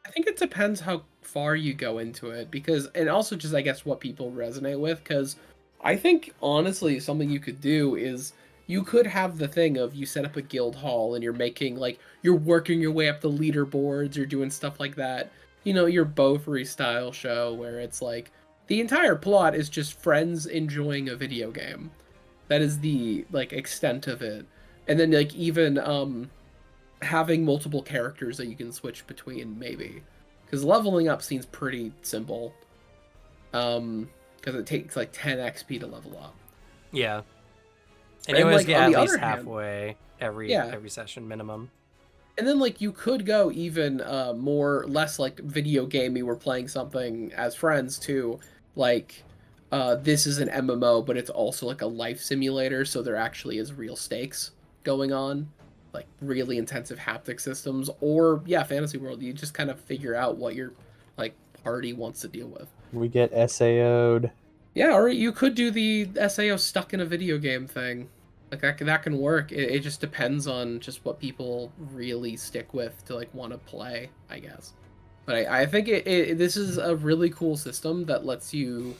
C: I think it depends how far you go into it because, and also just I guess what people resonate with. Because I think honestly, something you could do is you could have the thing of you set up a guild hall and you're making like you're working your way up the leaderboards, you're doing stuff like that. You know, your Beaufry style show where it's like the entire plot is just friends enjoying a video game. That is the like extent of it, and then like even having multiple characters that you can switch between, maybe. Because leveling up seems pretty simple. Because it takes like 10 XP to level up.
B: Yeah. And
C: And,
B: you always
C: like,
B: get
C: on
B: at
C: the
B: least
C: other hand-
B: halfway every session minimum.
C: And then like you could go even less like video gamey. We're playing something as friends to like this is an MMO, but it's also like a life simulator, so there actually is real stakes going on. like really intensive haptic systems, or yeah, fantasy world, you just kind of figure out what your like party wants to deal with.
D: We get SAO'd.
C: Yeah, or you could do the SAO stuck in a video game thing. Like that can work. It just depends on just what people really stick with to like want to play, I guess. But I think this is a really cool system that lets you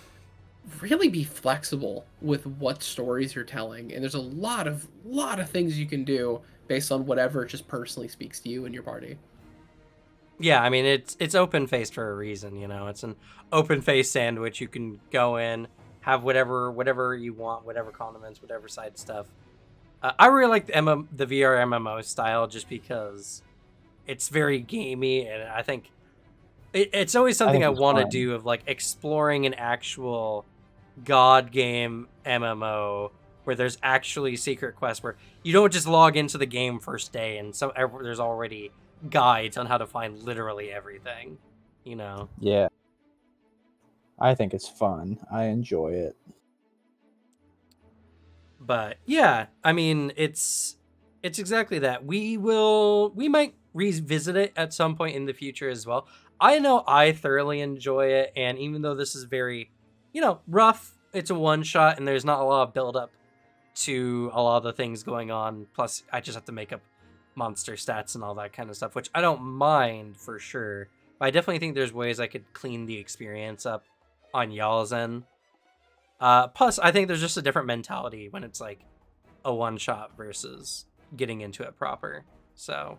C: really be flexible with what stories you're telling, and there's a lot of things you can do based on whatever just personally speaks to you and your party.
B: Yeah, I mean it's open faced for a reason, you know. It's an open faced sandwich. You can go in, have whatever you want, whatever condiments, whatever side stuff. I really like the VR MMO style just because it's very gamey, and I think it's always something I
D: think it's
B: want to
D: fun.
B: do, of like exploring an actual god game MMO where there's actually secret quests where you don't just log into the game first day and there's already guides on how to find literally everything, you know.
D: Yeah. I think it's fun. I enjoy it.
B: But yeah, I mean, it's exactly that. We might revisit it at some point in the future as well. I know I thoroughly enjoy it, and even though this is very, you know, rough, it's a one shot and there's not a lot of build up to a lot of the things going on. Plus, I just have to make up monster stats and all that kind of stuff, which I don't mind for sure. But I definitely think there's ways I could clean the experience up on y'all's end. Plus, I think there's just a different mentality when it's like a one shot versus getting into it proper. So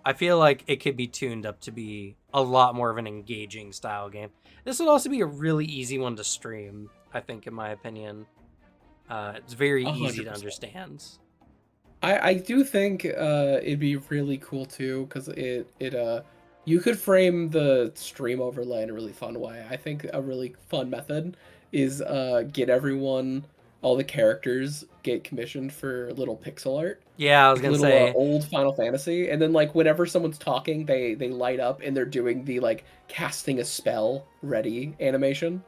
B: I feel like it could be tuned up to be a lot more of an engaging style game. This would also be a really easy one to stream, I think, in my opinion. It's very easy to
C: 100%.
B: understand.
C: I do think it'd be really cool too, because you could frame the stream overlay in a really fun way. I think a really fun method is get everyone, all the characters get commissioned for little pixel art.
B: Yeah, I was
C: Like
B: gonna
C: little
B: say.
C: old Final Fantasy, and then like whenever someone's talking, they light up and they're doing the like casting a spell ready animation.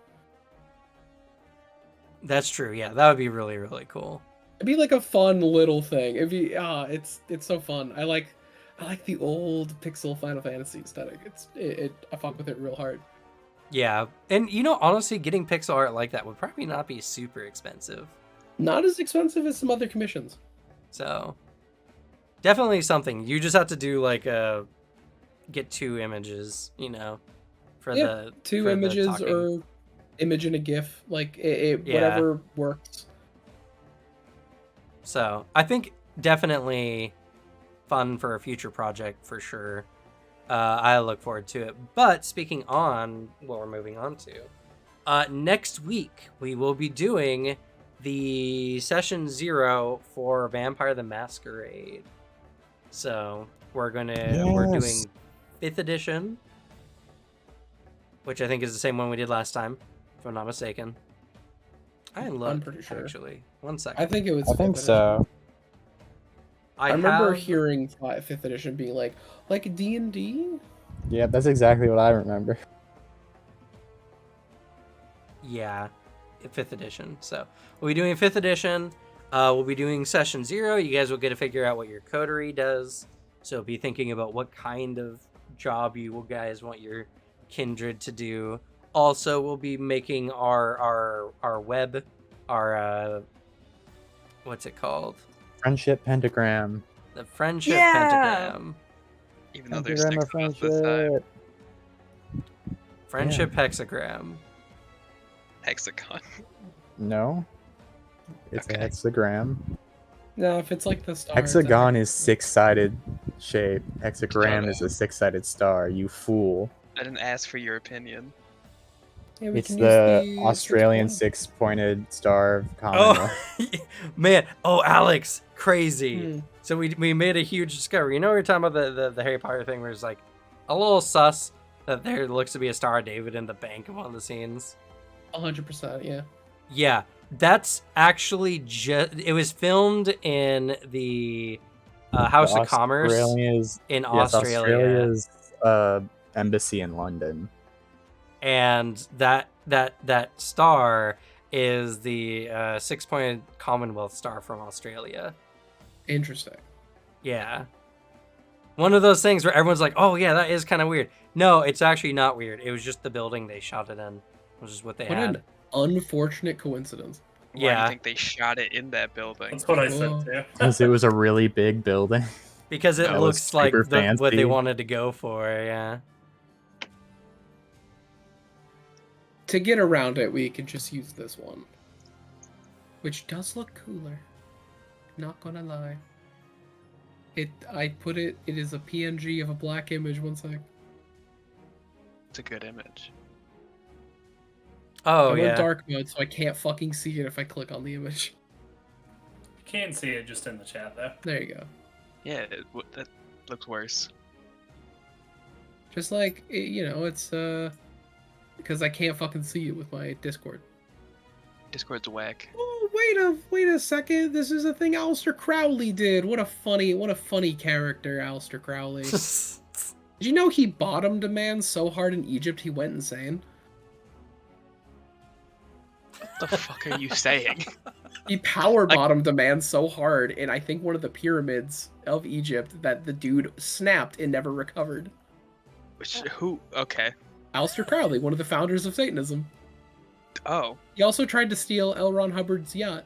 B: That's true. Yeah, that would be really, really cool.
C: It'd be like a fun little thing. It'd be it's so fun. I like the old pixel Final Fantasy aesthetic. I fuck with it real hard.
B: Yeah, and you know, honestly, getting pixel art like that would probably not be super expensive.
C: Not as expensive as some other commissions.
B: So definitely something. You just have to do like get 2 images, you know, for the
C: two
B: for the
C: images
B: talking.
C: or image and a GIF, like
B: Yeah.
C: whatever works.
B: So I think definitely fun for a future project for sure. I look forward to it. But speaking on what we're moving on to, next week we will be doing the session 0 for Vampire the Masquerade. So we're doing
D: Yes.
B: 5th edition, which I think is the same one we did last time, if I'm not mistaken. I didn't look,
C: I'm pretty sure.
B: actually. 1 second.
C: I think it was.
D: I think
C: 5th edition.
D: so.
C: I remember
B: have-
C: hearing 5th edition being like D&D.
D: Yeah, that's exactly what I remember.
B: Yeah, 5th edition. So we'll be doing 5th edition. We'll be doing session 0. You guys will get to figure out what your coterie does. So be thinking about what kind of job you guys want your kindred to do. Also, we'll be making our web, our what's it called?
D: Friendship pentagram.
B: The friendship
F: Yeah!
B: pentagram.
A: Even though there's
D: Pentagram
A: 6
D: of
A: of us this time.
B: Friendship hexagram.
A: Hexagon.
D: No. It's
A: Okay.
D: a hexagram.
C: No, if it's like the star.
D: Hexagon is 6-sided shape. Hexagram
A: Shut
D: is a 6-sided star, you fool.
A: I didn't ask for your opinion.
C: Yeah, we
D: It's
C: can
D: the
C: use
D: Australian
C: 6
D: 6-pointed star of Commonwealth.
B: Oh, man. Oh, Alex. Crazy.
C: Hmm.
B: So we made a huge discovery. You know, we were talking about the Harry Potter thing where it's like a little sus that there looks to be a Star of David in the bank of one of the scenes.
C: 100%, yeah.
B: Yeah, that's actually it was filmed in the House of Commerce in Australia.
D: Australia's embassy in London.
B: And that star is the 6-pointed Commonwealth star from Australia.
C: Interesting.
B: Yeah. One of those things where everyone's like, "Oh yeah, that is kind of weird." No, it's actually not weird. It was just the building they shot it in, which is what they
C: What
B: had.
C: an unfortunate coincidence.
A: Why do
B: Yeah.
A: you think they shot it in that building?
E: That's what I said
C: Well,
E: too.
D: Because it was a really big building.
B: Because it
A: That
D: was
B: looks like
D: super
B: what they
D: fancy.
B: wanted to go for, yeah.
C: To get around it, we could just use this one. Which does look cooler. Not gonna lie. It is a PNG of a black image, one sec.
A: It's a good image.
B: Oh,
C: I'm
B: yeah.
C: in dark mode, so I can't fucking see it if I click on the image.
E: You can see it just in the chat though.
C: There you go.
A: Yeah, that looks worse.
C: Just like, it's, because I can't fucking see it with my Discord.
A: Discord's whack.
C: Oh, wait a second. This is a thing Aleister Crowley did. What a funny character, Aleister Crowley. Did you know he bottomed a man so hard in Egypt he went insane?
A: What the fuck are you saying?
C: He power bottomed a man so hard in, I think, one of the pyramids of Egypt that the dude snapped and never recovered.
A: Who? Okay.
C: Aleister Crowley, one of the founders of Satanism.
A: Oh.
C: He also tried to steal L. Ron Hubbard's yacht.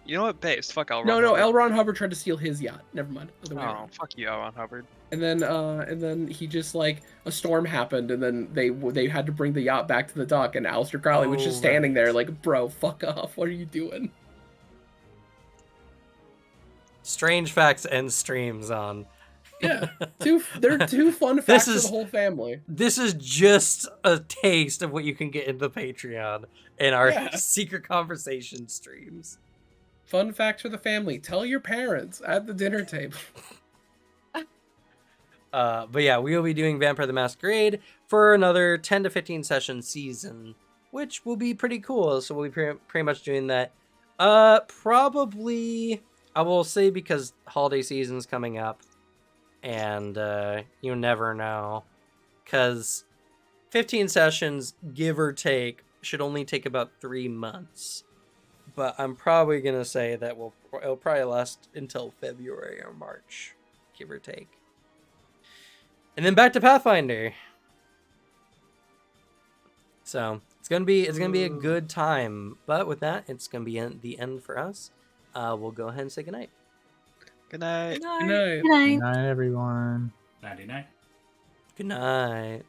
A: You know what? Base. Fuck L. Ron
C: No,
A: Hubbard.
C: L. Ron Hubbard tried to steal his yacht. Never mind. Other way
A: Oh,
C: around.
A: fuck you, L. Ron Hubbard.
C: And then he just, like, a storm happened, and then they had to bring the yacht back to the dock, and Aleister Crowley was just standing there like, bro, fuck off. What are you doing?
B: Strange facts and streams on.
C: Yeah, they're two fun facts for the whole family.
B: This is just a taste of what you can get in the Patreon in our secret conversation streams.
C: Fun facts for the family. Tell your parents at the dinner table.
B: But yeah, we will be doing Vampire the Masquerade for another 10 to 15 session season, which will be pretty cool. So we'll be pretty much doing that. Probably, I will say, because holiday season's coming up. And you never know, because 15 sessions, give or take, should only take about 3 months. But I'm probably gonna say that it'll probably last until February or March, give or take. And then back to Pathfinder. So it's gonna be a good time. But with that, it's gonna be the end for us. We'll go ahead and say goodnight.
A: Good night.
C: Good night.
G: Good night.
D: Good night, everyone.
E: 99.
B: Good night.